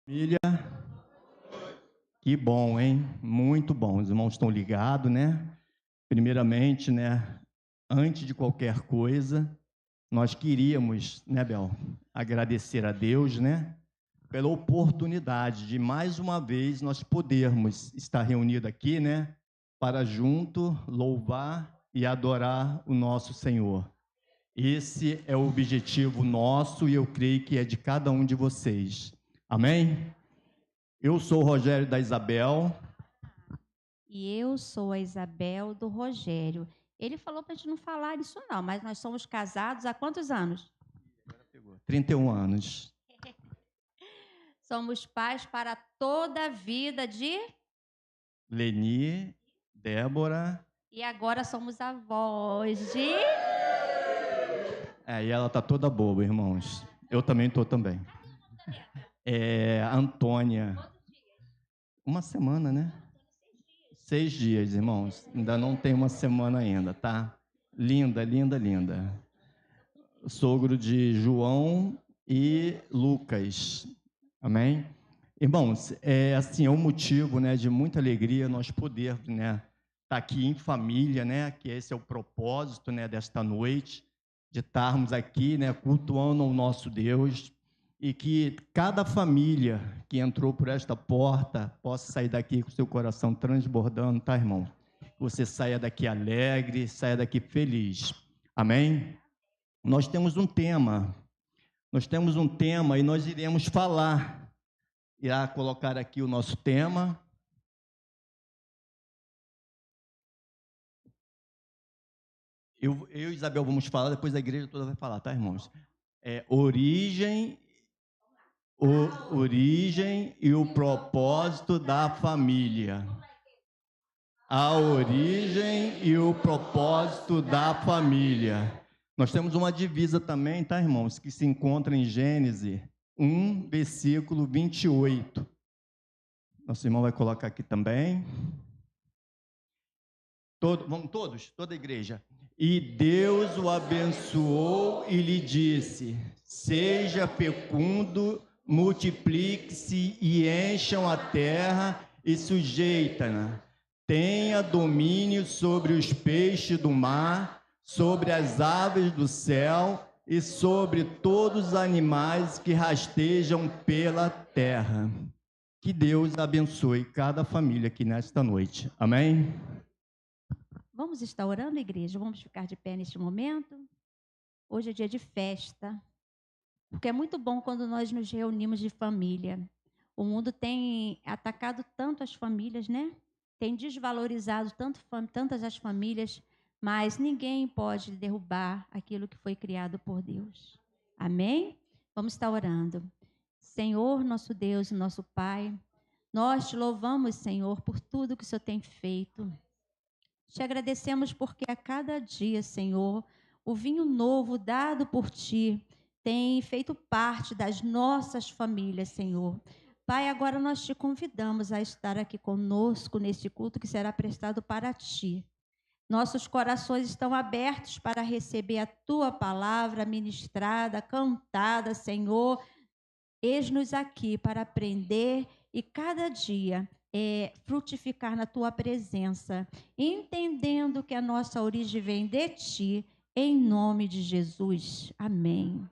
Família, que bom, hein? Muito bom. Os irmãos estão ligados, né? Primeiramente, né? Antes de qualquer coisa, nós queríamos, né, Bel, agradecer a Deus, né? Pela oportunidade de mais uma vez nós podermos estar reunidos aqui, né? Para junto louvar e adorar o nosso Senhor. Esse é o objetivo nosso e eu creio que é de cada um de vocês. Amém? Eu sou o Rogério da Isabel. E eu sou a Isabel do Rogério. Ele falou para a gente não falar isso não, mas nós somos casados há quantos anos? 31 anos. Somos pais para toda a vida de... Leni, Débora. E agora somos avós de... E ela tá toda boba, irmãos. Eu também tô também. Antônia. Uma semana, né? 6 dias, irmãos. Ainda não tem uma semana ainda, tá? Linda, linda, linda. Sogro de João e Lucas. Amém? Irmãos, é um motivo, né, de muita alegria nós podermos, né, estar aqui em família, né, que esse é o propósito, né, desta noite, de estarmos aqui, né, cultuando o nosso Deus, e que cada família que entrou por esta porta possa sair daqui com seu coração transbordando, tá, irmão? Você saia daqui alegre, saia daqui feliz. Amém? Nós temos um tema e nós iremos falar. Irá colocar aqui o nosso tema. Eu e Isabel vamos falar, depois a igreja toda vai falar, tá, irmãos? Origem e o propósito da família. A origem e o propósito da família. Nós temos uma divisa também, tá, irmãos, que se encontra em Gênesis 1, versículo 28. Nosso irmão vai colocar aqui também. Vamos todos? Toda a igreja. E Deus o abençoou e lhe disse: seja fecundo, multiplique-se e encham a terra e sujeita-na. Tenha domínio sobre os peixes do mar, sobre as aves do céu e sobre todos os animais que rastejam pela terra. Que Deus abençoe cada família aqui nesta noite. Amém? Vamos estar orando, igreja? Vamos ficar de pé neste momento? Hoje é dia de festa, porque é muito bom quando nós nos reunimos de família. O mundo tem atacado tanto as famílias, né? Tem desvalorizado tantas as famílias, mas ninguém pode derrubar aquilo que foi criado por Deus. Amém? Vamos estar orando. Senhor, nosso Deus e nosso Pai, nós te louvamos, Senhor, por tudo que o Senhor tem feito. Te agradecemos porque a cada dia, Senhor, o vinho novo dado por Ti tem feito parte das nossas famílias, Senhor. Pai, agora nós te convidamos a estar aqui conosco neste culto que será prestado para Ti. Nossos corações estão abertos para receber a Tua palavra ministrada, cantada, Senhor. Eis-nos aqui para aprender e cada dia frutificar na Tua presença, entendendo que a nossa origem vem de Ti, em nome de Jesus. Amém.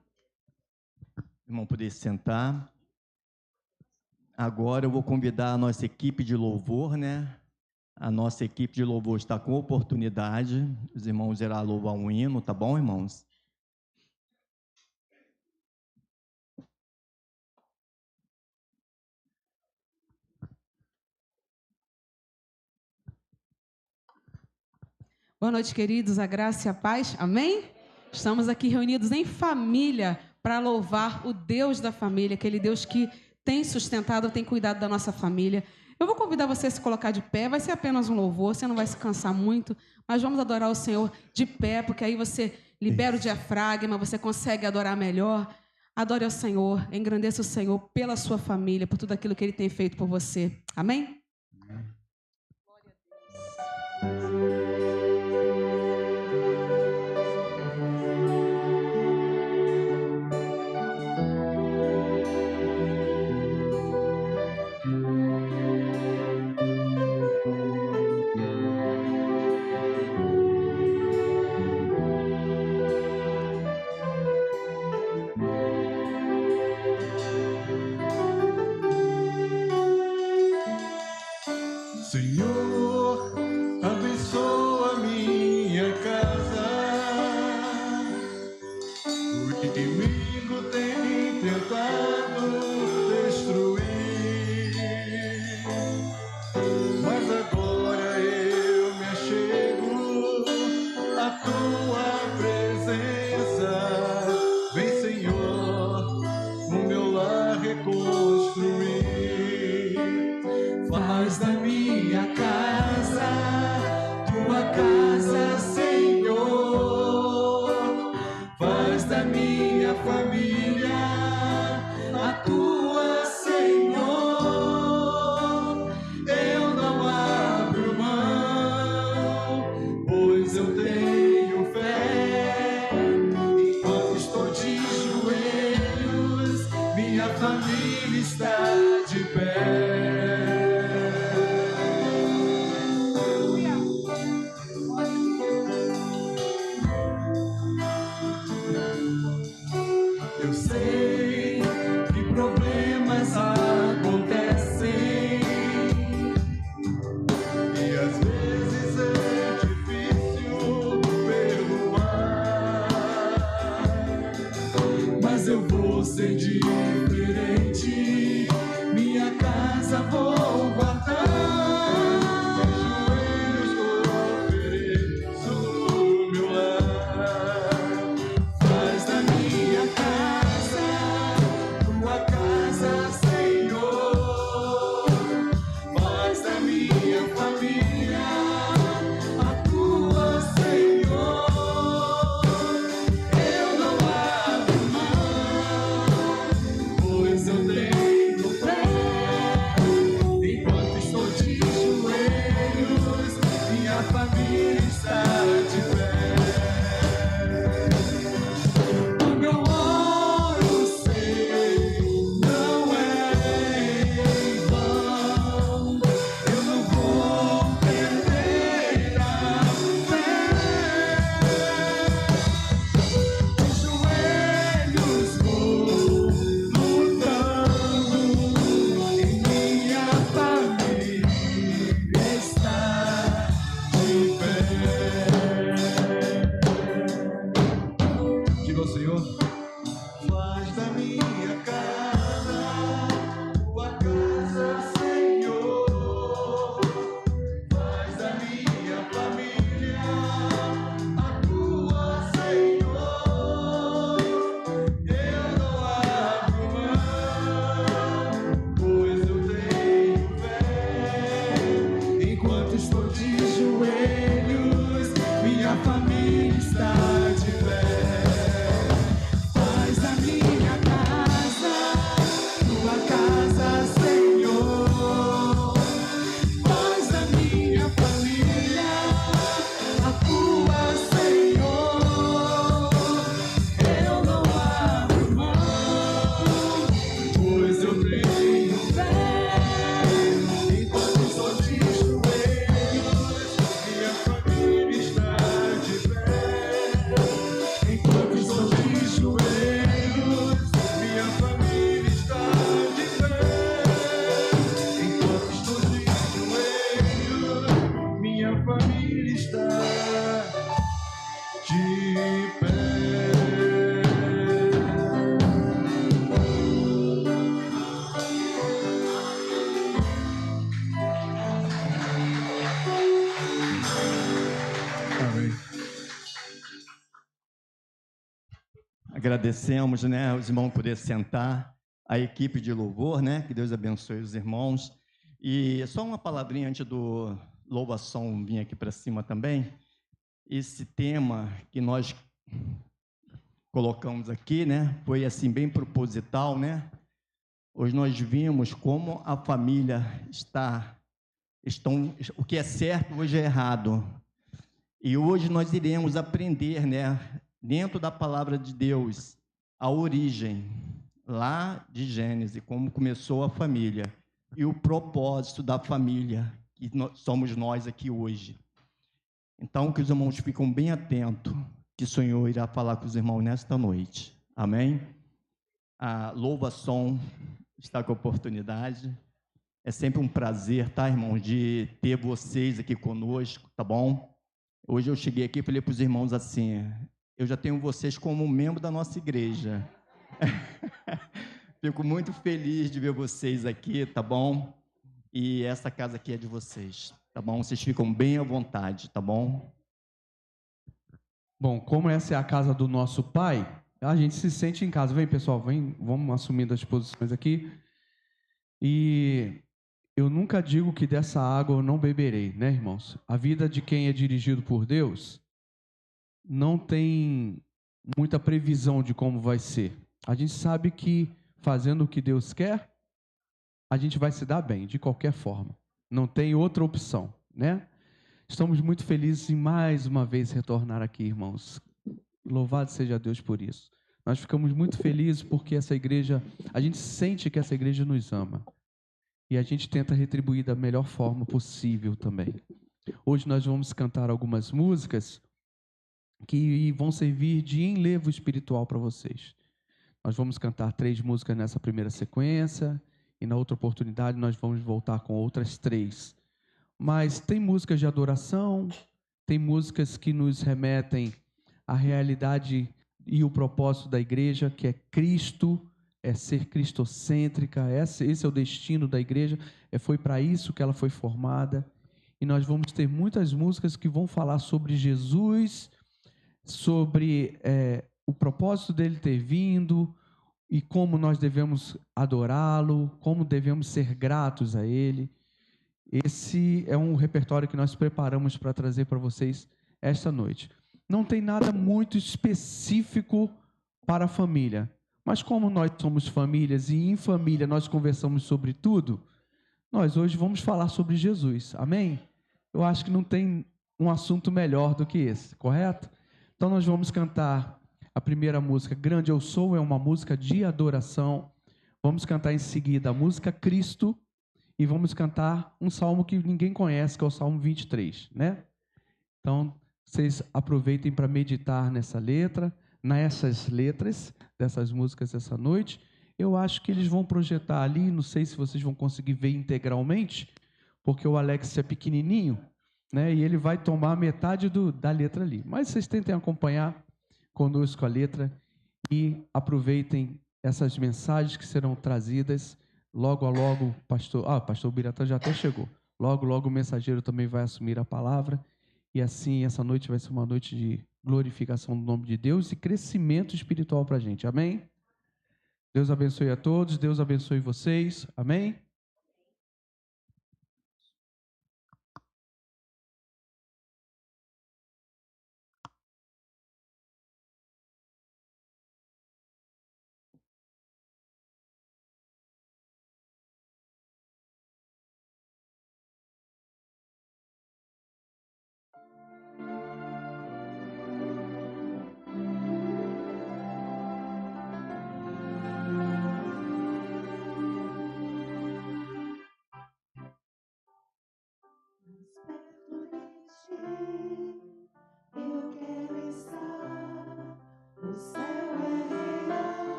Irmão, poder sentar. Agora eu vou convidar a nossa equipe de louvor, né? A nossa equipe de louvor está com oportunidade. Os irmãos irão louvar um hino, tá bom, irmãos? Boa noite, queridos, a graça e a paz, amém? Estamos aqui reunidos em família para louvar o Deus da família, aquele Deus que tem sustentado, tem cuidado da nossa família. Eu vou convidar você a se colocar de pé, vai ser apenas um louvor, você não vai se cansar muito, mas vamos adorar o Senhor de pé, porque aí você libera o diafragma, você consegue adorar melhor. Adore ao Senhor, engrandeça o Senhor pela sua família, por tudo aquilo que Ele tem feito por você, amém? Glória a Deus. família está de pé. Faz da minha casa tua casa, Senhor. Faz da minha família a tua, Senhor. Eu não abro mão, pois eu tenho fé. Enquanto sou de joelhos, minha família está de pé. Enquanto sou de joelhos, minha família está de pé. Enquanto estou de joelhos, minha família está de pé. Amém. Agradecemos, né, os irmãos poder sentar, a equipe de louvor, né, que Deus abençoe os irmãos. E só uma palavrinha antes do louvação vir aqui para cima também. Esse tema que nós colocamos aqui, né, foi assim bem proposital, né? Hoje nós vimos como a família o que é certo hoje é errado. E hoje nós iremos aprender, né, dentro da palavra de Deus, a origem, lá de Gênesis, como começou a família, e o propósito da família, que somos nós aqui hoje. Então, que os irmãos fiquem bem atentos, que o Senhor irá falar com os irmãos nesta noite. Amém? A louvação está com a oportunidade. É sempre um prazer, tá, irmãos, de ter vocês aqui conosco, tá bom? Hoje eu cheguei aqui e falei para os irmãos assim, eu já tenho vocês como membro da nossa igreja. Fico muito feliz de ver vocês aqui, tá bom? E essa casa aqui é de vocês, tá bom? Vocês ficam bem à vontade, tá bom? Bom, como essa é a casa do nosso pai, a gente se sente em casa. Vem, pessoal, vem, vamos assumindo as posições aqui. E eu nunca digo que dessa água eu não beberei, né, irmãos? A vida de quem é dirigido por Deus não tem muita previsão de como vai ser. A gente sabe que fazendo o que Deus quer, a gente vai se dar bem, de qualquer forma. Não tem outra opção, né? Estamos muito felizes em mais uma vez retornar aqui, irmãos. Louvado seja Deus por isso. Nós ficamos muito felizes porque essa igreja, a gente sente que essa igreja nos ama. E a gente tenta retribuir da melhor forma possível também. Hoje nós vamos cantar algumas músicas que vão servir de enlevo espiritual para vocês. Nós vamos cantar 3 músicas nessa primeira sequência e na outra oportunidade nós vamos voltar com outras 3. Mas tem músicas de adoração, tem músicas que nos remetem à realidade e o propósito da igreja, que é Cristo, é ser cristocêntrica, esse é o destino da igreja, foi para isso que ela foi formada. E nós vamos ter muitas músicas que vão falar sobre Jesus, sobre o propósito dele ter vindo e como nós devemos adorá-lo, como devemos ser gratos a ele. Esse é um repertório que nós preparamos para trazer para vocês esta noite. Não tem nada muito específico para a família, mas como nós somos famílias e em família nós conversamos sobre tudo, nós hoje vamos falar sobre Jesus, amém? Eu acho que não tem um assunto melhor do que esse, correto? Então nós vamos cantar a primeira música, Grande Eu Sou, é uma música de adoração. Vamos cantar em seguida a música Cristo e vamos cantar um salmo que ninguém conhece, que é o Salmo 23, né? Então, vocês aproveitem para meditar nessa letra, nessas letras dessas músicas essa noite. Eu acho que eles vão projetar ali, não sei se vocês vão conseguir ver integralmente, porque o Alex é pequenininho, né? E ele vai tomar metade da letra ali. Mas vocês tentem acompanhar conosco a letra e aproveitem essas mensagens que serão trazidas. Logo a logo, pastor Biratã já até chegou. Logo o mensageiro também vai assumir a palavra. E assim, essa noite vai ser uma noite de glorificação do nome de Deus e crescimento espiritual para a gente. Amém? Deus abençoe a todos. Deus abençoe vocês. Amém?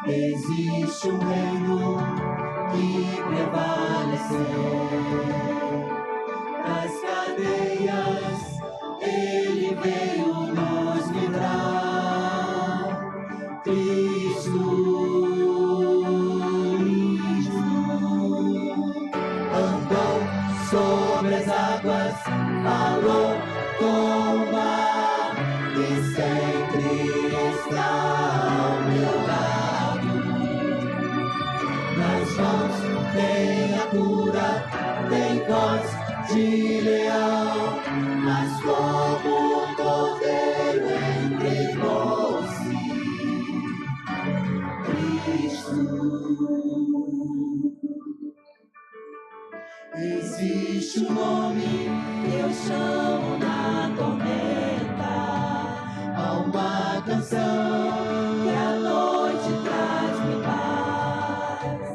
Existe um reino que prevaleceu. Das cadeias ele veio nos livrar. Cristo andou sobre as águas, falou com o mar e sempre está ao meu lado. Nas mãos tem a cura, tem voz de leão, mas como um cordeiro entregou-se. Cristo. Existe um nome que eu chamo na tormenta, há uma canção que à noite traz-me paz.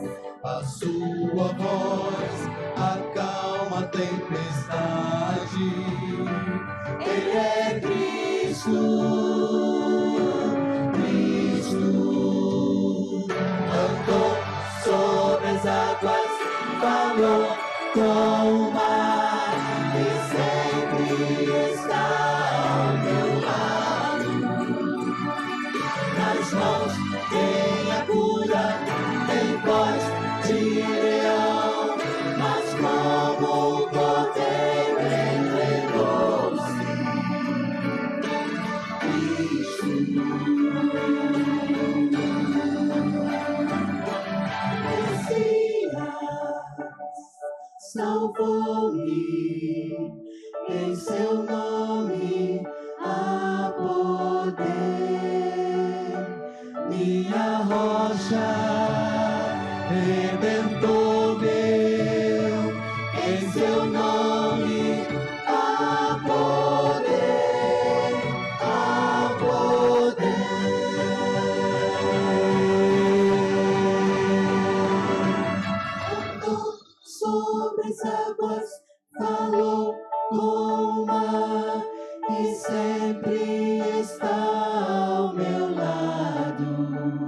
A sua voz acalma a tempestade. Ele é Cristo, andou sobre as águas, falou com o mar e sempre está ao meu lado. Nas mãos tem a cura, tem voz de leão, mas como o cordeiro entregou-se. Salvou-me, em seu nome há poder. Minha rocha, redentor meu, em seu nome há poder, há poder. Sobre as águas falou com o mar e sempre está ao meu lado.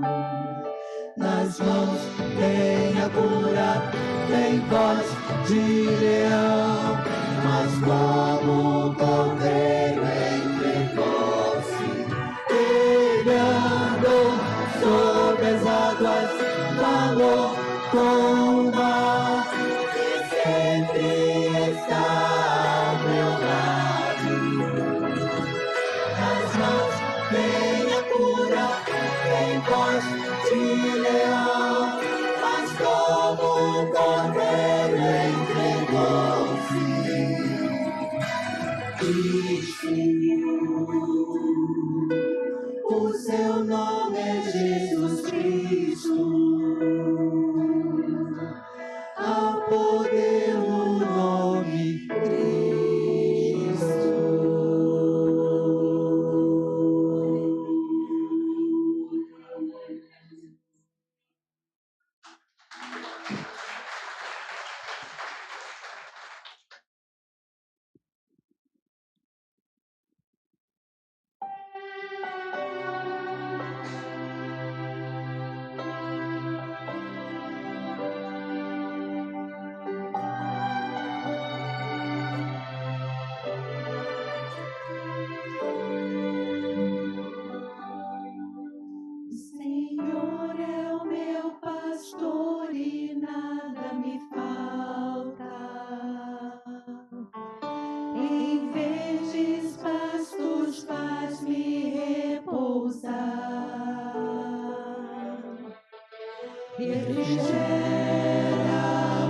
Nas mãos tem a cura, tem voz de leão, mas como o cordeiro entregou-se. Ele andou sobre as águas, falou com o mar, sempre está ao meu lado. Nas mãos tem a cura, tem voz de leão, mas como o cordeiro entregou-se. O seu nome é Jesus Cristo. Há poder no nome Cristo. Senhor é o meu pastor e nada me falta. Em verdes pastos faz-me repousar. Refrigera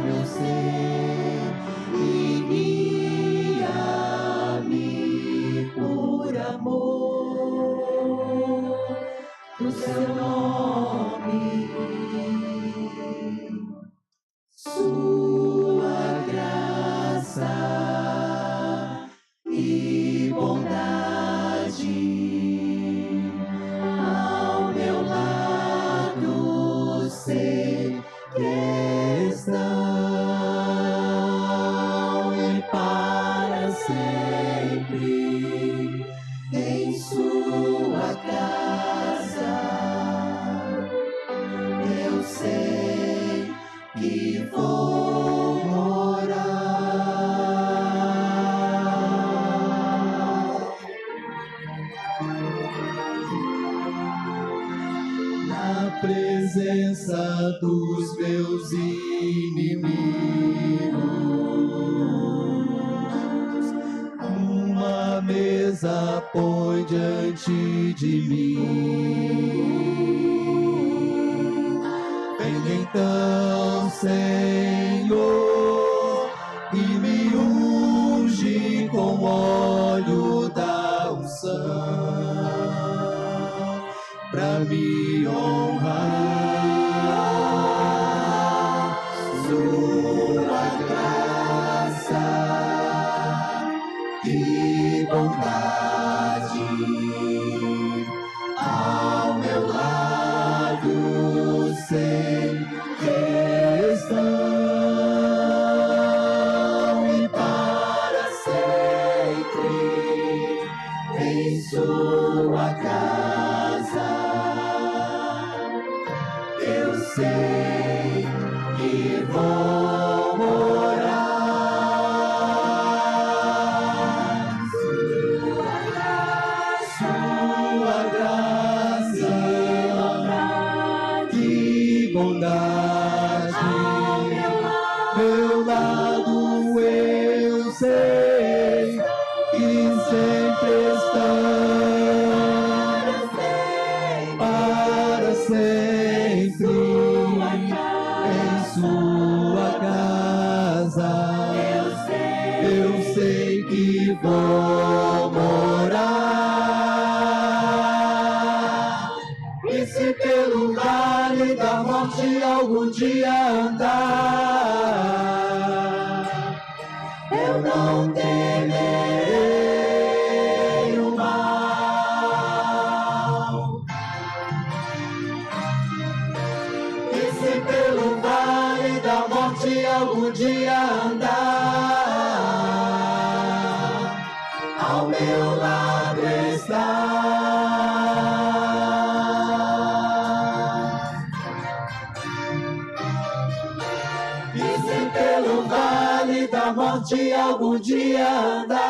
meu ser e guia-me por amor do seu nome. Sua graça e bondade ao meu lado sei que estão e para sempre em sua casa. Eu sei que vou morar na presença dos meus inimigos. Uma mesa põe diante de mim. Vem então, Senhor, e me unge com óleo da unção, pra me honrar. Sua graça e bondade ao meu lado sei que vou morar. Sua graça e bondade ao meu lado, eu sei que sempre estão para sempre em sua casa. Eu sei que vou morar. E se pelo vale da morte algum dia andar, eu não temerei o mal. E se pelo vale da morte algum dia andar, ao meu lado está. E se pelo vale da morte algum dia andar,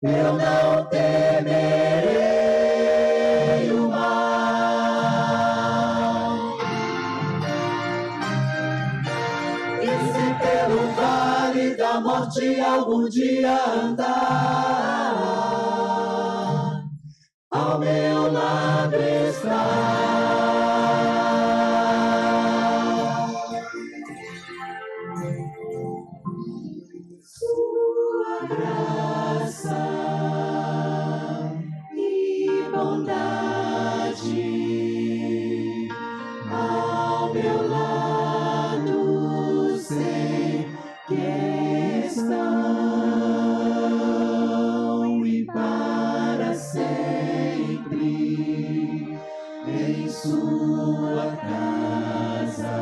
eu não temerei o mal. E se pelo vale da morte algum dia andar, ao meu lado está. Sua graça e bondade ao meu lado sei que estão e para sempre em sua casa.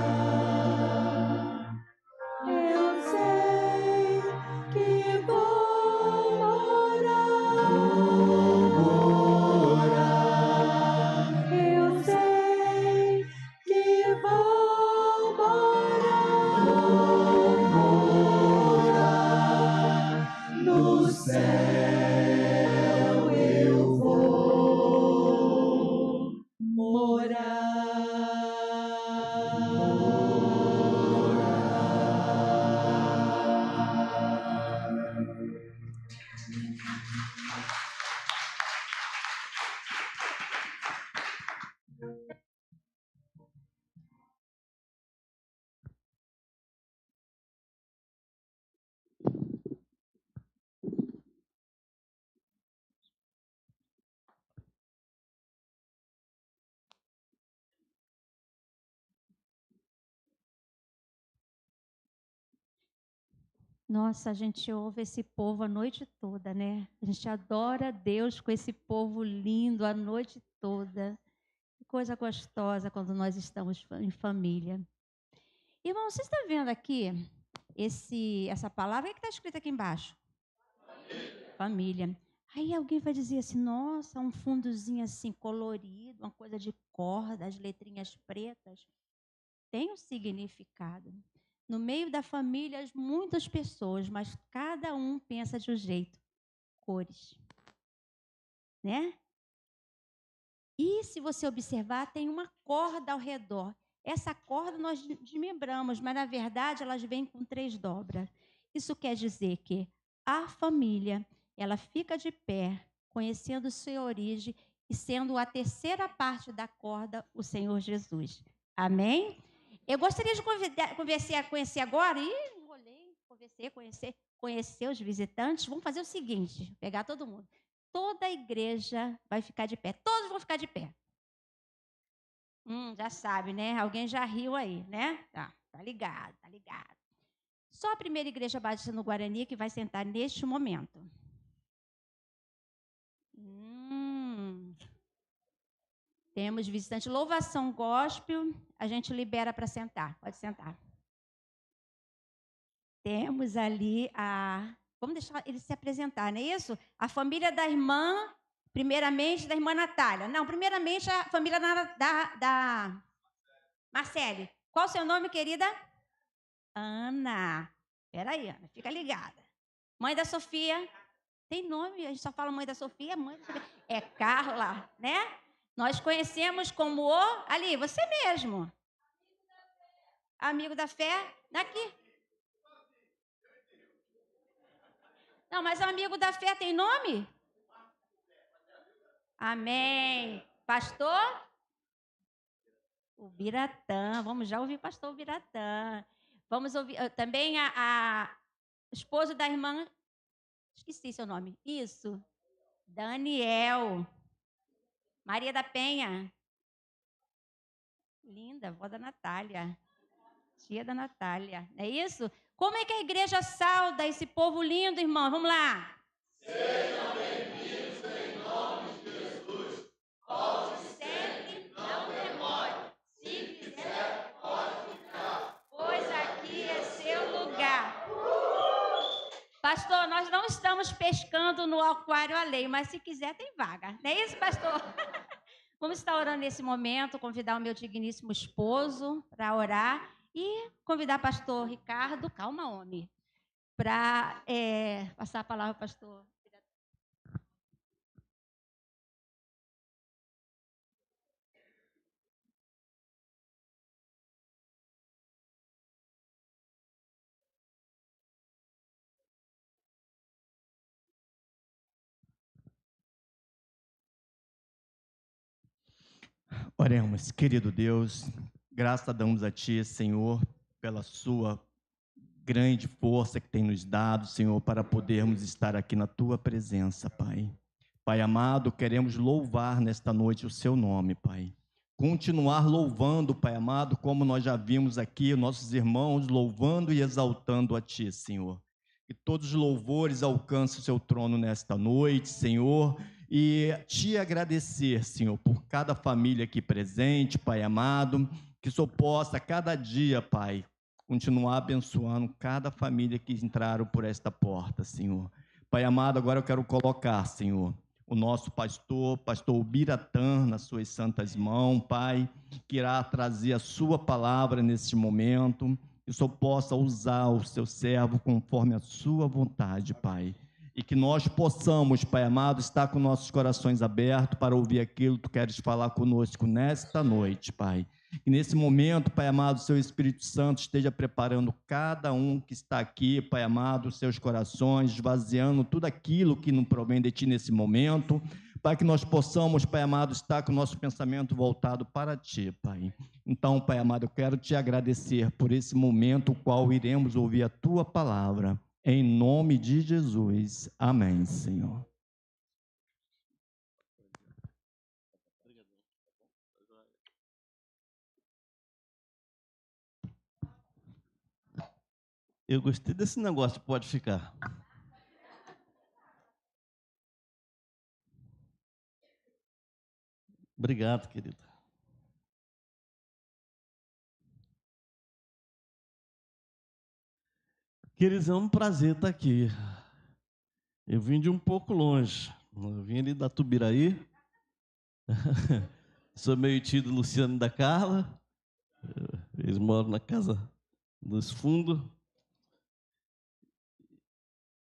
Eu sei que vou morar. Eu sei que vou morar. No céu eu vou morar. Nossa, a gente ouve esse povo a noite toda, né? A gente adora a Deus com esse povo lindo a noite toda. Que coisa gostosa quando nós estamos em família. Irmão, você está vendo aqui essa palavra? O que está escrito aqui embaixo? Família. Aí alguém vai dizer assim, nossa, um fundozinho assim colorido, uma coisa de corda, as letrinhas pretas. Tem um significado. No meio da família, muitas pessoas, mas cada um pensa de um jeito. Cores. Né? E se você observar, tem uma corda ao redor. Essa corda nós desmembramos, mas na verdade elas vêm com 3 dobras. Isso quer dizer que a família, ela fica de pé, conhecendo sua origem e sendo a terceira parte da corda o Senhor Jesus. Amém? Eu gostaria de conhecer agora, enrolei, conhecer os visitantes. Vamos fazer o seguinte, vou pegar todo mundo. Toda a igreja vai ficar de pé. Todos vão ficar de pé. Já sabe, né? Alguém já riu aí, né? Tá ligado, tá ligado. Só a primeira igreja batista no Guarani que vai sentar neste momento. Temos visitante. Louvação gospel, a gente libera para sentar. Pode sentar. Temos ali a... Vamos deixar ele se apresentar, não é isso? A família da irmã, primeiramente da irmã Natália. Não, primeiramente a família da Marcele, qual o seu nome, querida? Ana. Peraí, Ana, fica ligada. Mãe da Sofia. Tem nome, a gente só fala mãe da Sofia, mãe da Sofia. É Carla, né? Nós conhecemos como o... Ali, você mesmo. Amigo da fé. Daqui. Não, mas amigo da fé tem nome? Amém. Pastor? O Biratã. Vamos já ouvir pastor Biratã. Vamos ouvir também a esposo da irmã... Esqueci seu nome. Isso. Daniel. Maria da Penha. Linda, avó da Natália. Tia da Natália. É isso? Como é que a igreja sauda esse povo lindo, irmão? Vamos lá. Sejam bem-vindos em nome de Jesus. Volte sempre, não demore. Se quiser, pode ficar, pois aqui é seu lugar. Pastor, nós não estamos pescando no aquário alheio, mas se quiser tem vaga. Não é isso, pastor? Vamos estar orando nesse momento, convidar o meu digníssimo esposo para orar e convidar o pastor Ricardo, calma, homem, para passar a palavra ao pastor. Oremos, querido Deus, graças damos a Ti, Senhor, pela Sua grande força que tem nos dado, Senhor, para podermos estar aqui na Tua presença, Pai. Pai amado, queremos louvar nesta noite o Seu nome, Pai. Continuar louvando, Pai amado, como nós já vimos aqui, nossos irmãos louvando e exaltando a Ti, Senhor. Que todos os louvores alcancem o Seu trono nesta noite, Senhor, e Te agradecer, Senhor, por cada família aqui presente, Pai amado, que o Senhor possa cada dia, Pai, continuar abençoando cada família que entraram por esta porta, Senhor. Pai amado, agora eu quero colocar, Senhor, o nosso pastor Biratã, nas suas santas mãos, Pai, que irá trazer a sua palavra neste momento, que o Senhor possa usar o seu servo conforme a sua vontade, Pai. E que nós possamos, Pai amado, estar com nossos corações abertos para ouvir aquilo que Tu queres falar conosco nesta noite, Pai. E nesse momento, Pai amado, o Seu Espírito Santo esteja preparando cada um que está aqui, Pai amado, os seus corações, esvaziando tudo aquilo que não provém de Ti nesse momento, para que nós possamos, Pai amado, estar com o nosso pensamento voltado para Ti, Pai. Então, Pai amado, eu quero Te agradecer por esse momento, o qual iremos ouvir a Tua palavra. Em nome de Jesus. Amém, Senhor. Eu gostei desse negócio, pode ficar. Obrigado, querido. Queridos, é um prazer estar aqui. Eu vim de um pouco longe. Eu vim ali da Tubiraí. Sou meio tio do Luciano e da Carla. Eles moram na casa dos fundos.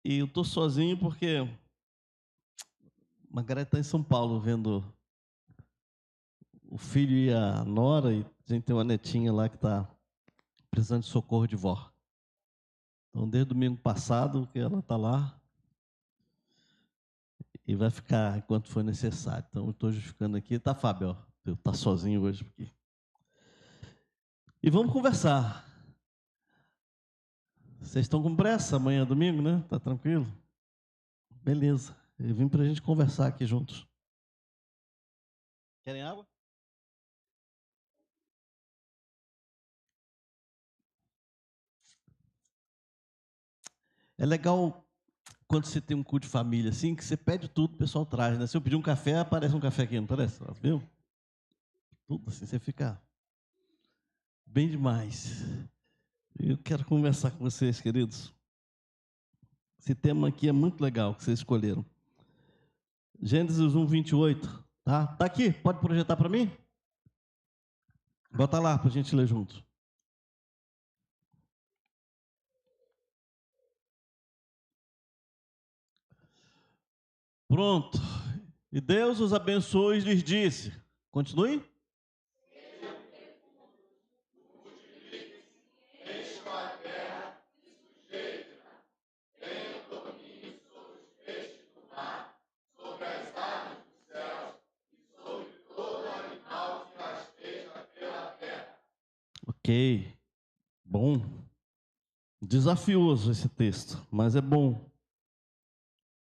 E eu estou sozinho porque Margareth está em São Paulo vendo o filho e a nora, e a gente tem uma netinha lá que está precisando de socorro de vó. Então, desde domingo passado que ela está lá e vai ficar enquanto for necessário. Então, eu estou justificando aqui. Tá, Fábio? Eu estou sozinho hoje aqui. E vamos conversar. Vocês estão com pressa? Amanhã é domingo, né? Tá tranquilo? Beleza. Eu vim para a gente conversar aqui juntos. Querem água? É legal quando você tem um culto de família assim, que você pede tudo, o pessoal traz, né? Se eu pedir um café, aparece um café aqui, não parece? Viu? Tudo assim, você fica bem demais. Eu quero conversar com vocês, queridos. Esse tema aqui é muito legal, que vocês escolheram. Gênesis 1, 28. Tá aqui? Pode projetar para mim? Bota lá para a gente ler junto. Pronto. E Deus os abençoou e lhes disse. Continue. Ok. Bom. Desafioso esse texto, mas é bom.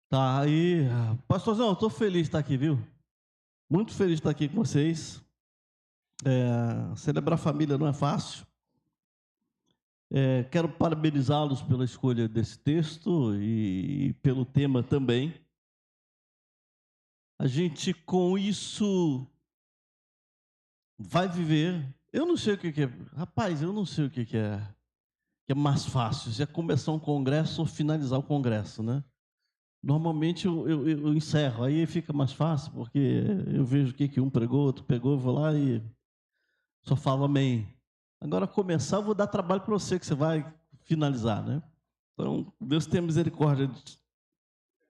Tá aí. Pastorzão, eu estou feliz de estar aqui, viu? Muito feliz de estar aqui com vocês. Celebrar família não é fácil. Quero parabenizá-los pela escolha desse texto e pelo tema também. A gente, com isso, vai viver. Eu não sei o que é. Rapaz, eu não sei o que é mais fácil. Se é começar um congresso ou finalizar o congresso, né? Normalmente eu encerro, aí fica mais fácil, porque eu vejo o que um pregou, outro pegou, vou lá e só falo amém. Agora, começar, eu vou dar trabalho para você, que você vai finalizar, né? Então, Deus tenha misericórdia de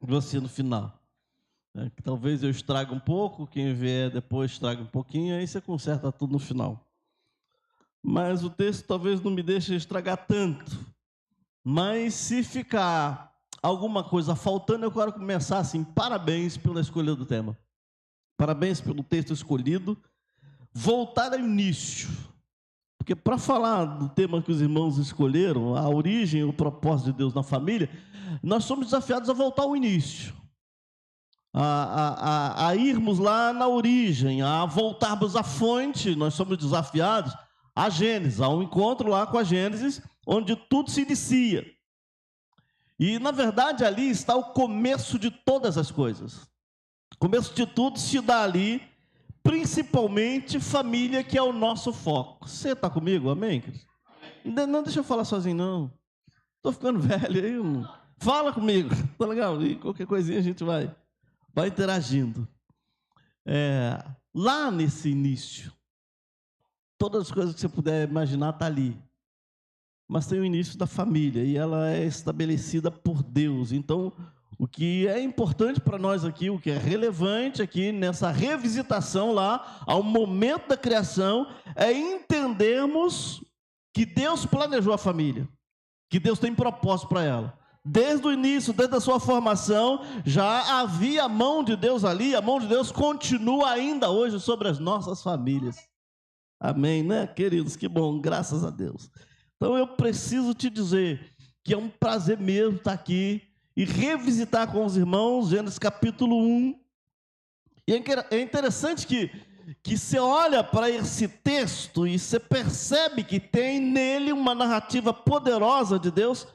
você no final. Que talvez eu estrague um pouco, quem vier depois estrague um pouquinho, aí você conserta tudo no final. Mas o texto talvez não me deixe estragar tanto. Mas se ficar alguma coisa faltando, eu quero começar assim. Parabéns pela escolha do tema. Parabéns pelo texto escolhido. Voltar ao início. Porque para falar do tema que os irmãos escolheram, a origem, o propósito de Deus na família, nós somos desafiados a voltar ao início. A irmos lá na origem, a voltarmos à fonte. Nós somos desafiados a Gênesis, a um encontro lá com a Gênesis, onde tudo se inicia. E, na verdade, ali está o começo de todas as coisas. O começo de tudo se dá ali, principalmente família, que é o nosso foco. Você está comigo? Amém? Não, deixa eu falar sozinho, não. Estou ficando velho aí. Não. Fala comigo, tá legal? E qualquer coisinha a gente vai interagindo. Lá nesse início, todas as coisas que você puder imaginar estão ali. Mas tem o início da família, e ela é estabelecida por Deus. Então, o que é importante para nós aqui, o que é relevante aqui nessa revisitação lá, ao momento da criação, é entendermos que Deus planejou a família, que Deus tem propósito para ela. Desde o início, desde a sua formação, já havia a mão de Deus ali, a mão de Deus continua ainda hoje sobre as nossas famílias. Amém, né, queridos? Que bom, graças a Deus. Então eu preciso te dizer que é um prazer mesmo estar aqui e revisitar com os irmãos Gênesis capítulo 1. E é interessante que você olha para esse texto e você percebe que tem nele uma narrativa poderosa de Deus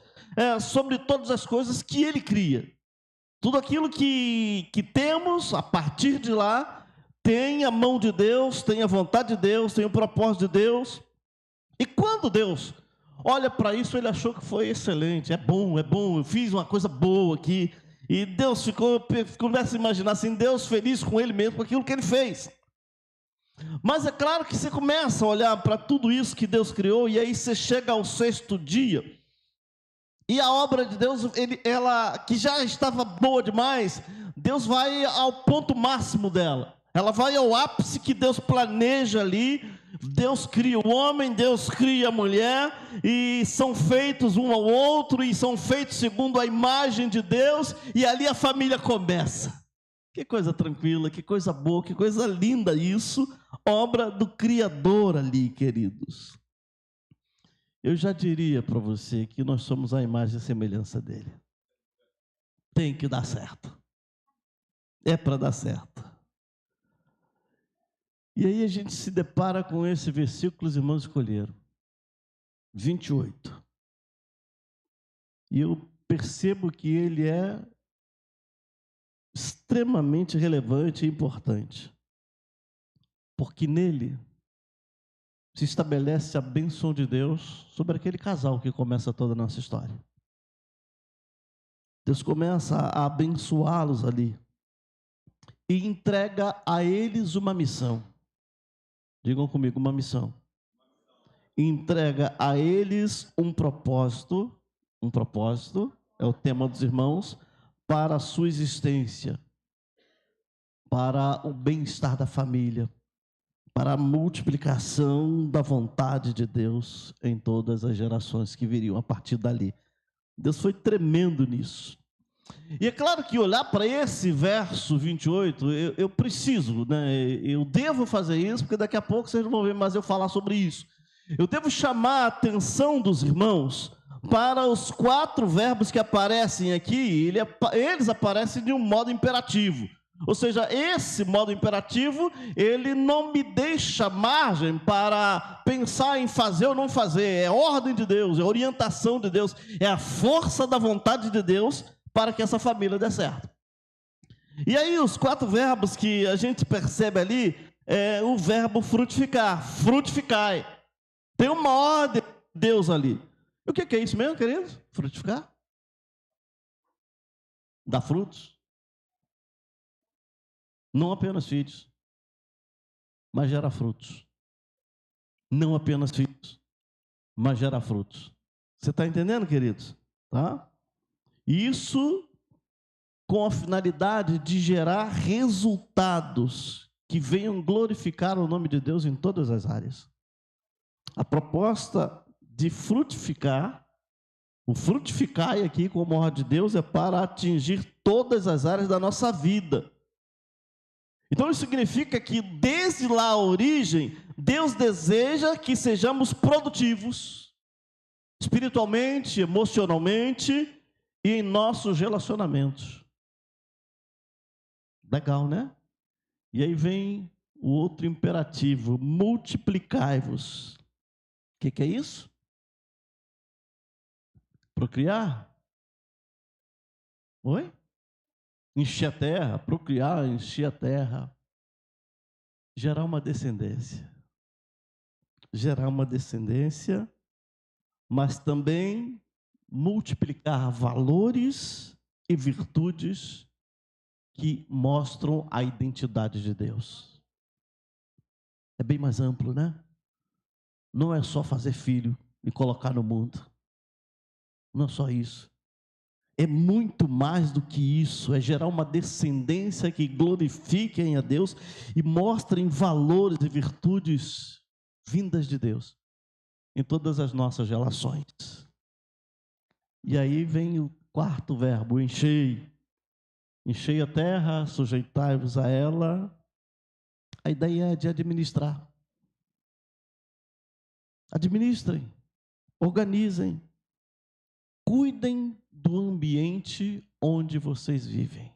sobre todas as coisas que Ele cria. Tudo aquilo que temos, a partir de lá, tem a mão de Deus, tem a vontade de Deus, tem o propósito de Deus. E quando Deus olha para isso, Ele achou que foi excelente, é bom, eu fiz uma coisa boa aqui. E Deus começa a imaginar assim, Deus feliz com Ele mesmo, com aquilo que Ele fez. Mas é claro que você começa a olhar para tudo isso que Deus criou, e aí você chega ao 6º dia, e a obra de Deus, ela que já estava boa demais, Deus vai ao ponto máximo dela. Ela vai ao ápice que Deus planeja ali. Deus cria o homem, Deus cria a mulher, e são feitos um ao outro, e são feitos segundo a imagem de Deus, e ali a família começa. Que coisa tranquila, que coisa boa, que coisa linda isso, obra do Criador ali, queridos. Eu já diria para você que nós somos a imagem e semelhança dele. Tem que dar certo. É para dar certo. E aí a gente se depara com esse versículo que os irmãos escolheram. 28. E eu percebo que ele é extremamente relevante e importante. Porque nele se estabelece a bênção de Deus sobre aquele casal que começa toda a nossa história. Deus começa a abençoá-los ali e entrega a eles uma missão. Digam comigo, uma missão. Entrega a eles um propósito, é o tema dos irmãos, para a sua existência, para o bem-estar da família, para a multiplicação da vontade de Deus em todas as gerações que viriam a partir dali. Deus foi tremendo nisso. E é claro que olhar para esse verso 28, eu preciso, né? Eu devo fazer isso, porque daqui a pouco vocês vão ver mais eu falar sobre isso. Eu devo chamar a atenção dos irmãos para os 4 verbos que aparecem aqui, eles aparecem de um modo imperativo. Ou seja, esse modo imperativo, ele não me deixa margem para pensar em fazer ou não fazer. É ordem de Deus, é orientação de Deus, é a força da vontade de Deus para que essa família dê certo. E aí os 4 verbos que a gente percebe ali, é o verbo frutificar, frutificai. Tem uma ordem de Deus ali. O que é isso mesmo, queridos? Frutificar? Dar frutos. Não apenas filhos, mas gerar frutos. Não apenas filhos, mas gerar frutos. Você está entendendo, queridos? Tá? Isso com a finalidade de gerar resultados que venham glorificar o nome de Deus em todas as áreas. A proposta de frutificar, o frutificai aqui como ordem de Deus é para atingir todas as áreas da nossa vida. Então isso significa que desde lá a origem, Deus deseja que sejamos produtivos, espiritualmente, emocionalmente e em nossos relacionamentos. Legal, né? E aí vem o outro imperativo, multiplicai-vos. O que é isso? Procriar? Oi? Encher a terra, procriar, encher a terra. Gerar uma descendência. Gerar uma descendência, mas também multiplicar valores e virtudes que mostram a identidade de Deus. É bem mais amplo, né? Não é só fazer filho e colocar no mundo. Não é só isso. É muito mais do que isso. É gerar uma descendência que glorifiquem a Deus e mostrem valores e virtudes vindas de Deus em todas as nossas relações. E aí vem o 4º verbo, enchei. Enchei a terra, sujeitai-vos a ela. A ideia é de administrar. Administrem, organizem, cuidem do ambiente onde vocês vivem.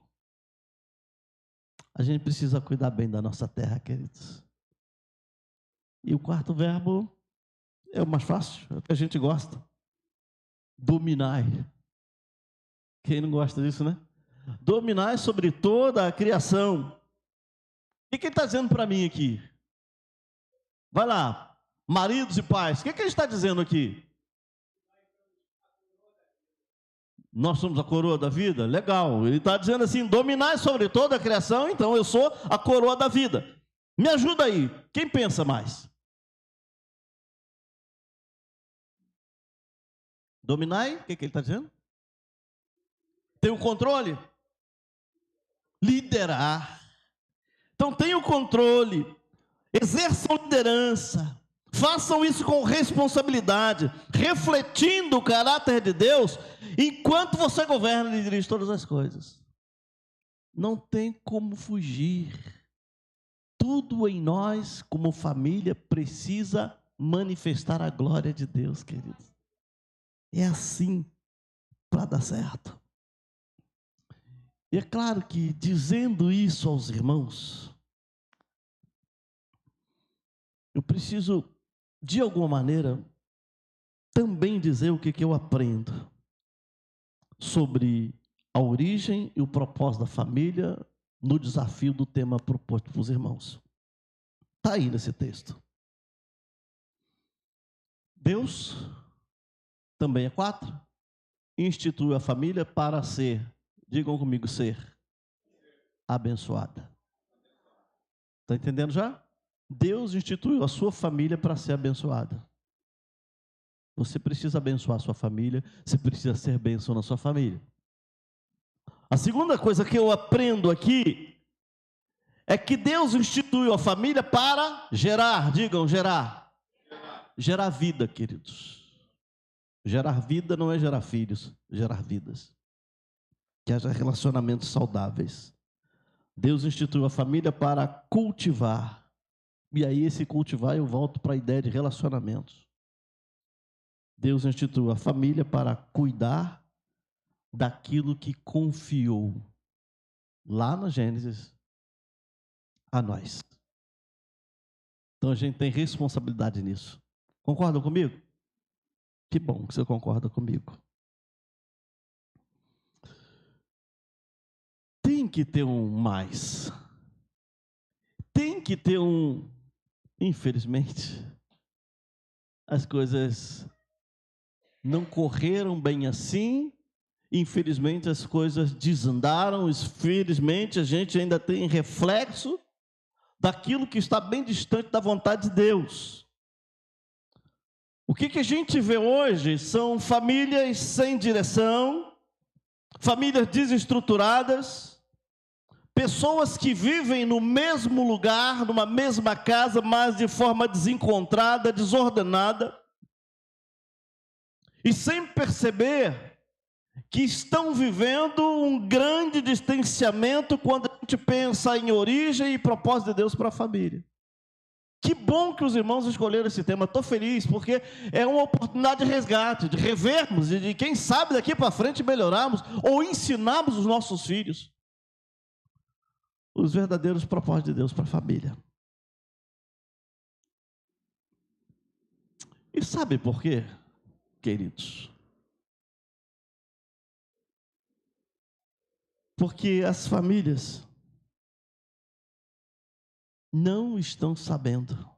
A gente precisa cuidar bem da nossa terra, queridos. E o 4º verbo é o mais fácil, é o que a gente gosta. Dominai. Quem não gosta disso, né? Dominai sobre toda a criação. O que ele está dizendo para mim aqui? Vai lá, maridos e pais, o que ele está dizendo aqui? Nós somos a coroa da vida? Legal, ele está dizendo assim, dominai sobre toda a criação, então eu sou a coroa da vida. Me ajuda aí, quem pensa mais? Dominai, o que ele está dizendo? Tem o controle? Liderar. Então tenha o controle, exerçam liderança, façam isso com responsabilidade, refletindo o caráter de Deus, enquanto você governa e dirige todas as coisas. Não tem como fugir. Tudo em nós, como família, precisa manifestar a glória de Deus, queridos. É assim para dar certo. E é claro que, dizendo isso aos irmãos, eu preciso, de alguma maneira, também dizer o que eu aprendo sobre a origem e o propósito da família no desafio do tema proposto para os irmãos. Está aí nesse texto. Deus, também é 4, institui a família para ser, digam comigo, ser abençoada. Está entendendo já? Deus instituiu a sua família para ser abençoada. Você precisa abençoar a sua família, você precisa ser bênção na sua família. A segunda coisa que eu aprendo aqui é que Deus instituiu a família para gerar, digam, gerar. Gerar vida, queridos. Gerar vida não é gerar filhos, gerar vidas. Que haja relacionamentos saudáveis. Deus instituiu a família para cultivar. E aí, esse cultivar, eu volto para a ideia de relacionamentos. Deus instituiu a família para cuidar daquilo que confiou, lá na Gênesis, a nós. Então, a gente tem responsabilidade nisso. Concordam comigo? Que bom que você concorda comigo. Tem que ter um mais. Tem que ter um... Infelizmente, as coisas não correram bem assim. Infelizmente, as coisas desandaram. Infelizmente, a gente ainda tem reflexo daquilo que está bem distante da vontade de Deus. O que a gente vê hoje são famílias sem direção, famílias desestruturadas, pessoas que vivem no mesmo lugar, numa mesma casa, mas de forma desencontrada, desordenada, e sem perceber que estão vivendo um grande distanciamento quando a gente pensa em origem e propósito de Deus para a família. Que bom que os irmãos escolheram esse tema, estou feliz, porque é uma oportunidade de resgate, de revermos, e de quem sabe daqui para frente melhorarmos, ou ensinarmos os nossos filhos os verdadeiros propósitos de Deus para a família. E sabe por quê, queridos? Porque as famílias não estão sabendo.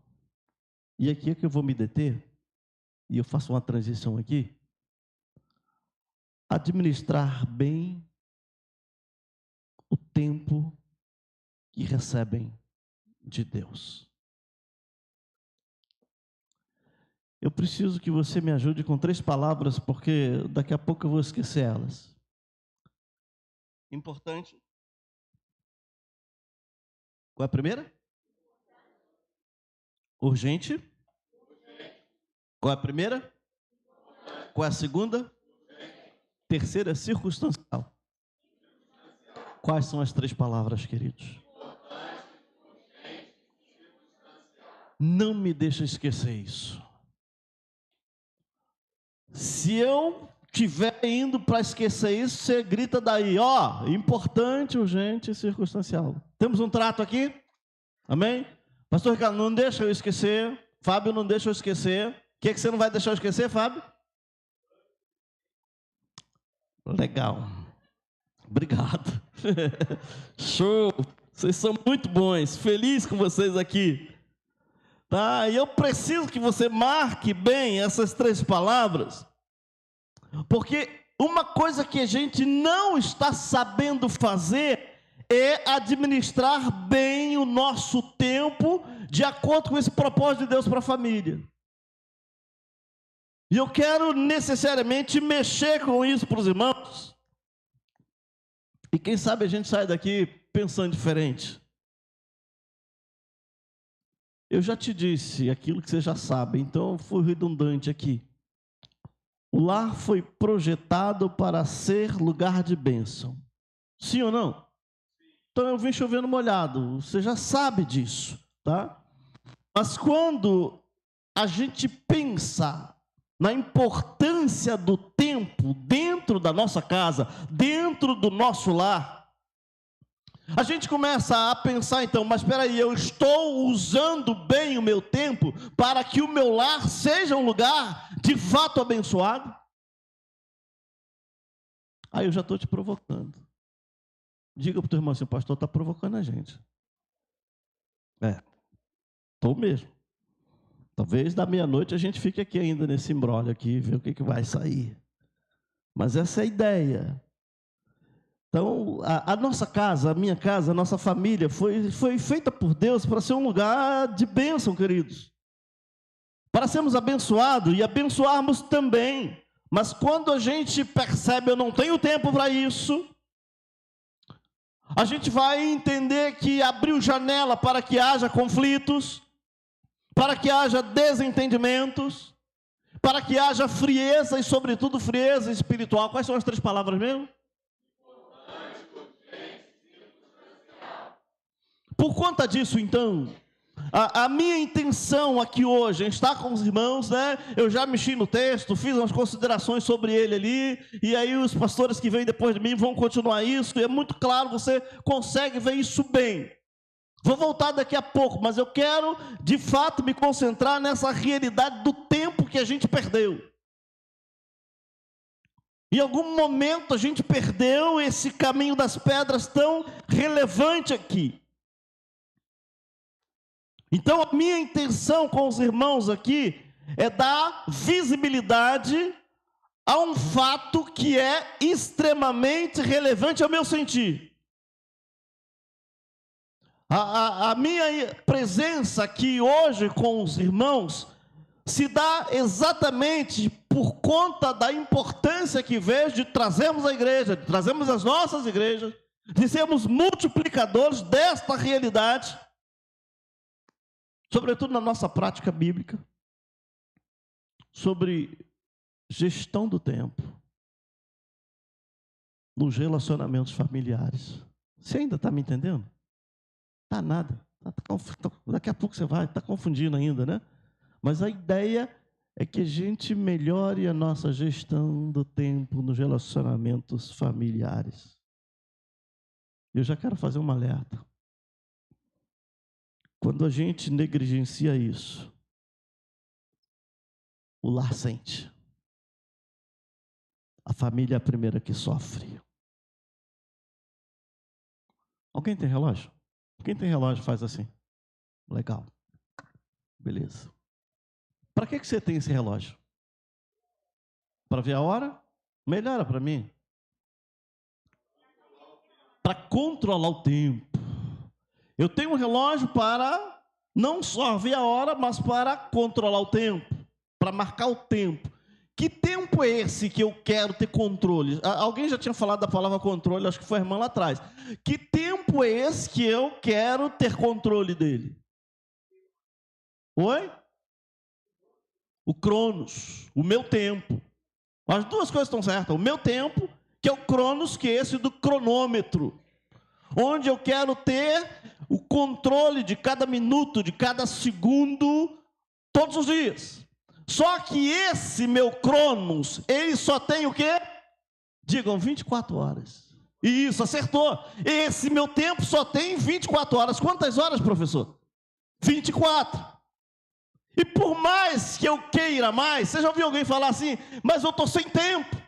E aqui é que eu vou me deter, e eu faço uma transição aqui. Administrar bem o tempo que recebem de Deus. Eu preciso que você me ajude com 3 palavras, porque daqui a pouco eu vou esquecer elas. Importante. Qual é a primeira? Urgente. Qual é a primeira? Qual é a segunda? Terceira é circunstancial. Quais são as 3 palavras, queridos? Não me deixa esquecer isso. Se eu estiver indo para esquecer isso, você grita daí, ó, importante, urgente e circunstancial. Temos um trato aqui? Amém? Pastor Ricardo, não deixa eu esquecer. Fábio, não deixa eu esquecer. O que é que você não vai deixar eu esquecer, Fábio? Legal. Obrigado. Show. Vocês são muito bons. Feliz com vocês aqui. Tá? E eu preciso que você marque bem essas 3 palavras, porque uma coisa que a gente não está sabendo fazer é administrar bem o nosso tempo de acordo com esse propósito de Deus para a família. E eu quero necessariamente mexer com isso para os irmãos. E quem sabe a gente sai daqui pensando diferente. Eu já te disse aquilo que você já sabe, então eu fui redundante aqui. O lar foi projetado para ser lugar de bênção. Sim ou não? Então eu vim chovendo molhado, você já sabe disso, tá? Mas quando a gente pensa na importância do tempo dentro da nossa casa, dentro do nosso lar, a gente começa a pensar então, mas espera aí, eu estou usando bem o meu tempo para que o meu lar seja um lugar de fato abençoado? Aí eu já estou te provocando. Diga para o teu irmão assim, o pastor está provocando a gente. Estou mesmo. Talvez da meia-noite a gente fique aqui ainda nesse imbróglio aqui, ver o que vai sair. Mas essa é a ideia. Então, a nossa casa, a minha casa, a nossa família foi feita por Deus para ser um lugar de bênção, queridos. Para sermos abençoados e abençoarmos também. Mas quando a gente percebe, eu não tenho tempo para isso, a gente vai entender que abriu janela para que haja conflitos, para que haja desentendimentos, para que haja frieza e, sobretudo, frieza espiritual. Quais são as 3 palavras mesmo? Por conta disso, então, a minha intenção aqui hoje, estar com os irmãos, né? Eu já mexi no texto, fiz umas considerações sobre ele ali, e aí os pastores que vêm depois de mim vão continuar isso, e é muito claro, você consegue ver isso bem. Vou voltar daqui a pouco, mas eu quero, de fato, me concentrar nessa realidade do tempo que a gente perdeu. Em algum momento a gente perdeu esse caminho das pedras tão relevante aqui. Então, a minha intenção com os irmãos aqui é dar visibilidade a um fato que é extremamente relevante ao meu sentir. A minha presença aqui hoje com os irmãos se dá exatamente por conta da importância que vejo de trazermos a igreja, de trazermos as nossas igrejas, de sermos multiplicadores desta realidade, sobretudo na nossa prática bíblica, sobre gestão do tempo, nos relacionamentos familiares. Você ainda está me entendendo? Está nada. Daqui a pouco você vai, está confundindo ainda, né? Mas a ideia é que a gente melhore a nossa gestão do tempo nos relacionamentos familiares. Eu já quero fazer um alerta. Quando a gente negligencia isso, o lar sente. A família é a primeira que sofre. Alguém tem relógio? Quem tem relógio faz assim. Legal. Beleza. Para que você tem esse relógio? Para ver a hora? Melhora para mim. Para controlar o tempo. Eu tenho um relógio para não só ver a hora, mas para controlar o tempo, para marcar o tempo. Que tempo é esse que eu quero ter controle? Alguém já tinha falado da palavra controle, acho que foi a irmã lá atrás. Que tempo é esse que eu quero ter controle dele? Oi? O Cronos, o meu tempo. As 2 coisas estão certas. O meu tempo, que é o Cronos, que é esse do cronômetro, onde eu quero ter o controle de cada minuto, de cada segundo, todos os dias. Só que esse meu Cronos, ele só tem o quê? Digam, 24 horas. Isso, acertou. Esse meu tempo só tem 24 horas. Quantas horas, professor? 24. E por mais que eu queira mais, você já ouviu alguém falar assim, mas eu estou sem tempo.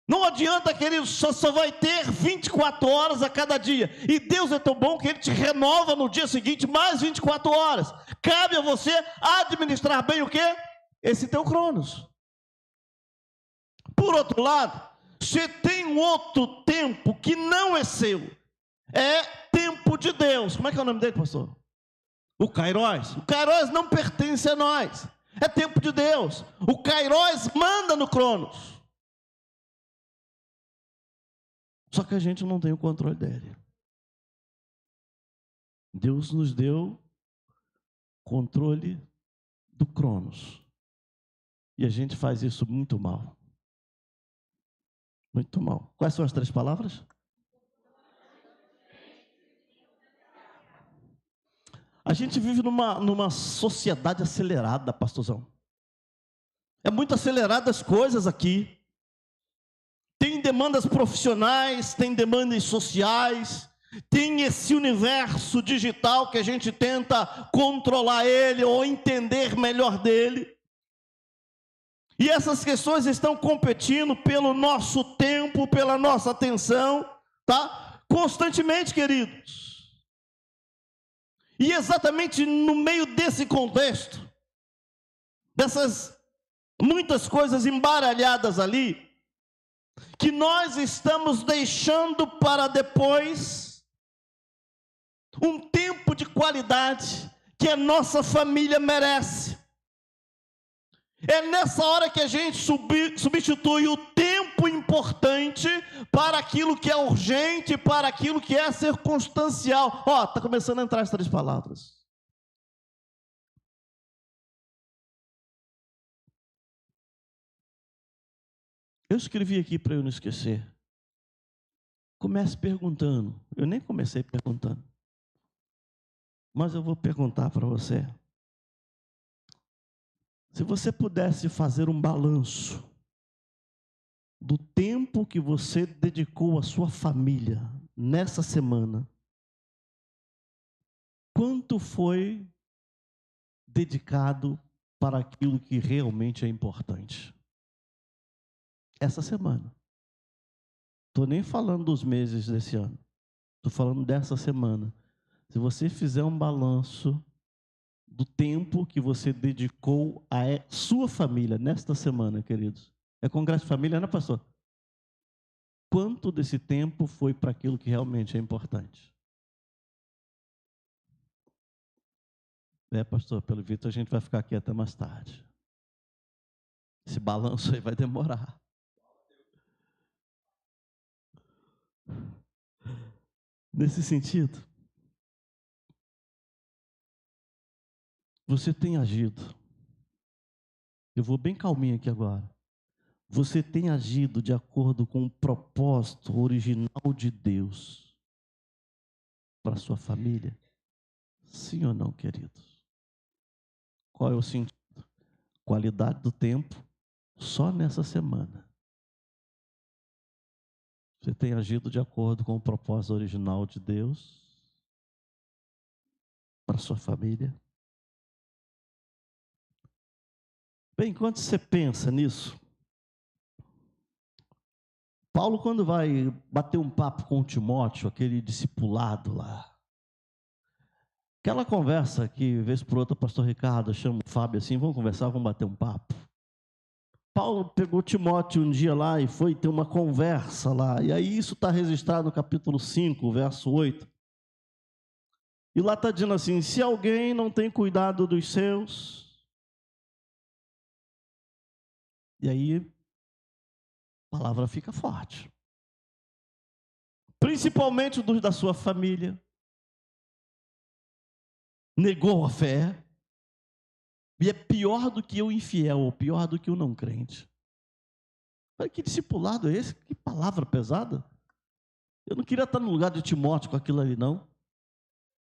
Não adianta, querido, só vai ter 24 horas a cada dia. E Deus é tão bom que Ele te renova no dia seguinte mais 24 horas. Cabe a você administrar bem o quê? Esse teu Cronos. Por outro lado, você tem um outro tempo que não é seu. É tempo de Deus. Como é que é o nome dele, pastor? O Kairos. O Kairos não pertence a nós. É tempo de Deus. O Kairos manda no Cronos. Só que a gente não tem o controle dele. Deus nos deu controle do Cronos. E a gente faz isso muito mal. Muito mal. Quais são as 3 palavras? A gente vive numa sociedade acelerada, pastorzão. É muito acelerada as coisas aqui. Tem demandas profissionais, tem demandas sociais, tem esse universo digital que a gente tenta controlar ele ou entender melhor dele. E essas questões estão competindo pelo nosso tempo, pela nossa atenção, tá? Constantemente, queridos. E exatamente no meio desse contexto, dessas muitas coisas embaralhadas ali, que nós estamos deixando para depois um tempo de qualidade que a nossa família merece. É nessa hora que a gente substitui o tempo importante para aquilo que é urgente, para aquilo que é circunstancial. Ó, está começando a entrar as 3 palavras. Eu escrevi aqui para eu não esquecer. Comece perguntando. Eu nem comecei perguntando. Mas eu vou perguntar para você. Se você pudesse fazer um balanço do tempo que você dedicou à sua família nessa semana, quanto foi dedicado para aquilo que realmente é importante? Essa semana. Estou nem falando dos meses desse ano. Estou falando dessa semana. Se você fizer um balanço do tempo que você dedicou à sua família nesta semana, queridos. É congresso de família, né, pastor? Quanto desse tempo foi para aquilo que realmente é importante? Pastor, pelo visto a gente vai ficar aqui até mais tarde. Esse balanço aí vai demorar. Nesse sentido, você tem agido. Eu vou bem calminho aqui agora. Você tem agido de acordo com o propósito original de Deus para a sua família? Sim ou não, queridos? Qual é o sentido? Qualidade do tempo só nessa semana. Você tem agido de acordo com o propósito original de Deus para a sua família? Bem, enquanto você pensa nisso, Paulo, quando vai bater um papo com o Timóteo, aquele discipulado lá, aquela conversa que, vez por outra, o pastor Ricardo chama o Fábio assim, vamos conversar, vamos bater um papo. Paulo pegou Timóteo um dia lá e foi ter uma conversa lá, e aí isso está registrado no capítulo 5, verso 8. E lá está dizendo assim, se alguém não tem cuidado dos seus, e aí a palavra fica forte. Principalmente dos da sua família. Negou a fé. E é pior do que o infiel, ou pior do que o não crente. Olha, que discipulado é esse? Que palavra pesada. Eu não queria estar no lugar de Timóteo com aquilo ali, não.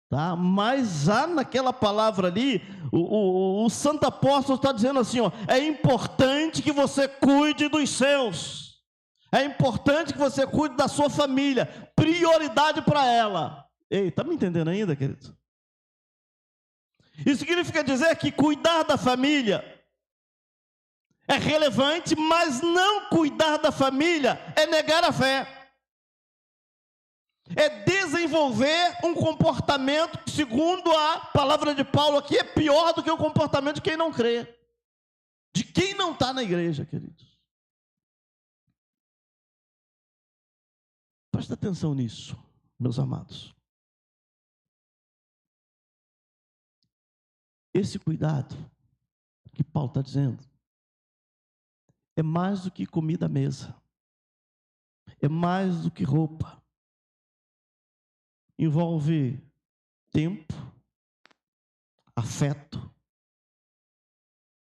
Tá? Mas há naquela palavra ali, o santo apóstolo está dizendo assim, ó, é importante que você cuide dos seus. É importante que você cuide da sua família. Prioridade para ela. Ei, está me entendendo ainda, querido? Isso significa dizer que cuidar da família é relevante, mas não cuidar da família é negar a fé. É desenvolver um comportamento que, segundo a palavra de Paulo aqui, é pior do que o comportamento de quem não crê. De quem não está na igreja, queridos. Presta atenção nisso, meus amados. Esse cuidado que Paulo está dizendo é mais do que comida à mesa, é mais do que roupa, envolve tempo, afeto,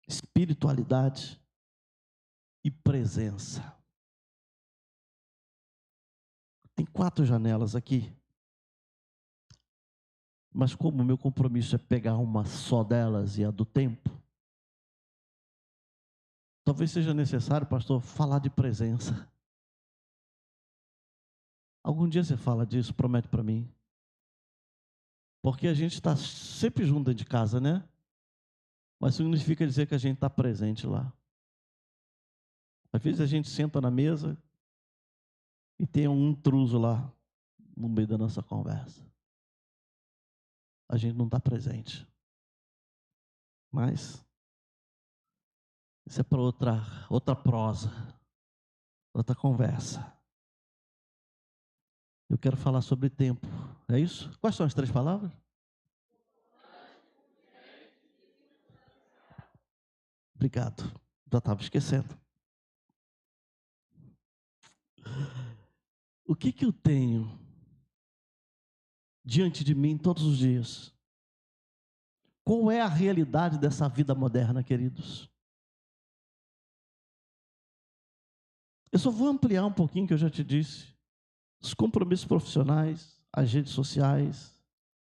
espiritualidade e presença. Tem 4 janelas aqui. Mas como o meu compromisso é pegar uma só delas e a do tempo, talvez seja necessário, pastor, falar de presença. Algum dia você fala disso, promete para mim. Porque a gente está sempre junto dentro de casa, né? Mas significa dizer que a gente está presente lá. Às vezes a gente senta na mesa e tem um intruso lá no meio da nossa conversa. A gente não está presente. Mas isso é para outra prosa. outra conversa. Eu quero falar sobre tempo. É isso? Quais são as 3 palavras? Obrigado. Já estava esquecendo. O que eu tenho diante de mim todos os dias? Qual é a realidade dessa vida moderna, queridos? Eu só vou ampliar um pouquinho, que eu já te disse. Os compromissos profissionais, as redes sociais,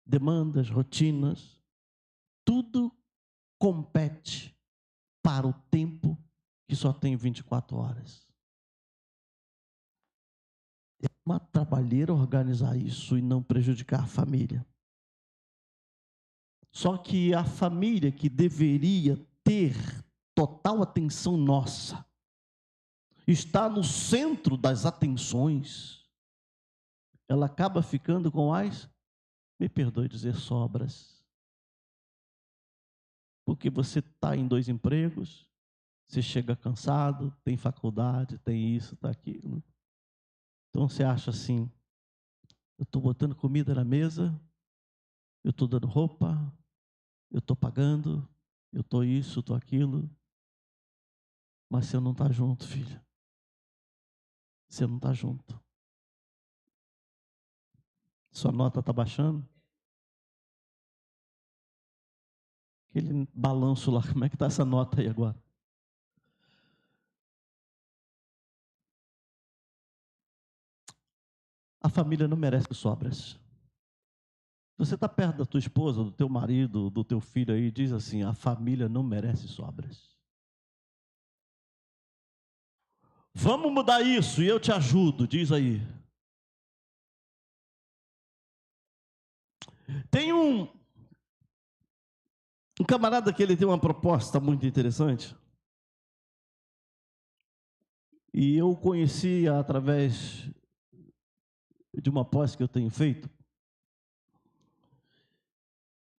demandas, rotinas, tudo compete para o tempo que só tem 24 horas. É uma trabalheira organizar isso e não prejudicar a família. Só que a família que deveria ter total atenção nossa, está no centro das atenções, ela acaba ficando com as, me perdoe dizer, sobras. Porque você está em 2 empregos, você chega cansado, tem faculdade, tem isso, está aquilo. Então você acha assim, eu estou botando comida na mesa, eu estou dando roupa, eu estou pagando, eu estou isso, estou aquilo. Mas você não está junto, filho. Você não está junto. Sua nota está baixando? Aquele balanço lá, como é que está essa nota aí agora? A família não merece sobras. Você está perto da tua esposa, do teu marido, do teu filho aí, diz assim, a família não merece sobras. Vamos mudar isso e eu te ajudo, diz aí. Tem um camarada que ele tem uma proposta muito interessante. E eu conheci através de uma pós que eu tenho feito.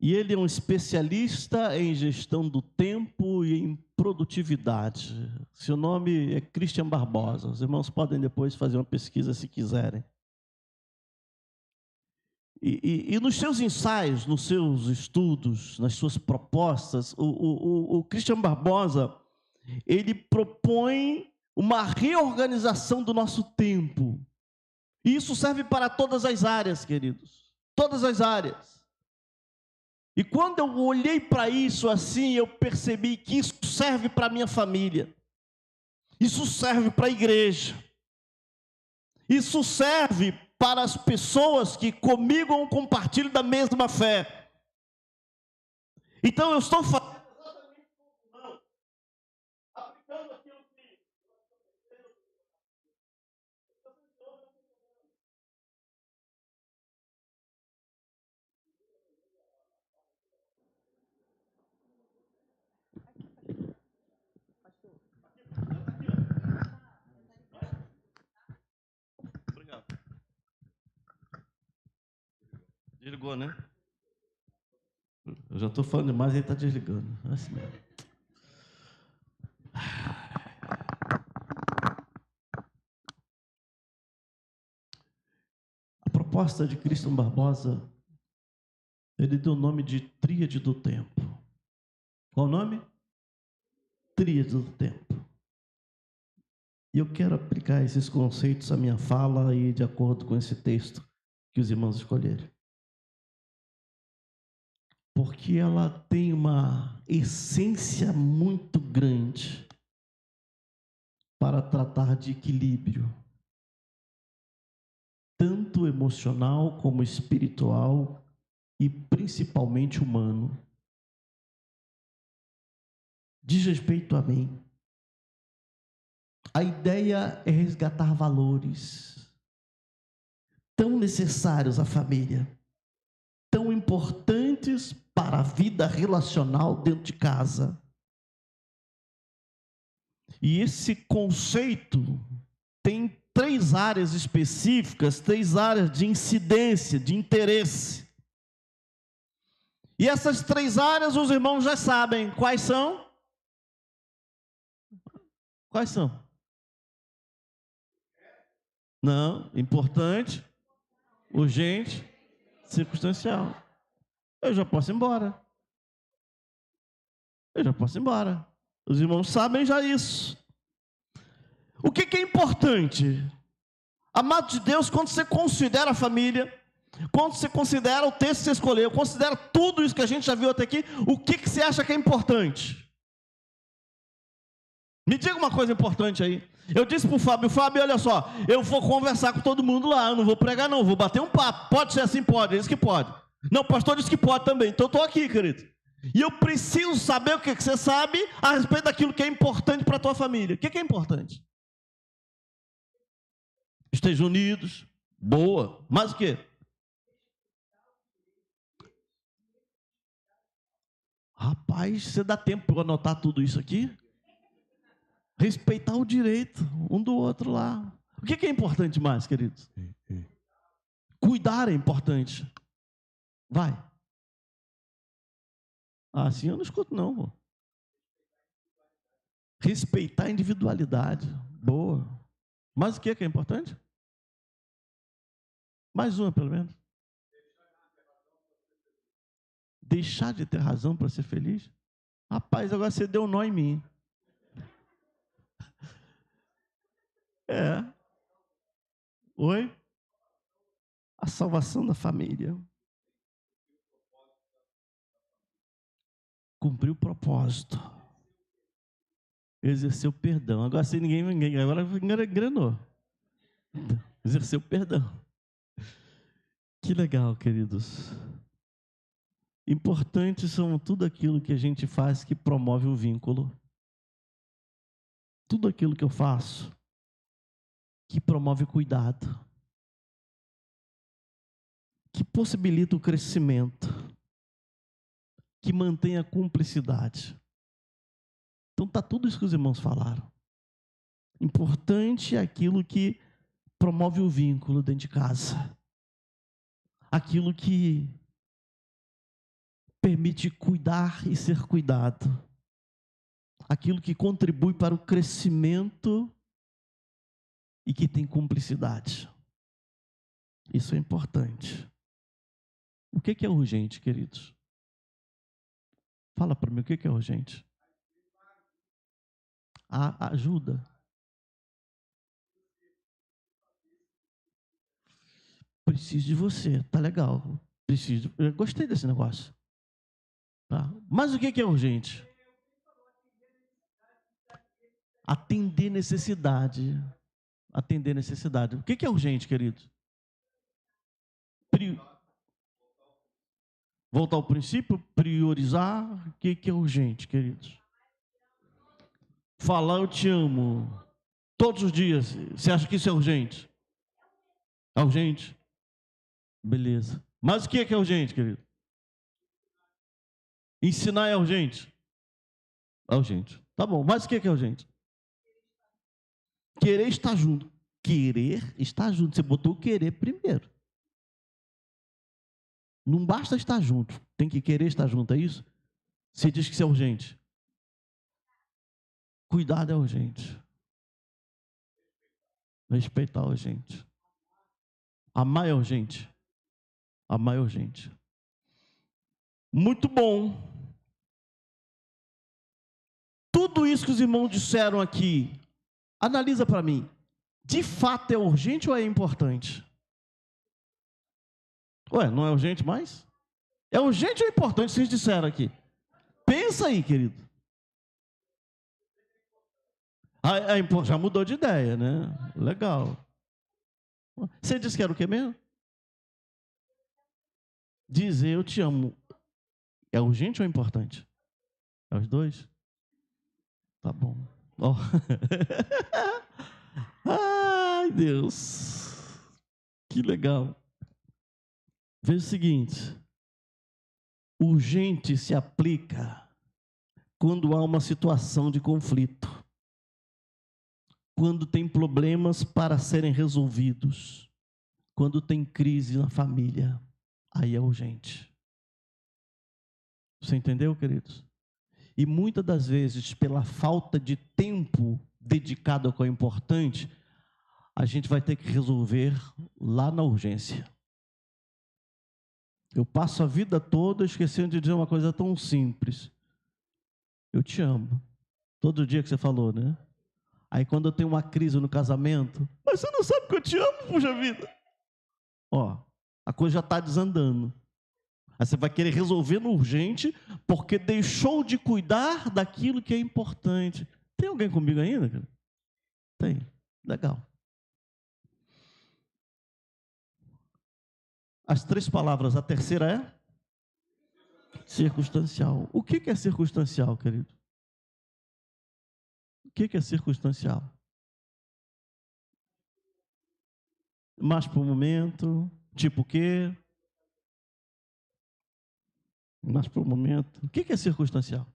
E ele é um especialista em gestão do tempo e em produtividade. Seu nome é Christian Barbosa. Os irmãos podem depois fazer uma pesquisa se quiserem. E nos seus ensaios, nos seus estudos, nas suas propostas, o Christian Barbosa, ele propõe uma reorganização do nosso tempo. E isso serve para todas as áreas, queridos. Todas as áreas. E quando eu olhei para isso assim, eu percebi que isso serve para a minha família. Isso serve para a igreja. Isso serve para as pessoas que comigo compartilham da mesma fé. Então eu estou fazendo exatamente como aplicando aquilo que Obrigado. Desligou, né? Eu já estou falando demais e ele está desligando. É assim mesmo. A proposta de Christian Barbosa, ele deu o nome de Tríade do Tempo. Qual o nome? Tríade do Tempo. E eu quero aplicar esses conceitos à minha fala e de acordo com esse texto que os irmãos escolheram. Porque ela tem uma essência muito grande para tratar de equilíbrio, tanto emocional como espiritual e principalmente humano. Diz respeito a mim. A ideia é resgatar valores tão necessários à família, tão importantes para a vida relacional dentro de casa. E esse conceito tem 3 áreas específicas, 3 áreas de incidência, de interesse. E essas 3 áreas os irmãos já sabem quais são. Quais são? Não, importante, urgente, circunstancial. Eu já posso ir embora. Eu já posso ir embora. Os irmãos sabem já isso. O que é importante? Amado de Deus, quando você considera a família, quando você considera o texto que você escolheu, considera tudo isso que a gente já viu até aqui, o que você acha que é importante? Me diga uma coisa importante aí. Eu disse para o Fábio, olha só, eu vou conversar com todo mundo lá, eu não vou pregar não, vou bater um papo. Pode ser assim? Pode, ele disse que pode. Não, o pastor disse que pode também, então eu estou aqui, querido. E eu preciso saber o que você sabe a respeito daquilo que é importante para a tua família. O que é importante? Estejam unidos, boa, mas o quê? Rapaz, você dá tempo para eu anotar tudo isso aqui? Respeitar o direito um do outro lá. O que é importante mais, queridos? Cuidar é importante. Vai. Assim eu não escuto não. Pô. Respeitar a individualidade. Boa. Mas o que é importante? Mais uma, pelo menos. Deixar de ter razão para ser feliz? Rapaz, agora você deu um nó em mim. É. Oi? A salvação da família. Cumprir o propósito. Exercer o perdão. Agora sem ninguém agora engrenou. Exercer o perdão. Que legal, queridos. Importantes são tudo aquilo que a gente faz que promove o vínculo. Tudo aquilo que eu faço que promove cuidado. Que possibilita o crescimento. Que mantém a cumplicidade. Então está tudo isso que os irmãos falaram. Importante é aquilo que promove o vínculo dentro de casa. Aquilo que permite cuidar e ser cuidado. Aquilo que contribui para o crescimento e que tem cumplicidade. Isso é importante. O que é urgente, queridos? Fala para mim, o que é urgente? A ajuda. Preciso de você, tá legal. Eu gostei desse negócio. Tá. Mas o que é urgente? Atender necessidade. Atender necessidade. O que é urgente, queridos? Voltar ao princípio, priorizar. O que é urgente, queridos? Falar eu te amo todos os dias. Você acha que isso é urgente? É urgente? Beleza. Mas o que é urgente, querido? Ensinar é urgente? É urgente. Tá bom, mas o que é urgente? Querer estar junto. Querer estar junto. Você botou o querer primeiro. Não basta estar junto. Tem que querer estar junto, é isso? Você diz que isso é urgente. Cuidado é urgente. Respeitar é urgente. Amar é urgente. Amar é urgente. Muito bom. Tudo isso que os irmãos disseram aqui, analisa para mim. De fato é urgente ou é importante? Ué, não é urgente mais? É urgente ou é importante, vocês disseram aqui? Pensa aí, querido. Já mudou de ideia, né? Legal. Você disse que era o quê mesmo? Dizer eu te amo. É urgente ou é importante? É os dois? Tá bom. Oh. Ai, Deus. Que legal. Veja o seguinte. Urgente se aplica quando há uma situação de conflito. Quando tem problemas para serem resolvidos. Quando tem crise na família. Aí é urgente. Você entendeu, queridos? E muitas das vezes, pela falta de tempo dedicado ao que é importante, a gente vai ter que resolver lá na urgência. Eu passo a vida toda esquecendo de dizer uma coisa tão simples. Eu te amo. Todo dia que você falou, né? Aí quando eu tenho uma crise no casamento, mas você não sabe que eu te amo, puxa vida. Ó, a coisa já está desandando. Aí você vai querer resolver no urgente, porque deixou de cuidar daquilo que é importante. Tem alguém comigo ainda, cara? Tem. Legal. As 3 palavras, a terceira é circunstancial. O que é circunstancial, querido? O que é circunstancial? Mais para o momento, tipo o quê? Mais para o momento. O que é circunstancial?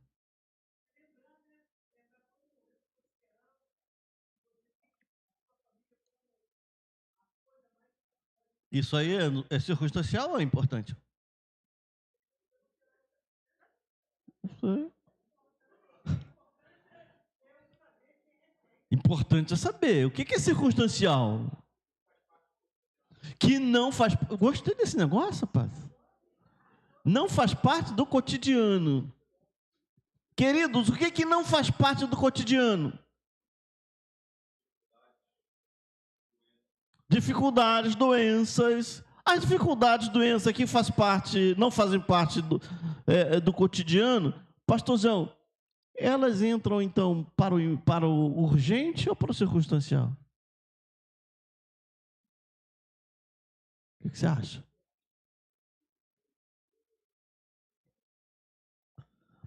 Isso aí é circunstancial ou é importante? Não sei. Importante é saber. O que é circunstancial? Que não faz... Eu gostei desse negócio, rapaz. Não faz parte do cotidiano. Queridos, o que não faz parte do cotidiano? Dificuldades, doenças. As dificuldades, doenças que não fazem parte do cotidiano, pastorzão, elas entram então para o urgente ou para o circunstancial? O que você acha?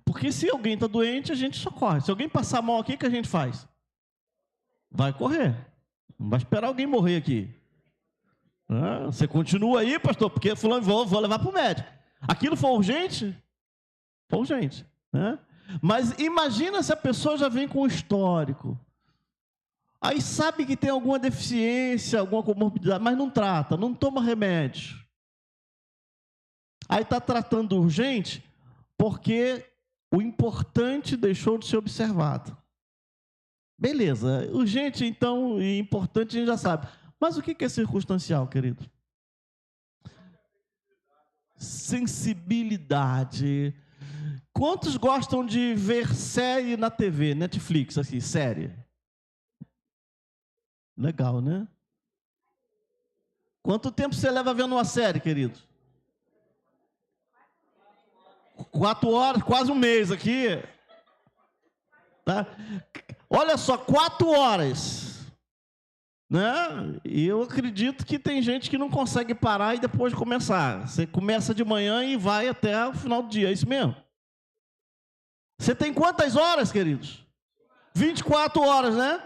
Porque se alguém está doente, a gente socorre. Se alguém passar mal aqui, o que a gente faz? Vai correr. Não vai esperar alguém morrer aqui. Você continua aí, pastor, porque fulano, vou levar para o médico. Aquilo foi urgente? Foi urgente. Né? Mas imagina se a pessoa já vem com um histórico. Aí sabe que tem alguma deficiência, alguma comorbidade, mas não trata, não toma remédio. Aí está tratando urgente porque o importante deixou de ser observado. Beleza, urgente então e importante a gente já sabe. Mas o que é circunstancial, querido? Sensibilidade. Quantos gostam de ver série na TV, Netflix, assim, série? Legal, né? Quanto tempo você leva vendo uma série, querido? 4 horas, quase um mês aqui. Tá? Olha só, 4 horas. Né? E eu acredito que tem gente que não consegue parar e depois começar. Você começa de manhã e vai até o final do dia, é isso mesmo? Você tem quantas horas, queridos? 24 horas, né?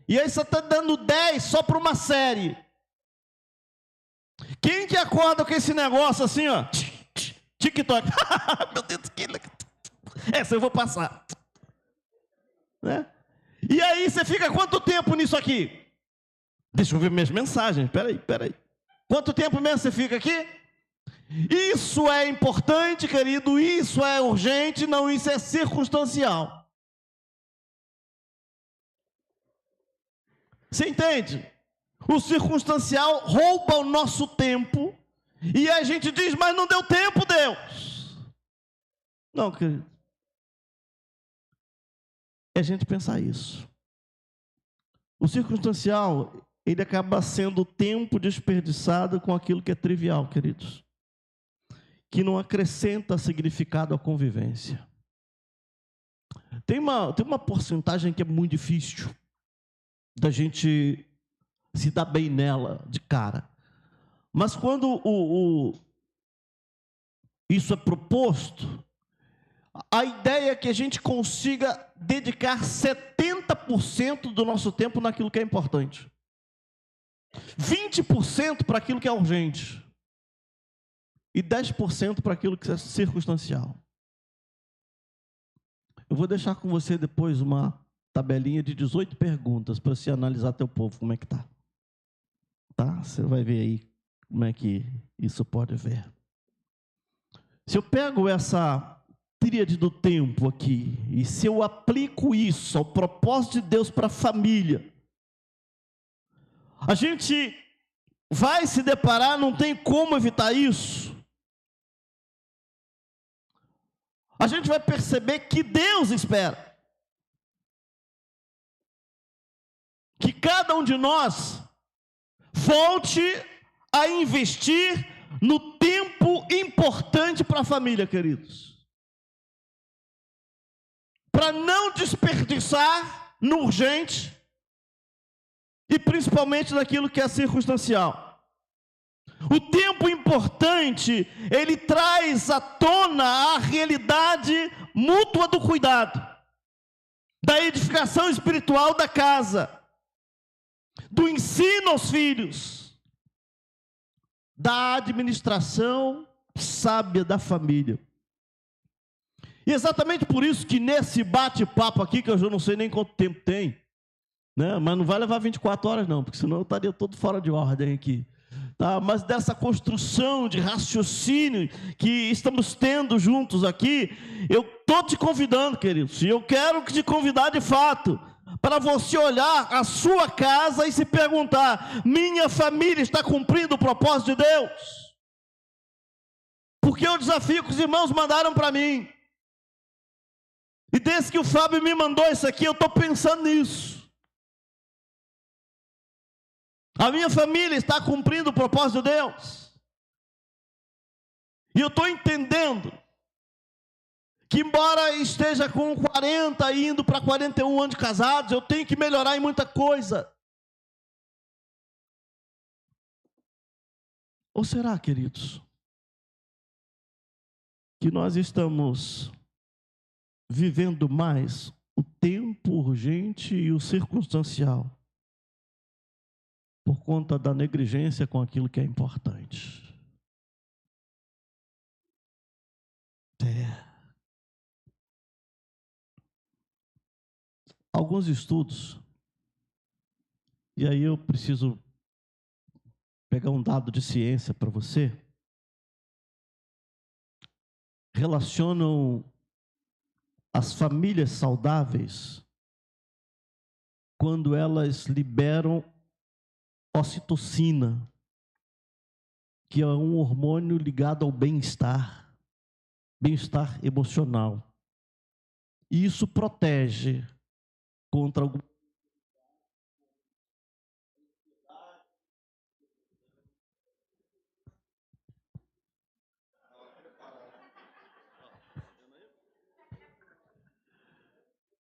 E aí você está dando 10 só para uma série. Quem que acorda com esse negócio assim, ó? TikTok. Meu Deus, essa eu vou passar. Né? E aí você fica quanto tempo nisso aqui? Deixa eu ver minhas mensagens. Peraí. Quanto tempo mesmo você fica aqui? Isso é importante, querido. Isso é urgente. Não, isso é circunstancial. Você entende? O circunstancial rouba o nosso tempo. E a gente diz, mas não deu tempo, Deus. Não, querido. É a gente pensar isso. O circunstancial, ele acaba sendo tempo desperdiçado com aquilo que é trivial, queridos. Que não acrescenta significado à convivência. Tem uma porcentagem que é muito difícil da gente se dar bem nela de cara. Mas quando isso é proposto, a ideia é que a gente consiga dedicar 70% do nosso tempo naquilo que é importante. 20% para aquilo que é urgente. E 10% para aquilo que é circunstancial. Eu vou deixar com você depois uma tabelinha de 18 perguntas para você analisar teu povo, como é que tá. Tá? Você vai ver aí como é que isso pode ver. Se eu pego essa tríade do tempo aqui, e se eu aplico isso ao propósito de Deus para a família, a gente vai se deparar, não tem como evitar isso. A gente vai perceber que Deus espera que cada um de nós volte a investir no tempo importante para a família, queridos. Para não desperdiçar no urgente e principalmente naquilo que é circunstancial. O tempo importante, ele traz à tona a realidade mútua do cuidado, da edificação espiritual da casa, do ensino aos filhos, da administração sábia da família. E exatamente por isso que nesse bate-papo aqui, que eu já não sei nem quanto tempo tem, né? Mas não vai levar 24 horas não, porque senão eu estaria todo fora de ordem aqui. Tá? Mas dessa construção de raciocínio que estamos tendo juntos aqui, eu estou te convidando, queridos, e eu quero te convidar de fato, para você olhar a sua casa e se perguntar: minha família está cumprindo o propósito de Deus? Porque é o desafio que os irmãos mandaram para mim. E desde que o Fábio me mandou isso aqui, eu estou pensando nisso. A minha família está cumprindo o propósito de Deus. E eu estou entendendo que, embora esteja com 40, indo para 41 anos de casados, eu tenho que melhorar em muita coisa. Ou será, queridos, que nós estamos vivendo mais o tempo urgente e o circunstancial por conta da negligência com aquilo que é importante? Alguns estudos, e aí eu preciso pegar um dado de ciência para você, relacionam as famílias saudáveis quando elas liberam ocitocina, que é um hormônio ligado ao bem-estar emocional. E isso protege contra algum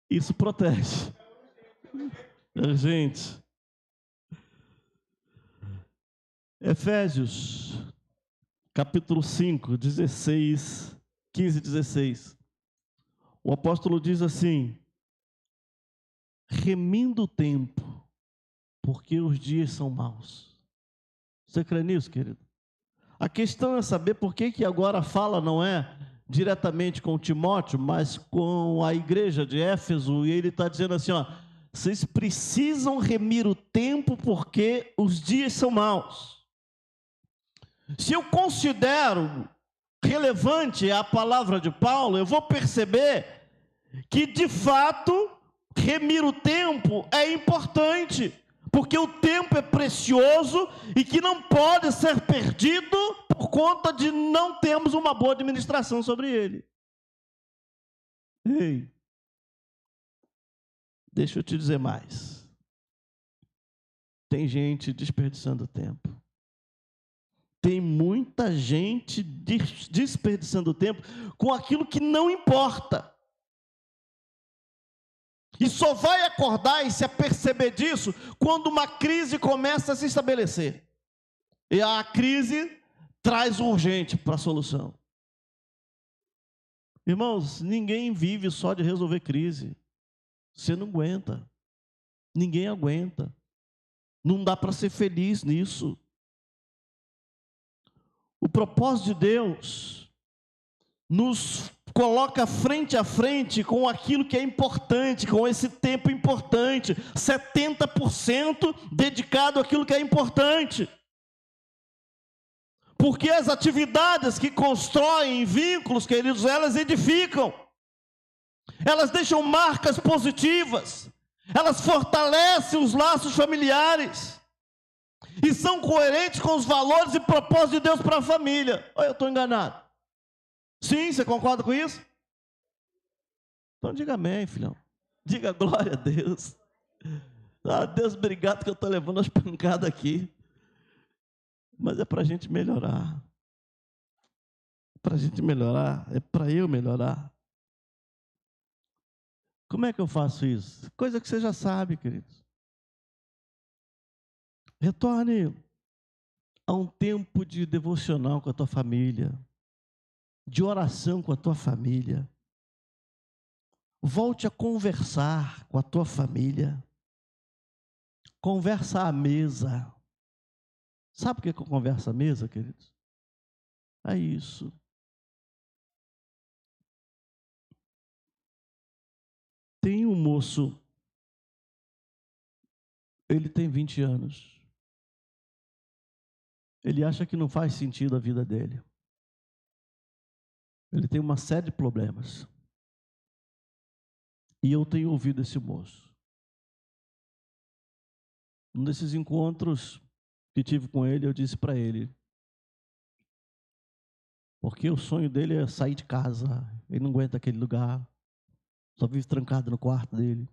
isso protege. Gente, Efésios, capítulo 5, 15 e 16. O apóstolo diz assim: remindo o tempo, porque os dias são maus. Você crê nisso, querido? A questão é saber por que agora fala não é diretamente com Timóteo, mas com a igreja de Éfeso, e ele está dizendo assim, ó: vocês precisam remir o tempo porque os dias são maus. Se eu considero relevante a palavra de Paulo, eu vou perceber que, de fato, remir o tempo é importante, porque o tempo é precioso e que não pode ser perdido por conta de não termos uma boa administração sobre ele. Ei, deixa eu te dizer mais. Tem gente desperdiçando tempo. Tem muita gente desperdiçando tempo com aquilo que não importa. E só vai acordar e se aperceber disso quando uma crise começa a se estabelecer. E a crise traz o urgente para a solução. Irmãos, ninguém vive só de resolver crise. Você não aguenta. Ninguém aguenta. Não dá para ser feliz nisso. O propósito de Deus nos coloca frente a frente com aquilo que é importante, com esse tempo importante, 70% dedicado àquilo que é importante. Porque as atividades que constroem vínculos, queridos, elas edificam, elas deixam marcas positivas, elas fortalecem os laços familiares. e são coerentes com os valores e propósitos de Deus para a família. Ou eu estou enganado? Sim, você concorda com isso? Então diga amém, filhão. Diga glória a Deus. Ah, Deus, obrigado que eu estou levando as pancadas aqui. Mas é para a gente melhorar. Para a gente melhorar, é para eu melhorar. Como é que eu faço isso? Coisa que você já sabe, queridos. Retorne a um tempo de devocional com a tua família, de oração com a tua família. Volte a conversar com a tua família. Conversa à mesa. Sabe o que é conversa à mesa, queridos? É isso. Tem um moço, ele tem 20 anos. Ele acha que não faz sentido a vida dele. Ele tem uma série de problemas. E eu tenho ouvido esse moço. Um desses encontros que tive com ele, eu disse para ele, porque o sonho dele é sair de casa, ele não aguenta aquele lugar, só vive trancado no quarto dele.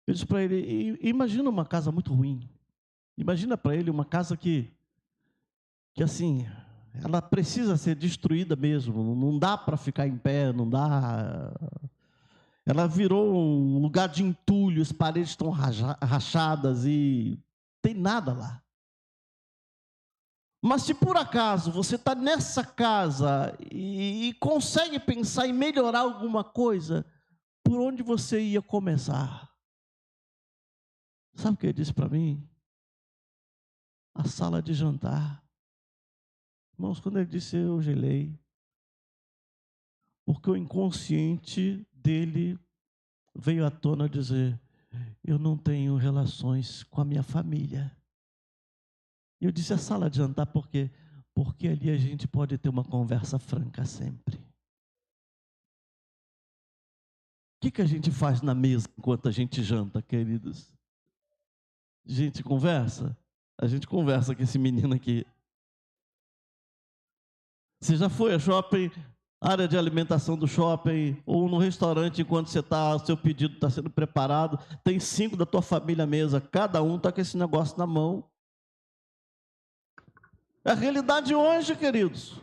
Eu disse para ele, imagina uma casa muito ruim, imagina para ele uma casa que assim, ela precisa ser destruída mesmo, não dá para ficar em pé, não dá. Ela virou um lugar de entulho, as paredes estão rachadas e tem nada lá. Mas se por acaso você está nessa casa e consegue pensar em melhorar alguma coisa, por onde você ia começar? Sabe o que ele disse para mim? A sala de jantar. Irmãos, quando ele disse, eu gelei. Porque o inconsciente dele veio à tona dizer, eu não tenho relações com a minha família. E eu disse, a sala de jantar, por quê? Porque ali a gente pode ter uma conversa franca sempre. O que a gente faz na mesa enquanto a gente janta, queridos? A gente conversa? A gente conversa com esse menino aqui. Você já foi ao shopping, área de alimentação do shopping, ou no restaurante, enquanto você está, o seu pedido está sendo preparado, tem 5 da tua família à mesa, cada um está com esse negócio na mão. É a realidade hoje, queridos.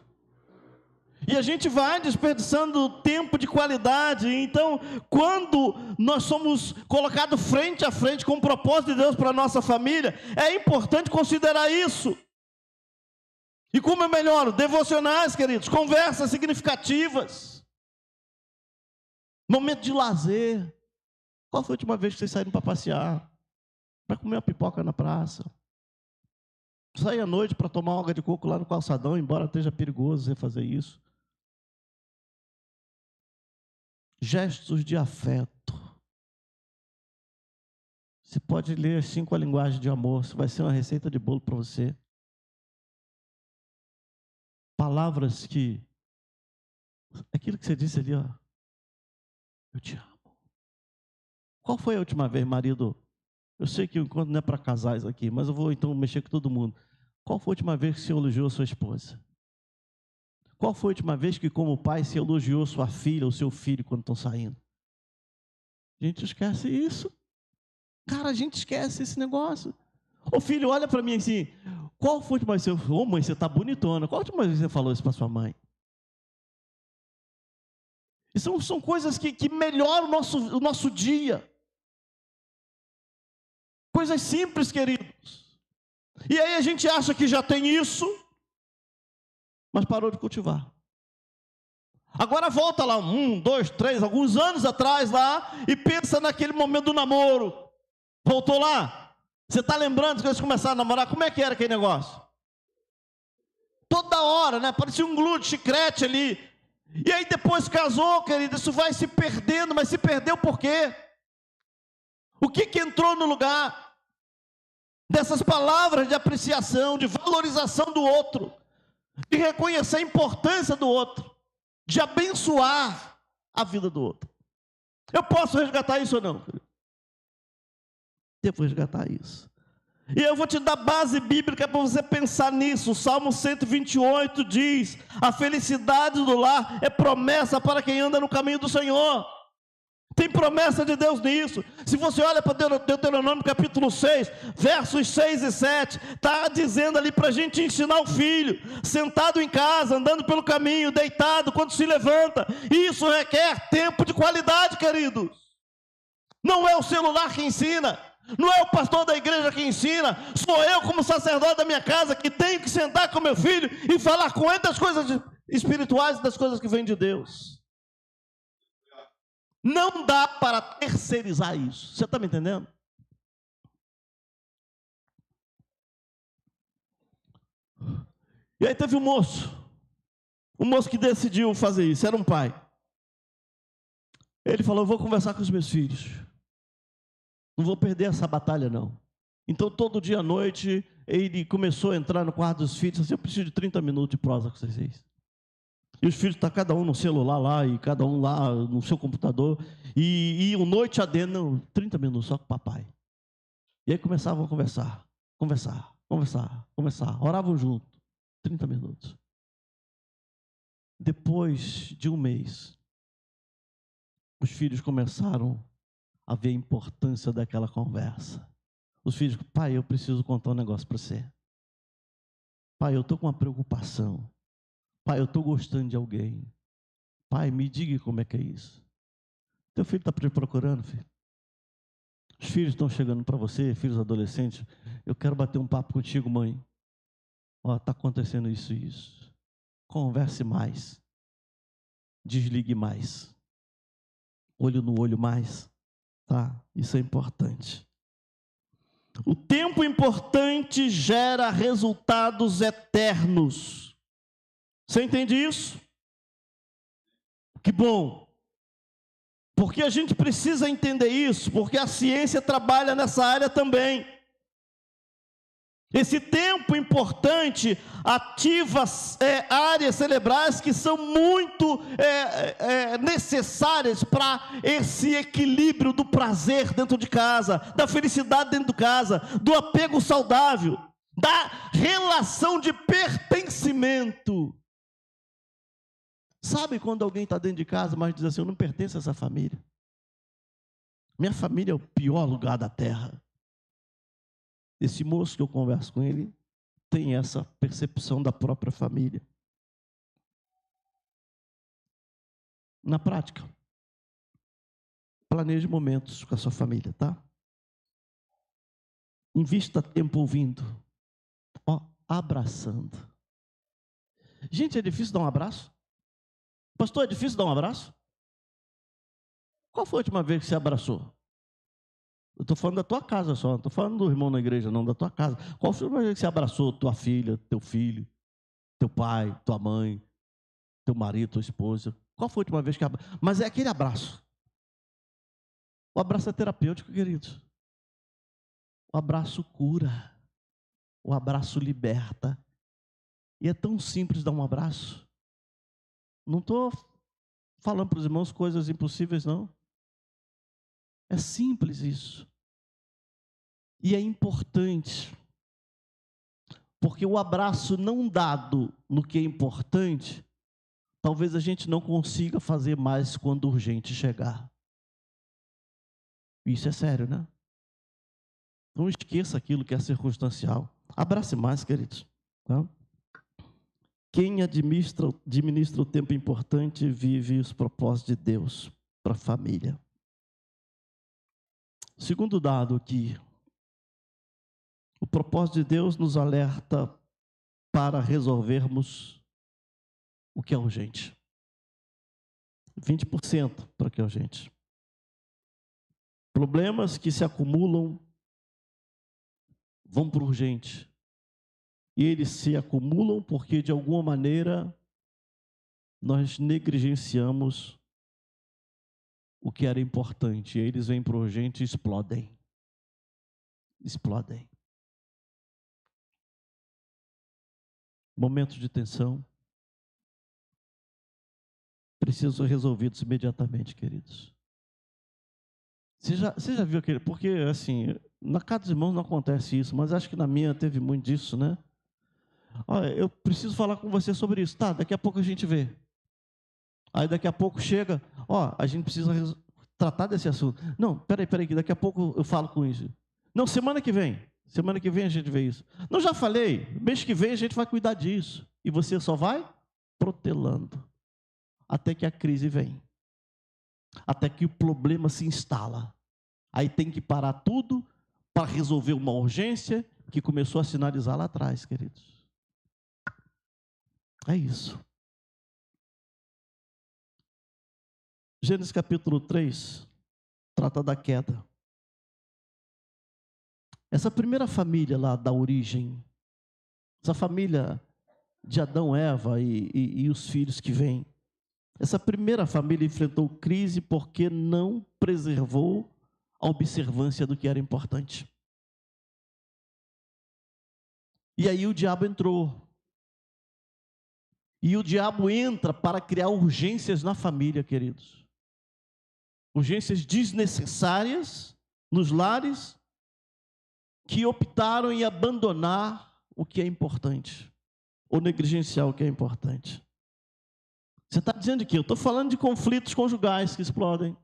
E a gente vai desperdiçando tempo de qualidade. Então, quando nós somos colocados frente a frente com o propósito de Deus para a nossa família, é importante considerar isso. E como eu melhoro? Devocionais, queridos, conversas significativas. Momento de lazer. Qual foi a última vez que vocês saíram para passear? Para comer uma pipoca na praça? Sair à noite para tomar água de coco lá no calçadão, embora esteja perigoso você fazer isso. Gestos de afeto. Você pode ler as 5 linguagens de amor, isso vai ser uma receita de bolo para você. Palavras que, aquilo que você disse ali, ó, eu te amo. Qual foi a última vez, marido? Eu sei que o encontro não é para casais aqui, mas eu vou então mexer com todo mundo. Qual foi a última vez que você elogiou a sua esposa? Qual foi a última vez que, como pai, você elogiou sua filha ou seu filho quando estão saindo? A gente esquece isso. Cara, a gente esquece esse negócio. Ô filho, olha para mim assim, qual foi a última vez? Ô mãe, você está bonitona. Qual a última vez você falou isso para sua mãe? E são coisas que melhoram o nosso dia. Coisas simples, queridos. E aí a gente acha que já tem isso, mas parou de cultivar. Agora volta lá, 1, 2, 3, alguns anos atrás lá, e pensa naquele momento do namoro. Voltou lá? Você está lembrando que eles começaram a namorar? Como é que era aquele negócio? Toda hora, né? Parecia um glúten, chiclete ali. E aí depois casou, querido, isso vai se perdendo, mas se perdeu por quê? O que entrou no lugar dessas palavras de apreciação, de valorização do outro, de reconhecer a importância do outro, de abençoar a vida do outro? Eu posso resgatar isso ou não? Devo resgatar isso. E eu vou te dar base bíblica para você pensar nisso. O Salmo 128 diz: a felicidade do lar é promessa para quem anda no caminho do Senhor. Tem promessa de Deus nisso. Se você olha para Deuteronômio capítulo 6, versos 6 e 7, está dizendo ali para a gente ensinar o filho, sentado em casa, andando pelo caminho, deitado, quando se levanta. Isso requer tempo de qualidade, queridos. Não é o celular que ensina, não é o pastor da igreja que ensina, sou eu como sacerdote da minha casa que tenho que sentar com meu filho e falar com ele das coisas espirituais e das coisas que vêm de Deus. Não dá para terceirizar isso. Você está me entendendo? E aí teve um moço que decidiu fazer isso, era um pai. Ele falou: eu vou conversar com os meus filhos. Não vou perder essa batalha, não. Então, todo dia à noite, ele começou a entrar no quarto dos filhos, assim: eu preciso de 30 minutos de prosa com vocês. E os filhos estão cada um no celular lá, e cada um lá no seu computador, e iam noite adentro, 30 minutos só com o papai. E aí começavam a conversar, oravam junto, 30 minutos. Depois de um mês, os filhos começaram a ver a importância daquela conversa. Os filhos: pai, eu preciso contar um negócio para você. Pai, eu estou com uma preocupação. Pai, eu estou gostando de alguém. Pai, me diga como é que é isso. Teu filho está te procurando, filho. Os filhos estão chegando para você, filhos adolescentes. Eu quero bater um papo contigo, mãe. Ó, está acontecendo isso e isso. Converse mais. Desligue mais. Olho no olho mais. Tá? Isso é importante. O tempo importante gera resultados eternos. Você entende isso? Que bom. Porque a gente precisa entender isso, porque a ciência trabalha nessa área também. Esse tempo importante ativa áreas cerebrais que são muito necessárias para esse equilíbrio do prazer dentro de casa, da felicidade dentro de casa, do apego saudável, da relação de pertencimento. Sabe quando alguém está dentro de casa, mas diz assim: eu não pertenço a essa família. Minha família é o pior lugar da terra. Esse moço que eu converso com ele tem essa percepção da própria família. Na prática, planeje momentos com a sua família, tá? Invista tempo ouvindo, abraçando. Gente, é difícil dar um abraço? Pastor, é difícil dar um abraço? Qual foi a última vez que você abraçou? Eu estou falando da tua casa só, não estou falando do irmão na igreja, não, da tua casa. Qual foi a última vez que você abraçou tua filha, teu filho, teu pai, tua mãe, teu marido, tua esposa? Qual foi a última vez que abraçou? Mas é aquele abraço. O abraço é terapêutico, queridos. O abraço cura. O abraço liberta. E é tão simples dar um abraço. Não estou falando para os irmãos coisas impossíveis, não. É simples isso. E é importante. Porque o abraço não dado no que é importante, talvez a gente não consiga fazer mais quando urgente chegar. Isso é sério, né? Não esqueça aquilo que é circunstancial. Abrace mais, queridos. Tá? Quem administra o tempo importante vive os propósitos de Deus para a família. Segundo dado aqui, o propósito de Deus nos alerta para resolvermos o que é urgente. 20% para o que é urgente. Problemas que se acumulam vão para o urgente. E eles se acumulam porque, de alguma maneira, nós negligenciamos o que era importante. E eles vêm para o urgente e explodem. Explodem. Momentos de tensão precisam ser resolvidos imediatamente, queridos. Você já viu aquele... Porque, assim, na casa dos irmãos não acontece isso, mas acho que na minha teve muito disso, né? Olha, eu preciso falar com você sobre isso. Tá, daqui a pouco a gente vê. Aí daqui a pouco chega, a gente precisa tratar desse assunto. Não, peraí, que daqui a pouco eu falo com isso. Não, semana que vem a gente vê isso. Não, já falei, mês que vem a gente vai cuidar disso. E você só vai protelando. Até que a crise vem. Até que o problema se instala. Aí tem que parar tudo para resolver uma urgência que começou a sinalizar lá atrás, queridos. É isso. Gênesis capítulo 3 trata da queda. Essa primeira família lá da origem, essa família de Adão, Eva e os filhos que vêm, essa primeira família enfrentou crise porque não preservou a observância do que era importante. E aí o diabo entrou. E o diabo entra para criar urgências na família, queridos. Urgências desnecessárias nos lares que optaram em abandonar o que é importante, ou negligenciar o que é importante. Você está dizendo de quê? Eu estou falando de conflitos conjugais que explodem.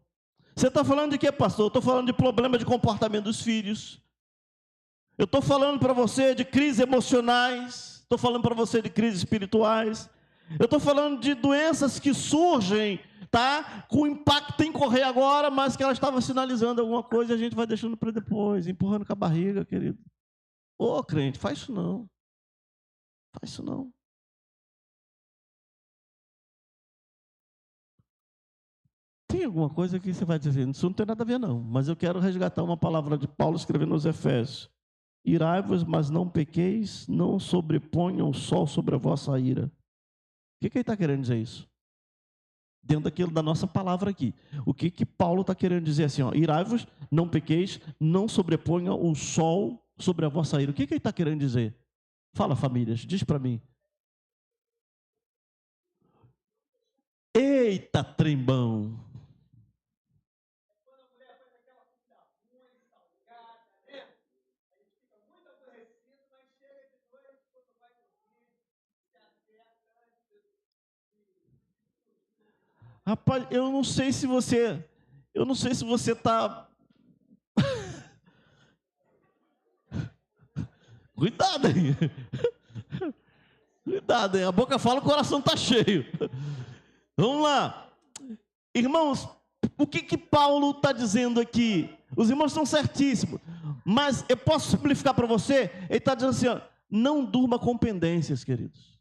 Você está falando de quê, pastor? Eu estou falando de problema de comportamento dos filhos. Eu estou falando para você de crises emocionais. Estou falando para você de crises espirituais. Eu estou falando de doenças que surgem, tá? Com impacto em correr agora, mas que ela estava sinalizando alguma coisa e a gente vai deixando para depois, empurrando com a barriga, querido. Ô, crente, faz isso não. Faz isso não. Tem alguma coisa que você vai dizer, isso não tem nada a ver não, mas eu quero resgatar uma palavra de Paulo escrevendo nos Efésios. Irai-vos, mas não pequeis, não sobreponham o sol sobre a vossa ira. O que ele está querendo dizer isso? Dentro daquilo da nossa palavra aqui. O que Paulo está querendo dizer assim? Irai-vos, não pequeis, não sobreponham o sol sobre a vossa ira. O que ele está querendo dizer? Fala, famílias, diz para mim. Eita, trembão! Rapaz, eu não sei se você está... Cuidado, hein? Cuidado, hein? A boca fala, o coração está cheio. Vamos lá. Irmãos, o que Paulo está dizendo aqui? Os irmãos são certíssimos. Mas eu posso simplificar para você? Ele está dizendo assim, não durma com pendências, queridos.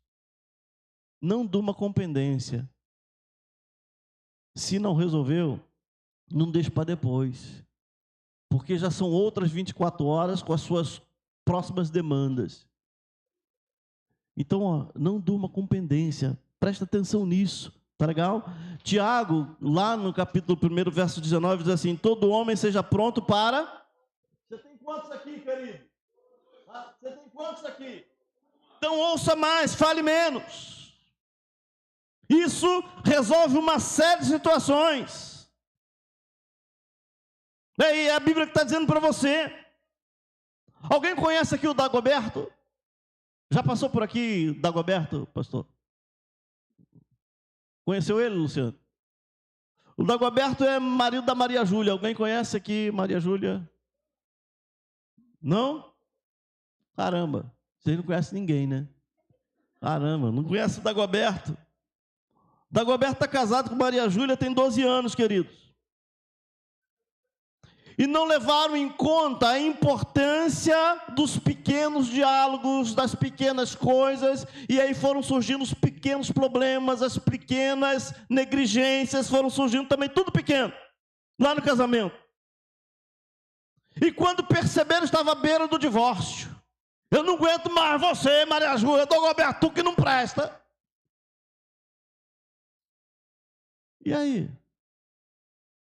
Não durma com pendência. Se não resolveu, não deixe para depois. Porque já são outras 24 horas com as suas próximas demandas. Então, não durma com pendência. Presta atenção nisso. Tá legal? Tiago, lá no capítulo 1, verso 19, diz assim, todo homem seja pronto para... Você tem quantos aqui, querido? Você tem quantos aqui? Então ouça mais, fale menos. Isso resolve uma série de situações. E é a Bíblia que está dizendo para você. Alguém conhece aqui o Dagoberto? Já passou por aqui Dagoberto, pastor? Conheceu ele, Luciano? O Dagoberto é marido da Maria Júlia. Alguém conhece aqui Maria Júlia? Não? Caramba, vocês não conhecem ninguém, né? Caramba, não conhece o Dagoberto? Dagoberto está casado com Maria Júlia, tem 12 anos, queridos. E não levaram em conta a importância dos pequenos diálogos, das pequenas coisas, e aí foram surgindo os pequenos problemas, as pequenas negligências, foram surgindo também, tudo pequeno, lá no casamento. E quando perceberam, estava à beira do divórcio. Eu não aguento mais você, Maria Júlia, Dagoberto, tu que não presta. E aí?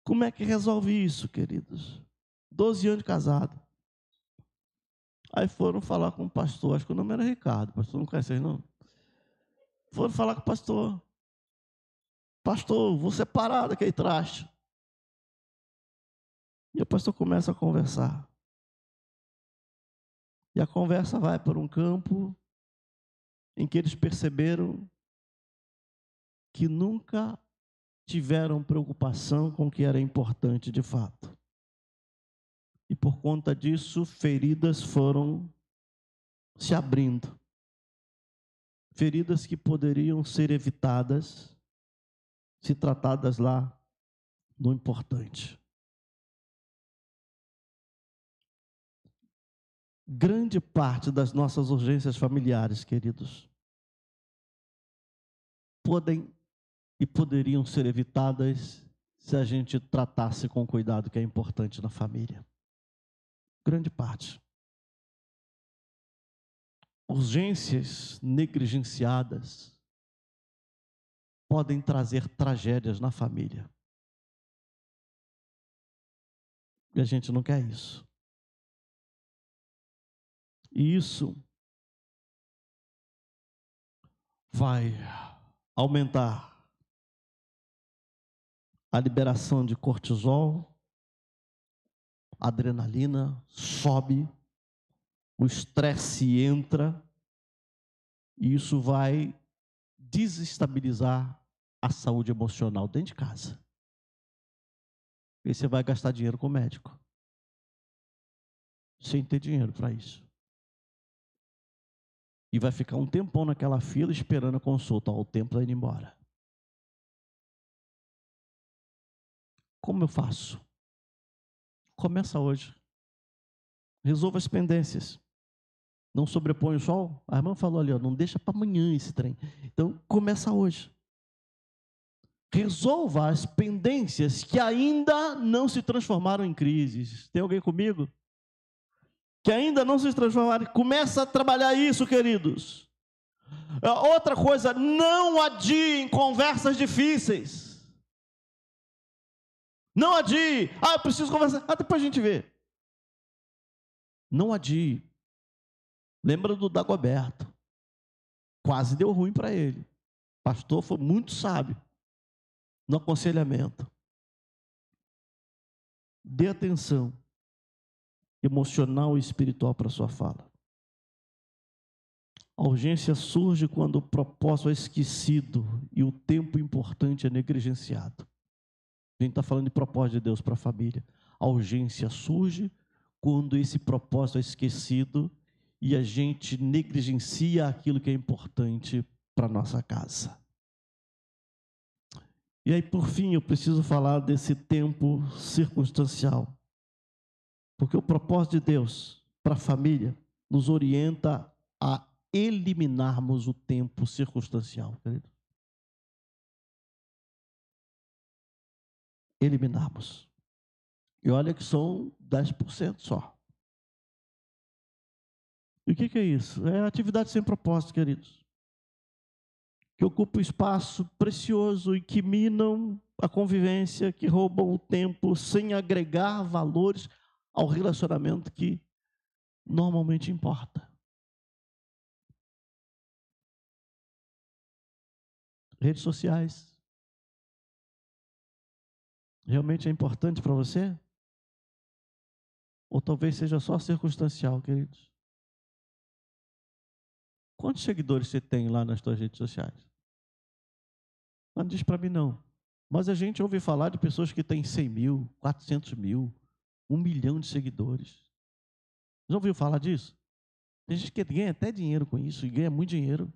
Como é que resolve isso, queridos? 12 anos de casado. Aí foram falar com o pastor, acho que o nome era Ricardo, o pastor não conhece ele, não. Foram falar com o pastor. Pastor, vou separar daquele traste. E o pastor começa a conversar. E a conversa vai para um campo em que eles perceberam que nunca tiveram preocupação com o que era importante de fato. E por conta disso, feridas foram se abrindo. Feridas que poderiam ser evitadas se tratadas lá no importante. Grande parte das nossas urgências familiares, queridos, podem e poderiam ser evitadas se a gente tratasse com cuidado que é importante na família. Grande parte. Urgências negligenciadas podem trazer tragédias na família. E a gente não quer isso. E isso vai aumentar a liberação de cortisol, adrenalina, sobe, o estresse entra, e isso vai desestabilizar a saúde emocional dentro de casa. E você vai gastar dinheiro com o médico, sem ter dinheiro para isso. E vai ficar um tempão naquela fila esperando a consulta. O tempo está indo embora. Como eu faço? Começa hoje. Resolva as pendências. Não sobrepõe o sol. A irmã falou ali, ó, não deixa para amanhã esse trem. Então, começa hoje. Resolva as pendências que ainda não se transformaram em crises. Tem alguém comigo? Que ainda não se transformaram. Começa a trabalhar isso, queridos. Outra coisa, não adiem conversas difíceis. Não adie. Eu preciso conversar. Depois a gente vê. Não adie. Lembra do Dagoberto. Quase deu ruim para ele. O pastor foi muito sábio no aconselhamento. Dê atenção emocional e espiritual para a sua fala. A urgência surge quando o propósito é esquecido e o tempo importante é negligenciado. A gente está falando de propósito de Deus para a família. A urgência surge quando esse propósito é esquecido e a gente negligencia aquilo que é importante para a nossa casa. E aí, por fim, eu preciso falar desse tempo circunstancial. Porque o propósito de Deus para a família nos orienta a eliminarmos o tempo circunstancial, querido. Eliminarmos. E olha que são 10% só. E o que é isso? É atividade sem propósito, queridos. Que ocupam espaço precioso e que minam a convivência, que roubam o tempo sem agregar valores ao relacionamento que normalmente importa. Redes sociais. Realmente é importante para você? Ou talvez seja só circunstancial, queridos? Quantos seguidores você tem lá nas suas redes sociais? Não diz para mim não. Mas a gente ouve falar de pessoas que têm 100 mil, 400 mil, 1 milhão de seguidores. Já ouviu falar disso? Tem gente que ganha até dinheiro com isso, e ganha muito dinheiro.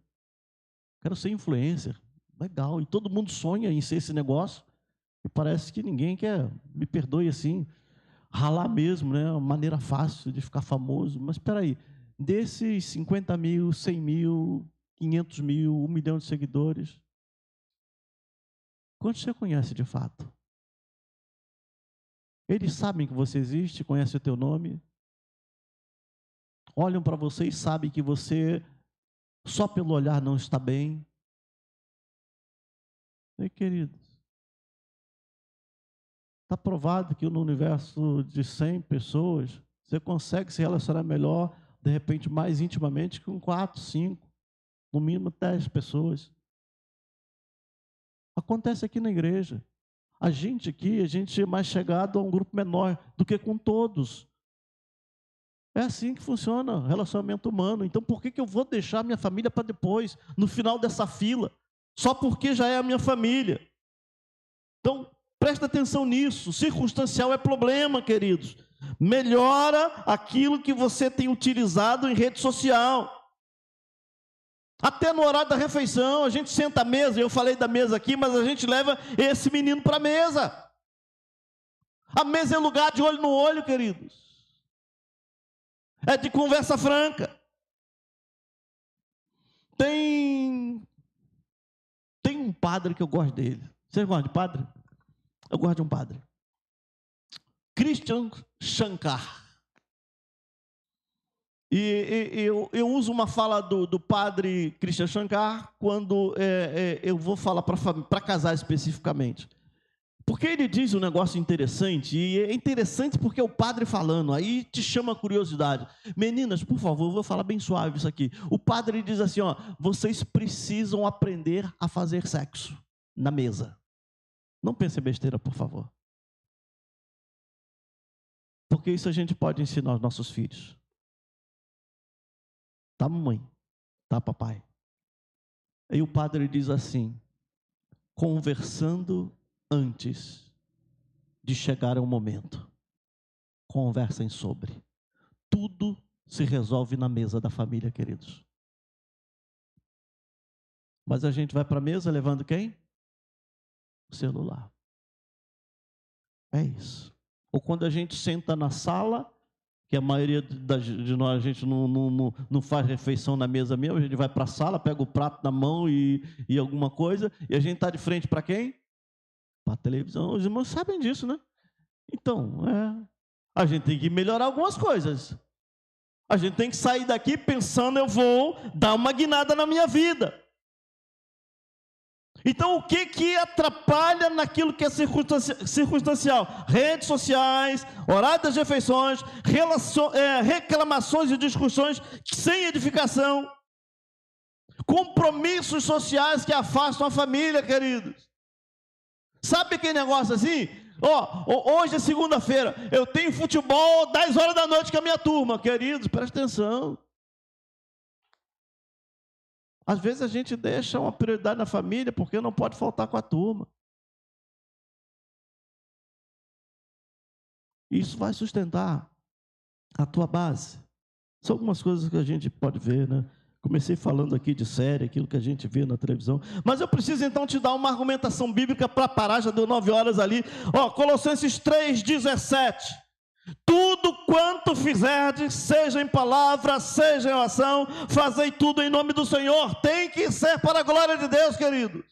Quero ser influencer. Legal. E todo mundo sonha em ser esse negócio. E parece que ninguém quer, me perdoe assim, ralar mesmo, né? Uma maneira fácil de ficar famoso. Mas espera aí, desses 50 mil, 100 mil, 500 mil, 1 milhão de seguidores, quantos você conhece de fato? Eles sabem que você existe, conhecem o teu nome, olham para você e sabem que você, só pelo olhar, não está bem. Ei, queridos, está provado que no universo de 100 pessoas, você consegue se relacionar melhor, de repente, mais intimamente, com 4, 5, no mínimo 10 pessoas. Acontece aqui na igreja. A gente aqui, a gente é mais chegado a um grupo menor do que com todos. É assim que funciona o relacionamento humano. Então, por que eu vou deixar minha família para depois, no final dessa fila? Só porque já é a minha família. Então, presta atenção nisso. Circunstancial é problema, queridos. Melhora aquilo que você tem utilizado em rede social. Até no horário da refeição, a gente senta à mesa, eu falei da mesa aqui, mas a gente leva esse menino para a mesa. A mesa é lugar de olho no olho, queridos. É de conversa franca. Tem um padre que eu gosto dele. Vocês gostam de padre? Eu gosto de um padre. Christian Shankar. E eu uso uma fala do padre Christian Shankar quando eu vou falar para casar especificamente. Porque ele diz um negócio interessante, e é interessante porque é o padre falando, aí te chama a curiosidade. Meninas, por favor, eu vou falar bem suave isso aqui. O padre diz assim, ó, vocês precisam aprender a fazer sexo na mesa. Não pense besteira, por favor. Porque isso a gente pode ensinar aos nossos filhos. Tá, mamãe? Tá, papai? Aí o padre diz assim, conversando antes de chegar ao momento. Conversem sobre. Tudo se resolve na mesa da família, queridos. Mas a gente vai para a mesa levando quem? O celular. É isso. Ou quando a gente senta na sala, que a maioria de nós, a gente não faz refeição na mesa mesmo, a gente vai para a sala, pega o prato na mão e alguma coisa, e a gente está de frente para quem? Para a televisão. Os irmãos sabem disso, né? Então, a gente tem que melhorar algumas coisas. A gente tem que sair daqui pensando, eu vou dar uma guinada na minha vida. Então, o que atrapalha naquilo que é circunstancial? Redes sociais, horário das refeições, reclamações e discussões sem edificação, compromissos sociais que afastam a família, queridos. Sabe aquele negócio assim? Hoje é segunda-feira, eu tenho futebol 10 horas da noite com a minha turma. Queridos, presta atenção. Às vezes a gente deixa uma prioridade na família porque não pode faltar com a turma. Isso vai sustentar a tua base. São algumas coisas que a gente pode ver, né? Comecei falando aqui de série, aquilo que a gente vê na televisão. Mas eu preciso então te dar uma argumentação bíblica para parar, já deu 9 horas ali. Colossenses 3:17. Tudo quanto fizerdes, seja em palavra, seja em ação, fazei tudo em nome do Senhor. Tem que ser para a glória de Deus, queridos.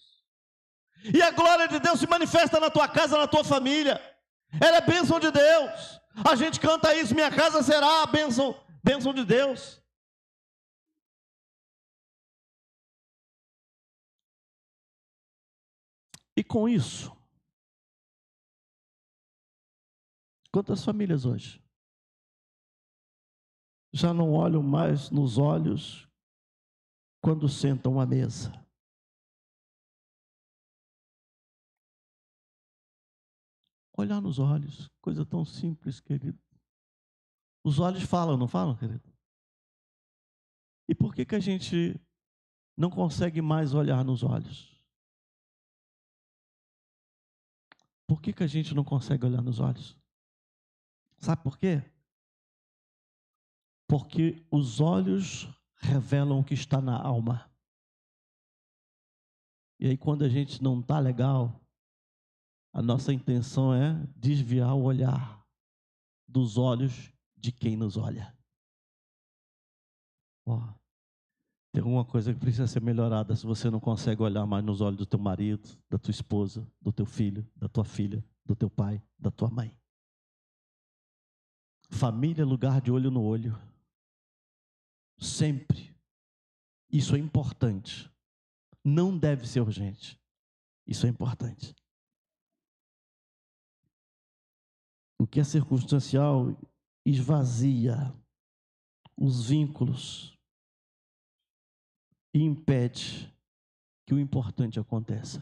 E a glória de Deus se manifesta na tua casa, na tua família. Ela é bênção de Deus. A gente canta isso, minha casa será a bênção de Deus. E com isso, quantas famílias hoje já não olham mais nos olhos quando sentam à mesa? Olhar nos olhos, coisa tão simples, querido. Os olhos falam, não falam, querido? E por que a gente não consegue mais olhar nos olhos? Por que a gente não consegue olhar nos olhos? Sabe por quê? Porque os olhos revelam o que está na alma. E aí quando a gente não está legal, a nossa intenção é desviar o olhar dos olhos de quem nos olha. Tem alguma coisa que precisa ser melhorada se você não consegue olhar mais nos olhos do teu marido, da tua esposa, do teu filho, da tua filha, do teu pai, da tua mãe. Família é lugar de olho no olho. Sempre. Isso é importante. Não deve ser urgente. Isso é importante. O que é circunstancial esvazia os vínculos e impede que o importante aconteça.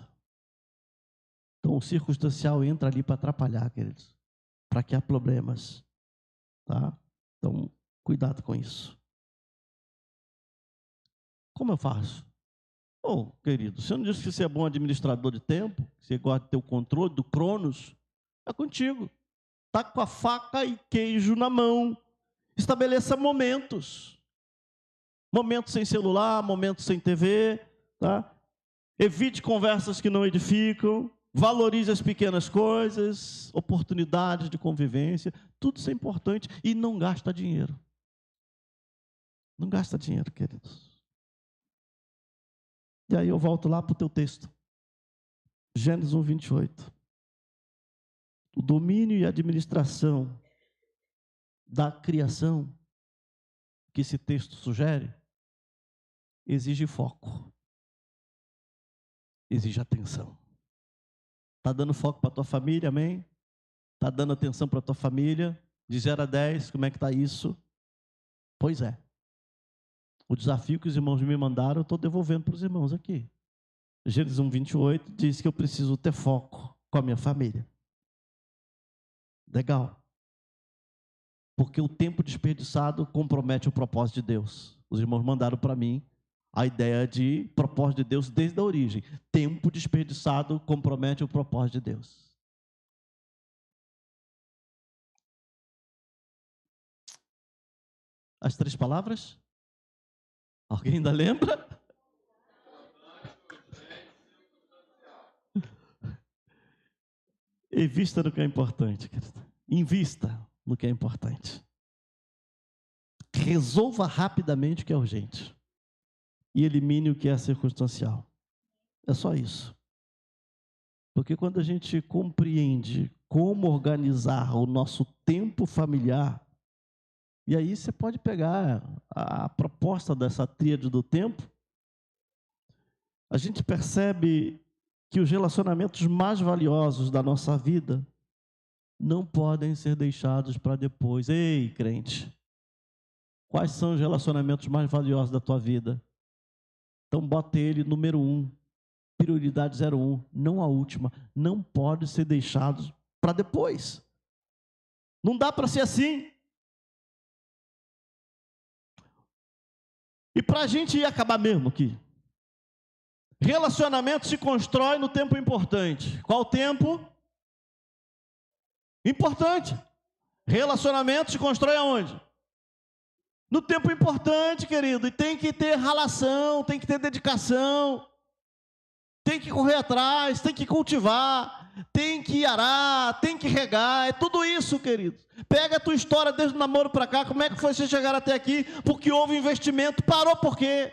Então, o circunstancial entra ali para atrapalhar, queridos, para que há problemas, tá? Então, cuidado com isso. Como eu faço? Querido, você não disse que você é bom administrador de tempo? Que você gosta de ter o controle do Cronos? É contigo. Está com a faca e queijo na mão. Estabeleça momentos. Momentos sem celular, momentos sem TV, tá? Evite conversas que não edificam. Valorize as pequenas coisas, oportunidades de convivência. Tudo isso é importante e não gasta dinheiro. Não gasta dinheiro, queridos. E aí eu volto lá para o teu texto. Gênesis 1, 28. O domínio e a administração da criação que esse texto sugere exige foco, exige atenção. Está dando foco para a tua família, amém? Está dando atenção para a tua família? De 0 a 10, como é que está isso? Pois é. O desafio que os irmãos me mandaram, eu estou devolvendo para os irmãos aqui. Gênesis 1, 28 diz que eu preciso ter foco com a minha família. Legal. Porque o tempo desperdiçado compromete o propósito de Deus. Os irmãos mandaram para mim a ideia de propósito de Deus desde a origem. Tempo desperdiçado compromete o propósito de Deus. As 3 palavras? Alguém ainda lembra? Invista no que é importante, querido. Invista no que é importante. Resolva rapidamente o que é urgente. E elimine o que é circunstancial. É só isso. Porque quando a gente compreende como organizar o nosso tempo familiar, e aí você pode pegar a proposta dessa tríade do tempo, a gente percebe que os relacionamentos mais valiosos da nossa vida não podem ser deixados para depois. Ei, crente, quais são os relacionamentos mais valiosos da tua vida? Então, bota ele número 1, prioridade 01, não a última. Não pode ser deixado para depois. Não dá para ser assim. E para a gente ir acabar mesmo aqui, relacionamento se constrói no tempo importante. Qual tempo? Importante. Relacionamento se constrói aonde? No tempo importante, querido. E tem que ter relação, tem que ter dedicação, tem que correr atrás, tem que cultivar, tem que arar, tem que regar. É tudo isso, querido. Pega a tua história desde o namoro para cá. Como é que foi você chegar até aqui? Porque houve investimento. Parou por quê?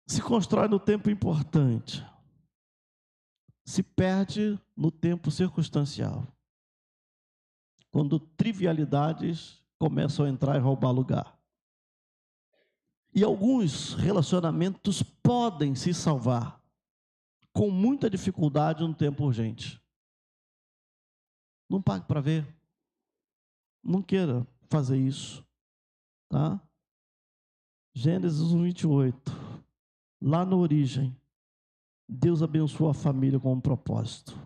Se constrói no tempo importante, se perde no tempo circunstancial, quando trivialidades começam a entrar e roubar lugar. E alguns relacionamentos podem se salvar com muita dificuldade no tempo urgente. Não pague para ver. Não queira fazer isso, tá? Gênesis 1, 28. Lá na origem, Deus abençoou a família com um propósito.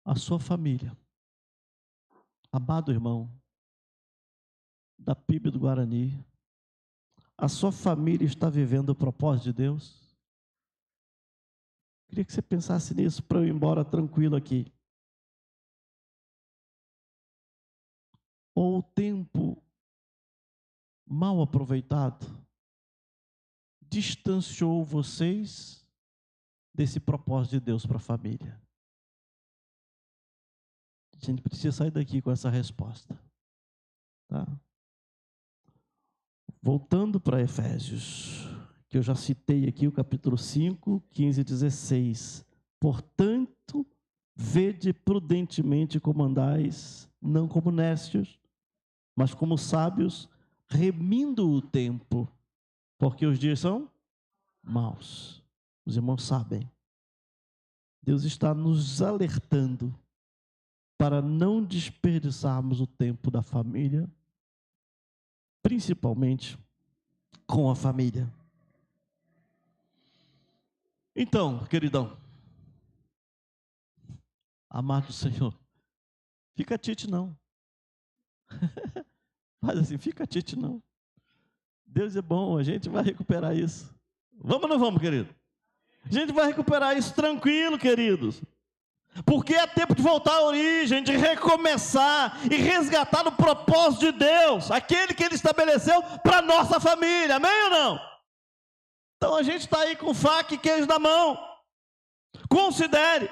A sua família, amado irmão, da PIB do Guarani, a sua família está vivendo o propósito de Deus? Queria que você pensasse nisso para eu ir embora tranquilo aqui. Ou o tempo mal aproveitado distanciou vocês desse propósito de Deus para a família? A gente precisa sair daqui com essa resposta, tá? Voltando para Efésios, que eu já citei aqui, o capítulo 5, 15 e 16. Portanto, vede prudentemente como andais, não como necios, mas como sábios, remindo o tempo, porque os dias são maus. Os irmãos sabem. Deus está nos alertando para não desperdiçarmos o tempo da família, principalmente com a família. Então, queridão, amado Senhor, fica tite não. Faz assim, fica tite não. Deus é bom, a gente vai recuperar isso. Vamos ou não vamos, querido? A gente vai recuperar isso tranquilo, queridos. Porque é tempo de voltar à origem, de recomeçar e resgatar o propósito de Deus, aquele que Ele estabeleceu para a nossa família, amém ou não? Então a gente está aí com faca e queijo na mão. Considere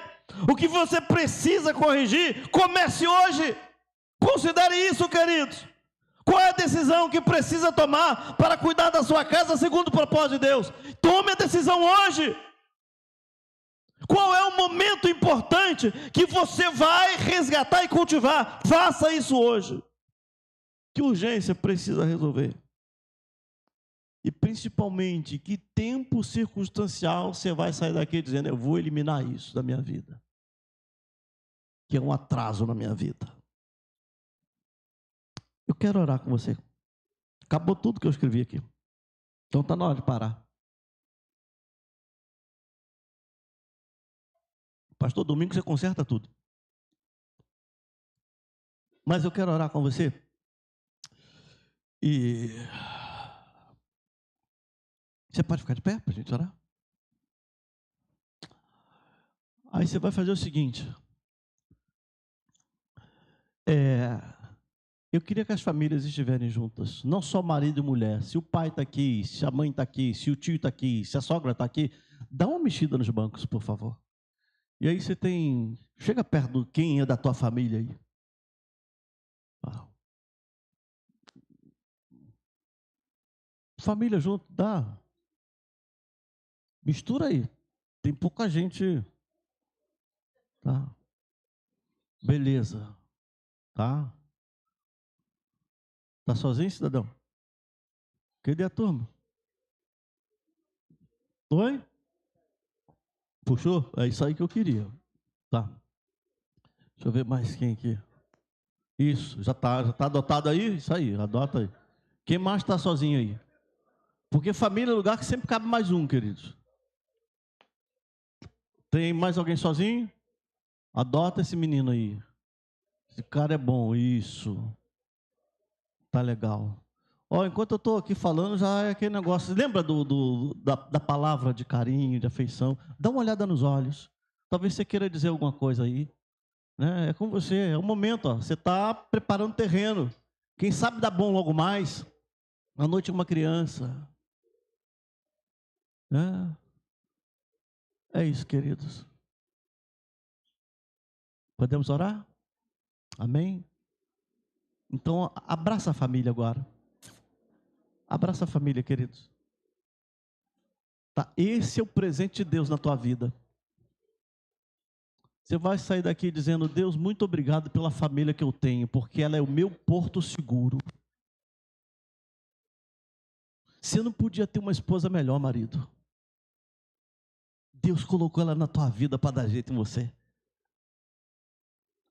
o que você precisa corrigir, comece hoje. Considere isso, queridos. Qual é a decisão que precisa tomar para cuidar da sua casa segundo o propósito de Deus? Tome a decisão hoje. Qual é o momento importante que você vai resgatar e cultivar? Faça isso hoje. Que urgência precisa resolver? E principalmente, que tempo circunstancial você vai sair daqui dizendo, eu vou eliminar isso da minha vida, que é um atraso na minha vida. Eu quero orar com você. Acabou tudo que eu escrevi aqui. Então está na hora de parar. Pastor, domingo você conserta tudo. Mas eu quero orar com você. E você pode ficar de pé para a gente orar? Aí você vai fazer o seguinte. Eu queria que as famílias estivessem juntas. Não só marido e mulher. Se o pai está aqui, se a mãe está aqui, se o tio está aqui, se a sogra está aqui, dá uma mexida nos bancos, por favor. E aí você tem... Chega perto de quem é da tua família aí. Família junto, dá. Mistura aí. Tem pouca gente. Tá? Beleza. Tá? Tá sozinho, cidadão? Cadê a turma? Oi? Puxou? É isso aí que eu queria. Tá. Deixa eu ver mais quem aqui. Isso, já tá adotado aí? Isso aí, adota aí. Quem mais está sozinho aí? Porque família é lugar que sempre cabe mais um, queridos. Tem mais alguém sozinho? Adota esse menino aí. Esse cara é bom, isso. Tá legal. Ó, enquanto eu estou aqui falando, já é aquele negócio. Lembra da palavra de carinho, de afeição? Dá uma olhada nos olhos. Talvez você queira dizer alguma coisa aí. Né? É com você, é o momento. Ó. Você está preparando o terreno. Quem sabe dá bom logo mais. À noite uma criança. É isso, queridos. Podemos orar? Amém? Então, abraça a família agora. Abraça a família, queridos. Tá? Esse é o presente de Deus na tua vida. Você vai sair daqui dizendo, Deus, muito obrigado pela família que eu tenho, porque ela é o meu porto seguro. Você não podia ter uma esposa melhor, marido. Deus colocou ela na tua vida para dar jeito em você.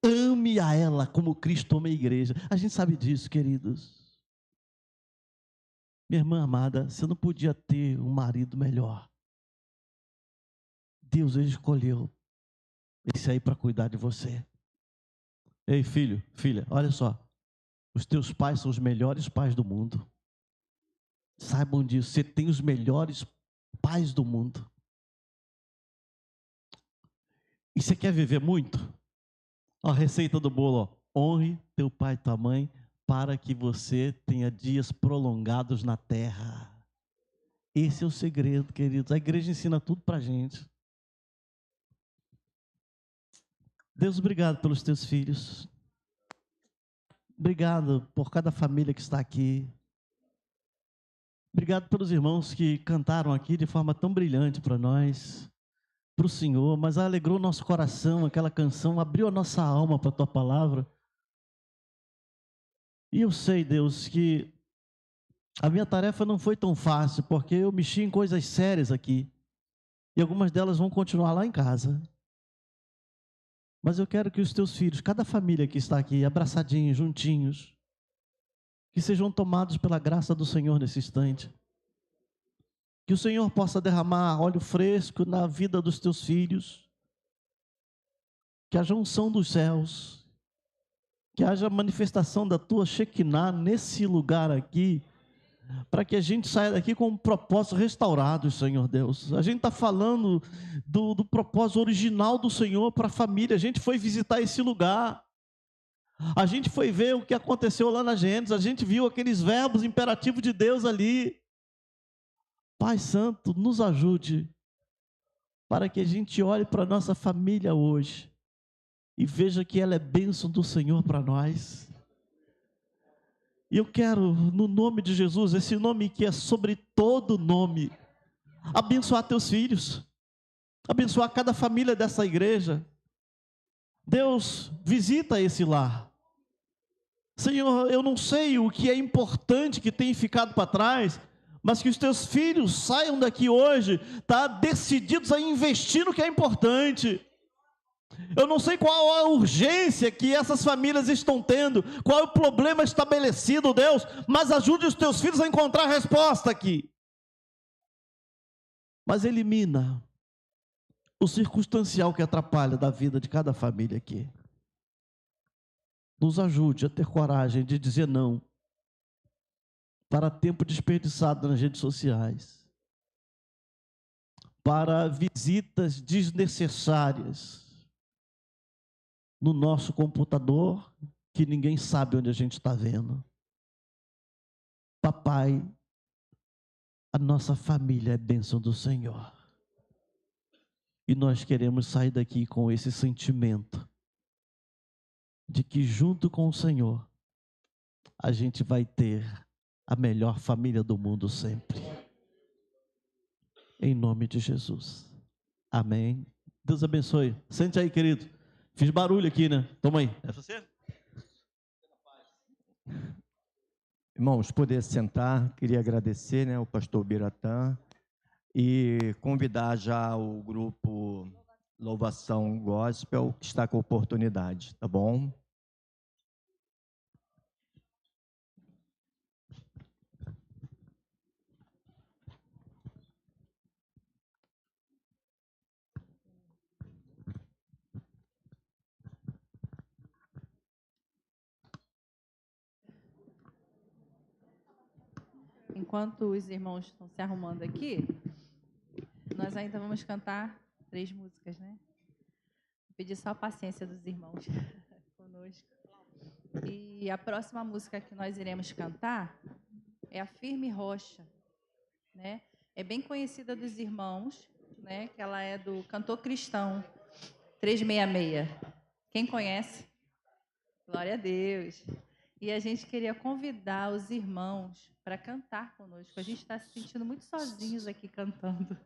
Ame a ela como Cristo ama a igreja. A gente sabe disso, queridos. Minha irmã amada, você não podia ter um marido melhor. Deus escolheu esse aí para cuidar de você. Ei, filho, filha, olha só. Os teus pais são os melhores pais do mundo. Saibam disso, você tem os melhores pais do mundo. E você quer viver muito? Ó, a receita do bolo, ó. Honre teu pai e tua mãe para que você tenha dias prolongados na terra. Esse é o segredo, queridos. A igreja ensina tudo para a gente. Deus, obrigado pelos teus filhos. Obrigado por cada família que está aqui. Obrigado pelos irmãos que cantaram aqui de forma tão brilhante para nós, para o Senhor, mas alegrou nosso coração, aquela canção, abriu a nossa alma para a tua palavra. E eu sei, Deus, que a minha tarefa não foi tão fácil, porque eu mexi em coisas sérias aqui, e algumas delas vão continuar lá em casa. Mas eu quero que os teus filhos, cada família que está aqui, abraçadinhos, juntinhos, que sejam tomados pela graça do Senhor nesse instante. Que o Senhor possa derramar óleo fresco na vida dos teus filhos. Que haja unção dos céus. Que haja manifestação da tua Shekinah nesse lugar aqui. Para que a gente saia daqui com um propósito restaurado, Senhor Deus. A gente está falando do propósito original do Senhor para a família. A gente foi visitar esse lugar. A gente foi ver o que aconteceu lá na Gênesis. A gente viu aqueles verbos imperativos de Deus ali. Pai Santo, nos ajude para que a gente olhe para a nossa família hoje e veja que ela é bênção do Senhor para nós. E eu quero, no nome de Jesus, esse nome que é sobre todo nome, abençoar teus filhos, abençoar cada família dessa igreja. Deus, visita esse lar. Senhor, eu não sei o que é importante que tem ficado para trás, mas que os teus filhos saiam daqui hoje, decididos a investir no que é importante. Eu não sei qual a urgência que essas famílias estão tendo, qual é o problema estabelecido, Deus, mas ajude os teus filhos a encontrar a resposta aqui. Mas elimina o circunstancial que atrapalha da vida de cada família aqui. Nos ajude a ter coragem de dizer não para tempo desperdiçado nas redes sociais, para visitas desnecessárias no nosso computador, que ninguém sabe onde a gente está vendo. Papai, a nossa família é bênção do Senhor. E nós queremos sair daqui com esse sentimento de que junto com o Senhor, a gente vai ter a melhor família do mundo sempre. Em nome de Jesus. Amém. Deus abençoe. Sente aí, querido. Fiz barulho aqui, né? Toma aí. É você? Irmãos, poder sentar, queria agradecer, né, o pastor Biratã e convidar já o grupo Louvação Gospel, que está com oportunidade, tá bom? Enquanto os irmãos estão se arrumando aqui, nós ainda vamos cantar 3 músicas, né? Vou pedir só a paciência dos irmãos conosco. E a próxima música que nós iremos cantar é a Firme Rocha, né? É bem conhecida dos irmãos, né? Que ela é do Cantor Cristão 366. Quem conhece? Glória a Deus. E a gente queria convidar os irmãos para cantar conosco. A gente está se sentindo muito sozinhos aqui cantando.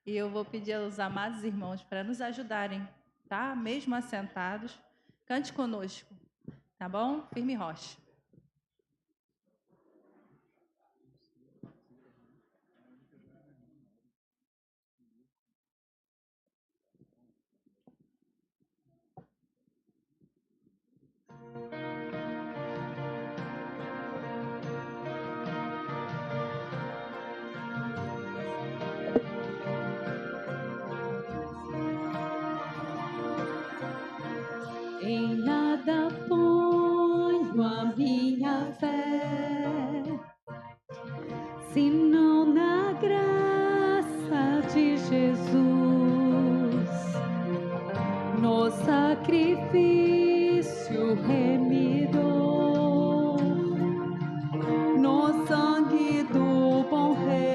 E eu vou pedir aos amados irmãos para nos ajudarem, tá? Mesmo assentados, cante conosco, tá bom? Firme Rocha. Em nada ponho a minha fé, senão na graça de Jesus, no sacrifício remidor, no sangue do bom Redentor.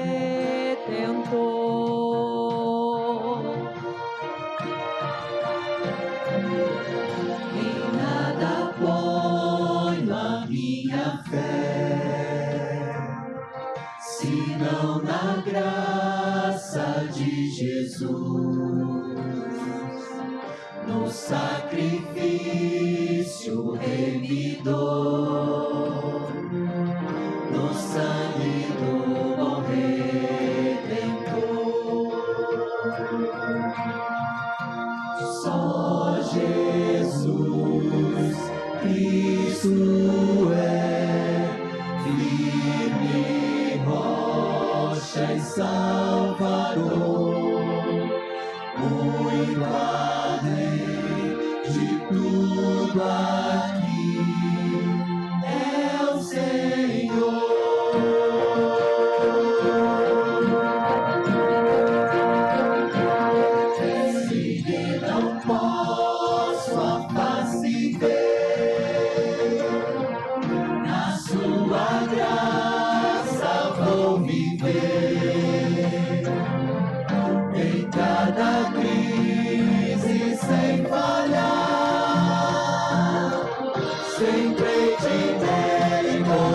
Senão na graça de Jesus, no sacrifício remidor, no sangue do bom Redentor. Só Jesus Cristo é de tudo aqui é o Senhor. Se não posso a face ver, na sua graça vou viver. Em cada crise sem falhar, sempre de nele confiar,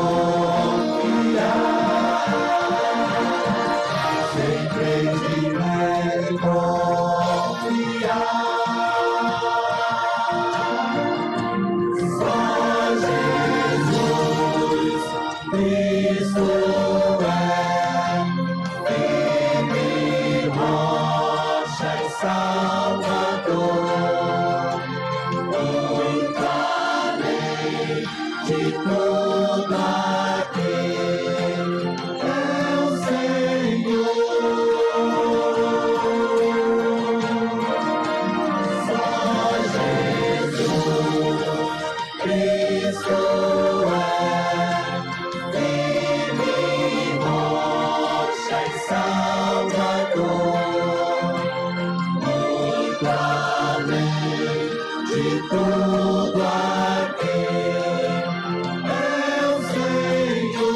sempre de nele confiar. Só Jesus Cristo Salvador, muito além de tudo aqui é o Senhor. Só Jesus Cristo firme rocha e Salvador, de tudo aqui é o Senhor.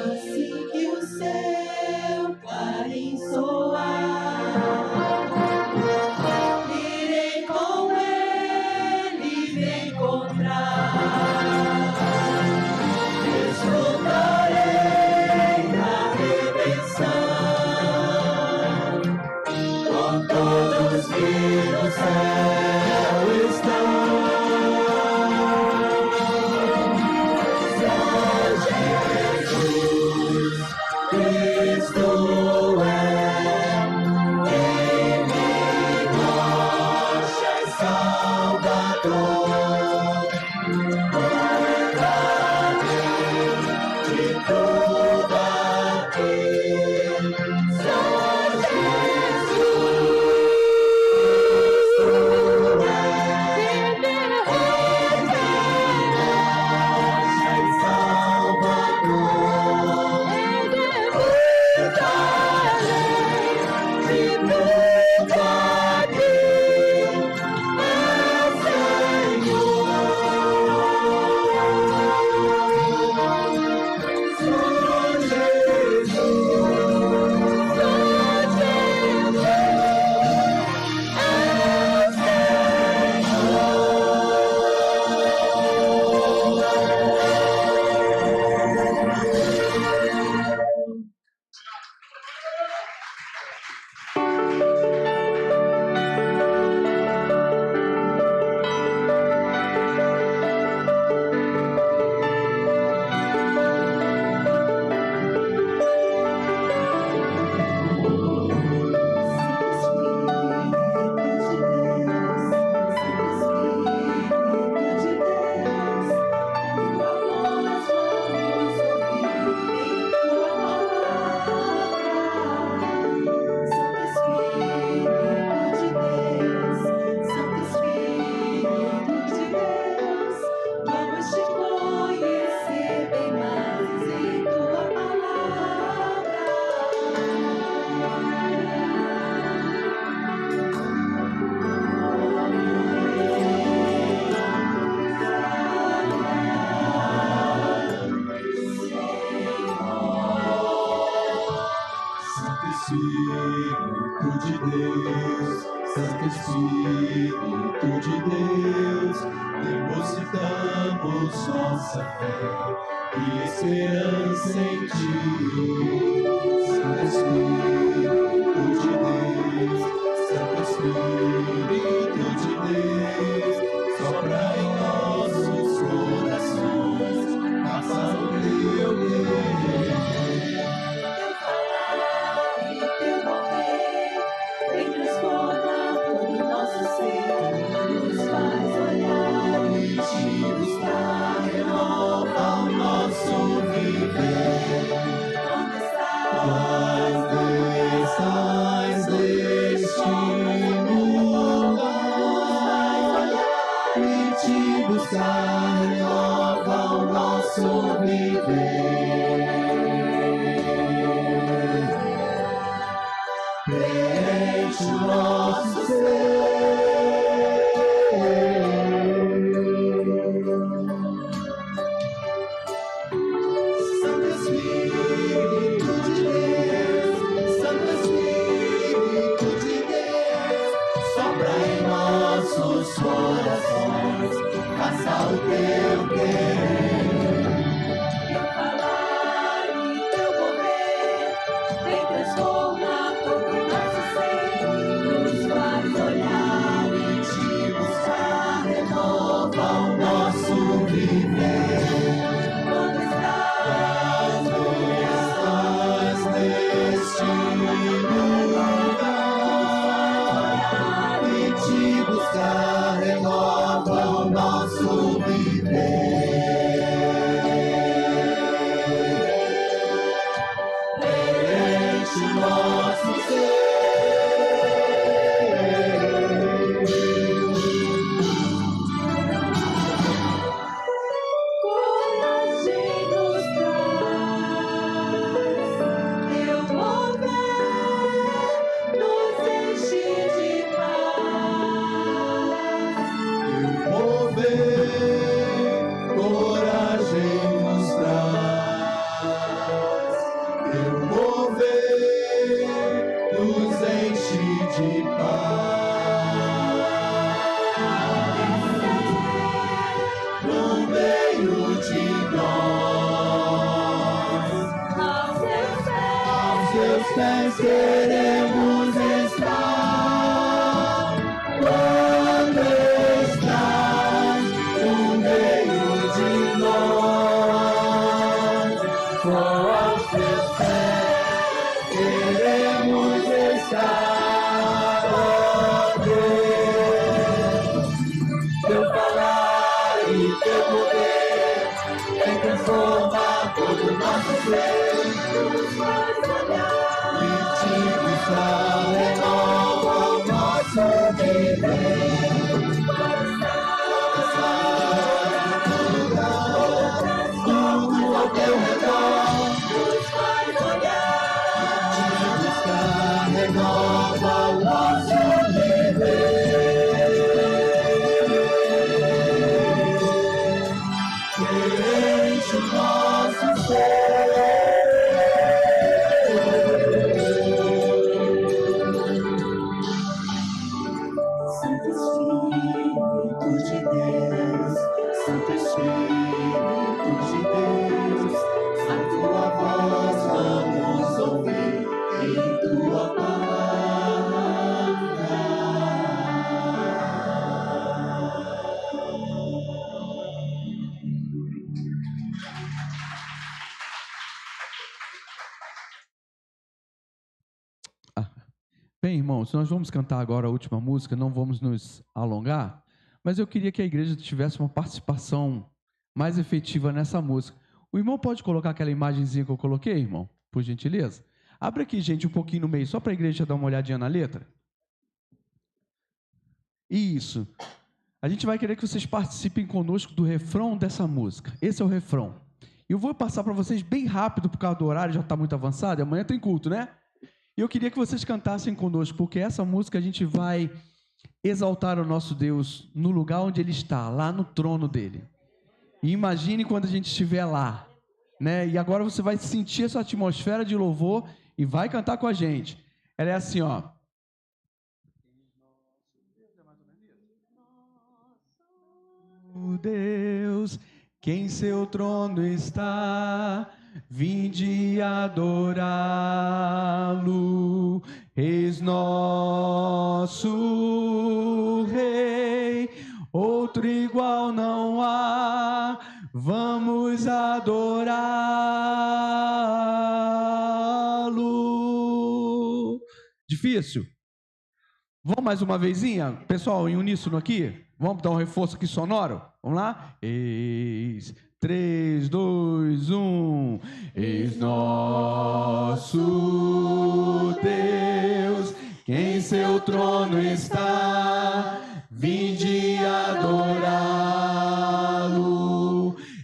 Assim que o céu clarim soar, irei com ele me encontrar. Desfrutarei da redenção, com todos que no céu estão. Só Jesus Cristo é firme rocha e Salvador, muito além de tudo aqui. Só Espírito de Deus, Santo Espírito de Deus, depositamos nossa fé e esperança em Ti. Santo Espírito de Deus, Santo Espírito de Deus, sopra em nossos corações, faça o Teu querer. Renova o nosso viver. Onde está? transformar todo o nosso ser, nos faz olhar e te buscar, renova o nosso viver. Quando estás neste lugar e te buscar, renova o nosso viver. Enche o nosso ser. Coragem nos traz, teu mover nos enche de paz. Mover, coragem nos traz. Teu mover nos enche de paz. No meio de nós, Aos seus pés queremos estar. Quando estás no meio de nós, só aos teus pés queremos estar. Ó Deus, teu falar e teu mover vem transformar todo o nosso ser. nos faz olhar E te buscar renova o nosso viver. Tudo ao teu redor, nos faz olhar. te buscar renova o nosso viver. Enche o nosso Santo Espírito de Deus, Santo Espírito de Deus, a tua voz vamos ouvir em tua Bem, irmãos, nós vamos cantar agora a última música, não vamos nos alongar, mas eu queria que a igreja tivesse uma participação mais efetiva nessa música. O irmão pode colocar aquela imagenzinha que eu coloquei, irmão? Por gentileza? Abre aqui, gente, um pouquinho no meio, só para a igreja dar uma olhadinha na letra. Isso. A gente vai querer que vocês participem conosco do refrão dessa música. Esse é o refrão. Eu vou passar para vocês bem rápido, por causa do horário, já está muito avançado, e amanhã tem culto, né? E eu queria que vocês cantassem conosco, porque essa música a gente vai exaltar o nosso Deus no lugar onde Ele está, lá no trono dEle. E imagine quando a gente estiver lá, né? E agora você vai sentir essa atmosfera de louvor e vai cantar com a gente. Ela é assim, ó. O Deus que em seu trono está, vinde adorá-lo, eis nosso Rei, outro igual não há, vamos adorá-lo. Difícil? Vamos mais uma vezinha? Pessoal, em uníssono aqui? Vamos dar um reforço aqui sonoro? Vamos lá? Eis, 3, 2, 1. Eis nosso Deus, que em seu trono está, vinde adorá-lo.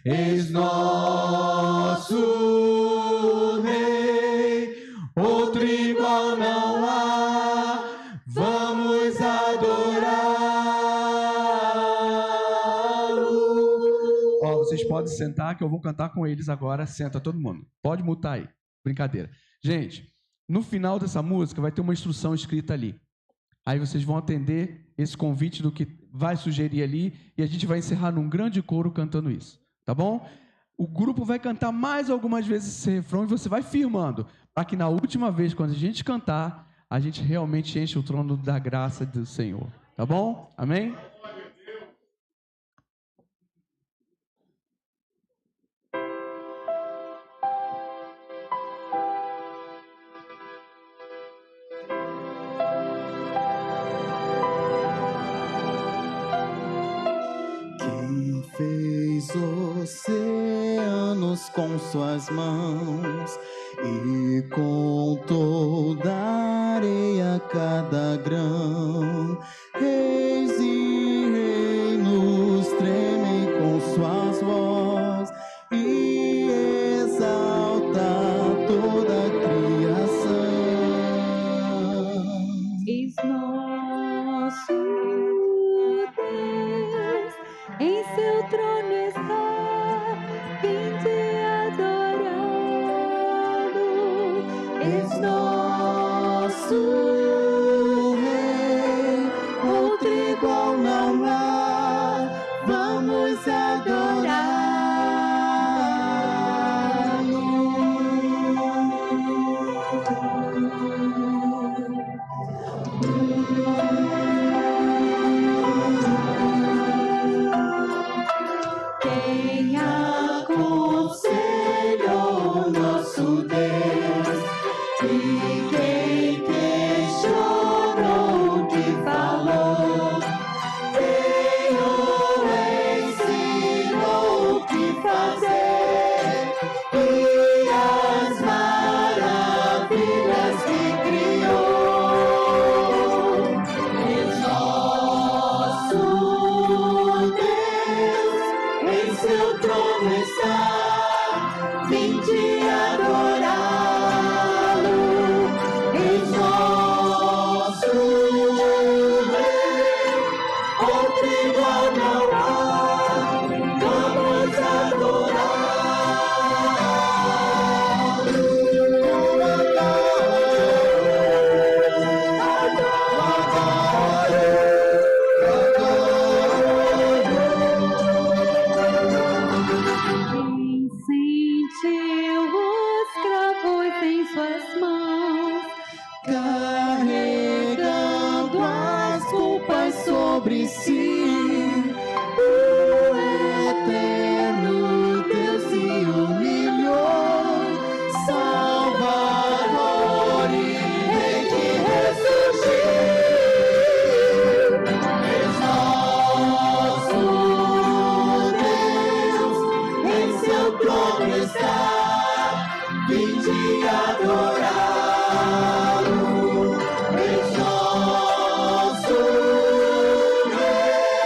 Eis nosso Rei, outro igual não há, vamos adorá-lo. Ó, vocês podem sentar que eu vou cantar com eles agora. Senta todo mundo. Pode mutar aí. Brincadeira. Gente, no final dessa música vai ter uma instrução escrita ali. Aí vocês vão atender esse convite do que vai sugerir ali e a gente vai encerrar num grande coro cantando isso. Tá bom? O grupo vai cantar mais algumas vezes esse refrão e você vai firmando. para que na última vez, quando a gente cantar, a gente realmente enche o trono da graça do Senhor. Tá bom? Amém? Quem fez oceanos com suas mãos e contou da areia cada grão. Reis e reinos tremem com suas vozes e exalta toda a criação. Eis nosso Deus, em seu trono está, vinde adorá-lo. És nosso Rei, outro igual não há, vamos Quem aconselhou nosso Deus e quem questionou o que falou, quem o ensinou o que fazer e as maravilhas que criou. És nosso Deus, em seu trono está, vinde adorá-lo. És nosso Rei, outro igual não há, vamos Quem sentiu os cravos em suas mãos, carregando as culpas sobre si, o eterno Deus se humilhou, Salvador e Rei que ressurgiu. És nosso Deus, em seu trono está, vinde adorá-lo. És nosso Rei,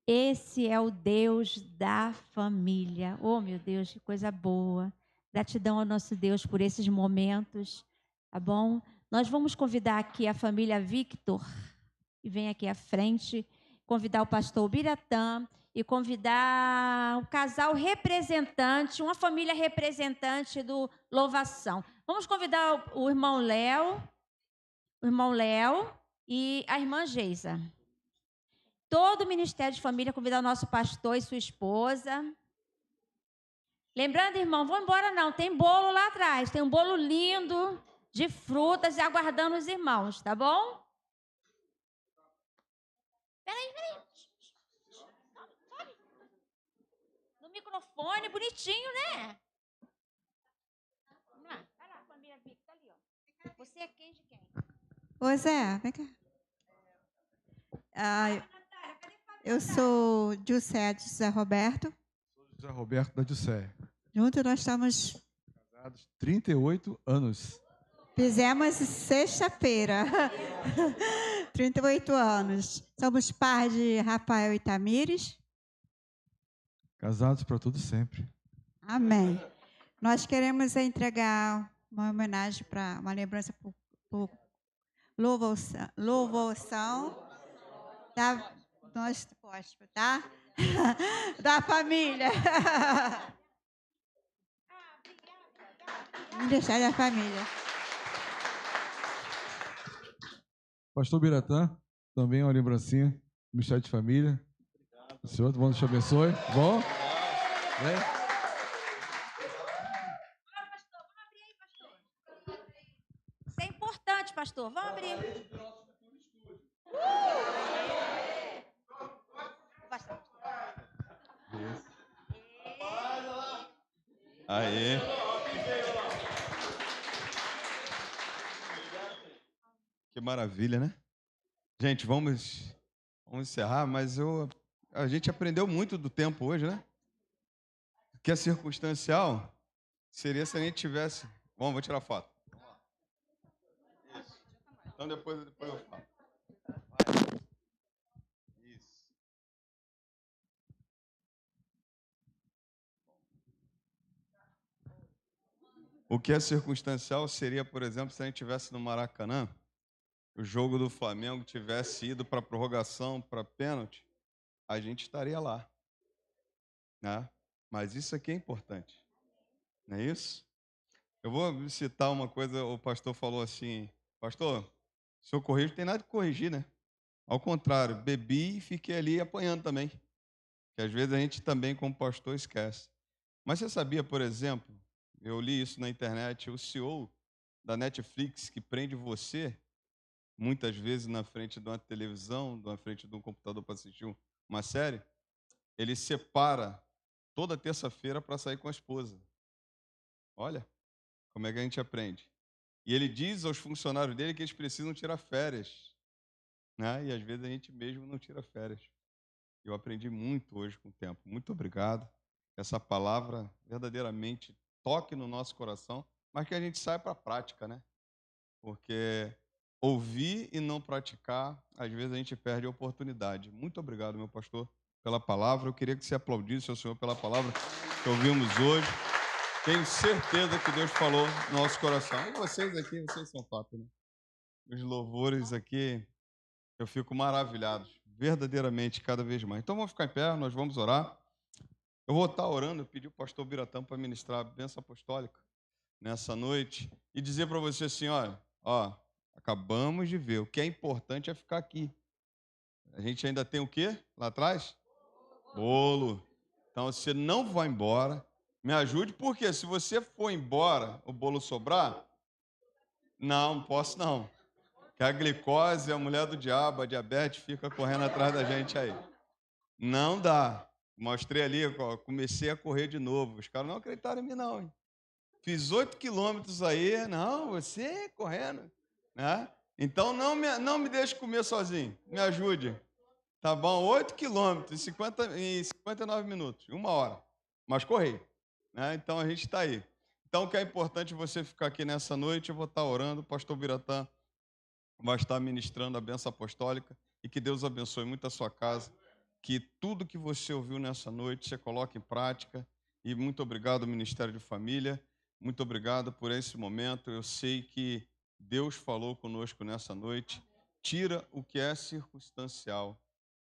Esse é o Deus da família. Oh, meu Deus, que coisa boa. Gratidão ao nosso Deus por esses momentos, tá bom? Nós vamos convidar aqui a família Victor, que vem aqui à frente, convidar o pastor Biratã e convidar o casal representante, uma família representante do Louvação. Vamos convidar o irmão Léo e a irmã Geisa. Todo o Ministério de Família convidar o nosso pastor e sua esposa. Lembrando, irmão, vão embora não, tem bolo lá atrás, tem um bolo lindo de frutas e aguardando os irmãos, tá bom? Peraí. No microfone, bonitinho, né? Vamos lá, vai lá, família Victor, ali, ó. Você é quem de quem? Ô Zé, vem cá. Eu sou Jusé de José Roberto. Sou José Roberto da Jusé. Juntos nós estamos... Casados 38 anos. Fizemos sexta-feira. 38 anos. Somos pais de Rafael e Tamires. Casados para tudo sempre. Amém. Nós queremos entregar uma homenagem para uma lembrança por louvação da nosso apóstolo, tá? Da família. Vamos deixar da família. Pastor Biratã, também uma lembrancinha do Ministério de Família. O Senhor, Deus te abençoe. Bom? Vem. Isso é importante, pastor. Vamos abrir. Aê. Que maravilha, né? Gente, vamos encerrar, mas a gente aprendeu muito do tempo hoje, né? Que é circunstancial seria se a gente tivesse... Bom, vou tirar foto. Isso. Então depois eu falo. Isso. O que é circunstancial seria, por exemplo, se a gente estivesse no Maracanã, o jogo do Flamengo tivesse ido para prorrogação, para pênalti, a gente estaria lá, né? Mas isso aqui é importante, não é isso? Eu vou citar uma coisa, o pastor falou assim, pastor, se eu corrijo, não tem nada que corrigir, né? Ao contrário, bebi e fiquei ali apanhando também, que às vezes a gente também, como pastor, esquece. Mas você sabia, por exemplo, eu li isso na internet, o CEO da Netflix, que prende você, muitas vezes na frente de uma televisão, na frente de um computador para assistir uma série, ele separa toda terça-feira para sair com a esposa. Olha como é que a gente aprende. E ele diz aos funcionários dele que eles precisam tirar férias, né? E às vezes a gente mesmo não tira férias. Eu aprendi muito hoje com o tempo. Muito obrigado. Essa palavra verdadeiramente toque no nosso coração, mas que a gente saia para a prática, né? Porque ouvir e não praticar, às vezes a gente perde a oportunidade. Muito obrigado, meu pastor, pela palavra. Eu queria que você aplaudisse ao Senhor pela palavra que ouvimos hoje. Tenho certeza que Deus falou no nosso coração. E vocês aqui, vocês são top, né? Os louvores aqui, eu fico maravilhado, verdadeiramente, cada vez mais. Então vamos ficar em pé, nós vamos orar. Eu vou estar orando, eu pedi ao pastor Biratã para ministrar a bênção apostólica nessa noite e dizer para você assim, olha, acabamos de ver, o que é importante é ficar aqui. A gente ainda tem o quê lá atrás? Bolo. Então você não vai embora, me ajude, porque se você for embora, o bolo sobrar, não posso não. Que a glicose, a mulher do diabo, a diabetes, fica correndo atrás da gente aí. Não dá. Mostrei ali, comecei a correr de novo. Os caras não acreditaram em mim, não. Hein? Fiz 8 quilômetros aí. Não, você correndo. Né? Então, não me deixe comer sozinho. Me ajude. Tá bom? 8 quilômetros em 59 minutos. 1 hora. Mas corri. Né? Então, a gente está aí. Então, o que é importante você ficar aqui nessa noite, eu vou estar orando. O pastor Biratã vai estar ministrando a bênção apostólica. E que Deus abençoe muito a sua casa. que tudo que você ouviu nessa noite você coloque em prática. E muito obrigado, Ministério de Família. Muito obrigado por esse momento. Eu sei que Deus falou conosco nessa noite. Tira o que é circunstancial.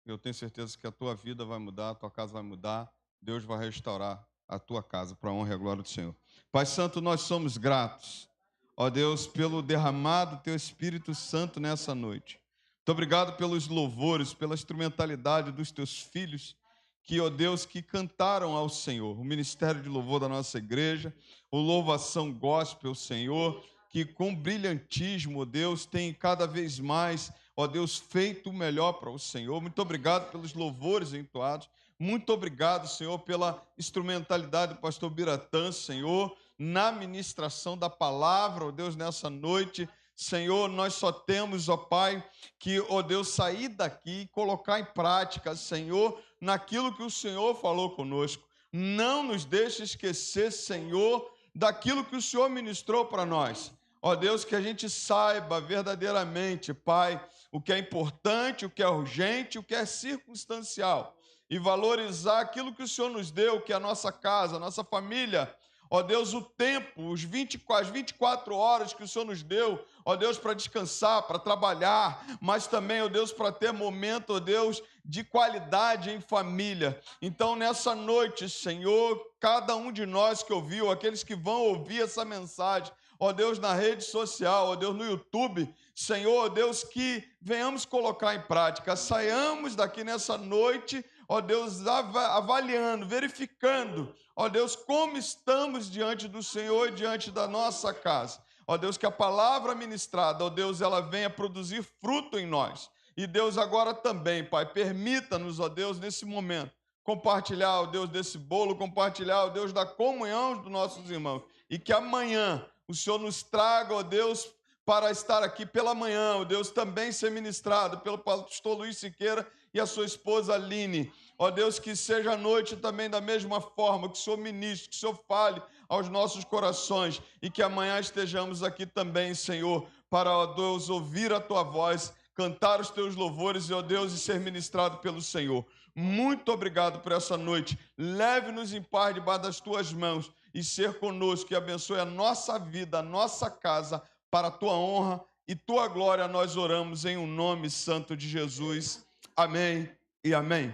Eu tenho certeza que a tua vida vai mudar, a tua casa vai mudar. Deus vai restaurar a tua casa para a honra e a glória do Senhor. Pai Santo, nós somos gratos, ó Deus, pelo derramado teu Espírito Santo nessa noite. Muito obrigado pelos louvores, pela instrumentalidade dos teus filhos, que, ó Deus, que cantaram ao Senhor. O ministério de louvor da nossa igreja, o louvação gospel, Senhor, que com brilhantismo, ó Deus, tem cada vez mais, ó Deus, feito o melhor para o Senhor. Muito obrigado pelos louvores entoados. Muito obrigado, Senhor, pela instrumentalidade do pastor Biratã, Senhor, na ministração da palavra, ó Deus, nessa noite. Senhor, nós só temos, ó Pai, que, ó Deus, sair daqui e colocar em prática, Senhor, naquilo que o Senhor falou conosco. Não nos deixe esquecer, Senhor, daquilo que o Senhor ministrou para nós. Ó Deus, que a gente saiba verdadeiramente, Pai, o que é importante, o que é urgente, o que é circunstancial. E valorizar aquilo que o Senhor nos deu, que é a nossa casa, a nossa família. Ó Deus, o tempo, as 24 horas que o Senhor nos deu, ó Deus, para descansar, para trabalhar, mas também, ó Deus, para ter momento, ó Deus, de qualidade em família. Então, nessa noite, Senhor, cada um de nós que ouviu, aqueles que vão ouvir essa mensagem, ó Deus, na rede social, ó Deus, no YouTube, Senhor, ó Deus, que venhamos colocar em prática, saiamos daqui nessa noite, ó Deus, avaliando, verificando, ó Deus, como estamos diante do Senhor e diante da nossa casa. Ó Deus, que a palavra ministrada, ó Deus, ela venha produzir fruto em nós. E Deus, agora também, Pai, permita-nos, ó Deus, nesse momento, compartilhar, ó Deus, desse bolo, compartilhar, ó Deus, da comunhão dos nossos irmãos. E que amanhã o Senhor nos traga, ó Deus, para estar aqui pela manhã, ó Deus, também ser ministrado pelo pastor Luiz Siqueira e a sua esposa Aline. Ó Deus, que seja a noite também da mesma forma, que o Senhor ministre, que o Senhor fale aos nossos corações e que amanhã estejamos aqui também, Senhor, para, ó Deus, ouvir a Tua voz, cantar os Teus louvores, ó Deus, e ser ministrado pelo Senhor. Muito obrigado por essa noite. Leve-nos em paz debaixo das Tuas mãos e ser conosco e abençoe a nossa vida, a nossa casa, para a Tua honra e Tua glória. Nós oramos em um nome santo de Jesus. Amém e amém.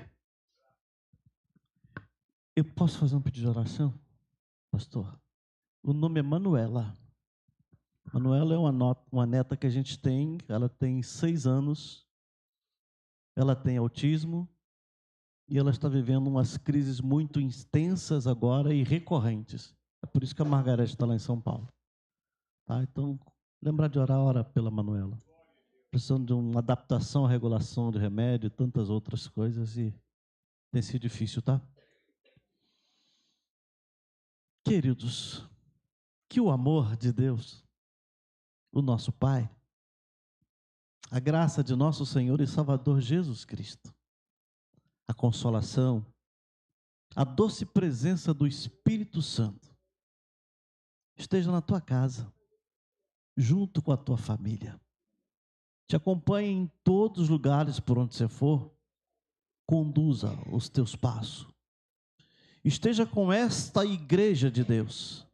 Eu posso fazer um pedido de oração, pastor? O nome é Manuela. Manuela é uma neta que a gente tem, ela tem 6 anos, ela tem autismo e ela está vivendo umas crises muito intensas agora e recorrentes. É por isso que a Margarete está lá em São Paulo. Tá? Então, lembrar de orar, ora pela Manuela. Precisando de uma adaptação à regulação de remédio e tantas outras coisas e tem sido difícil, tá? Queridos, que o amor de Deus, o nosso Pai, a graça de nosso Senhor e Salvador Jesus Cristo, a consolação, a doce presença do Espírito Santo, esteja na tua casa, junto com a tua família. Te acompanhe em todos os lugares por onde você for, conduza os teus passos. Esteja com esta igreja de Deus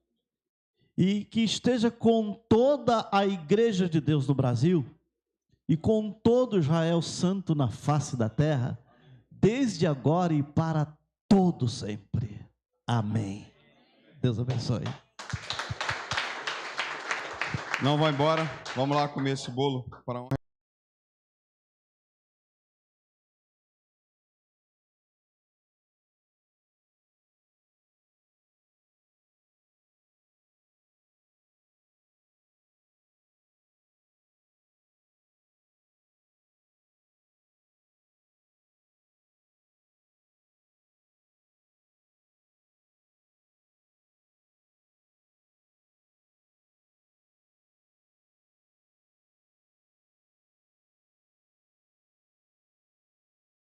e que esteja com toda a igreja de Deus no Brasil e com todo Israel santo na face da terra, desde agora e para todo sempre. Amém. Deus abençoe. Não vai embora. Vamos lá comer esse bolo para honra.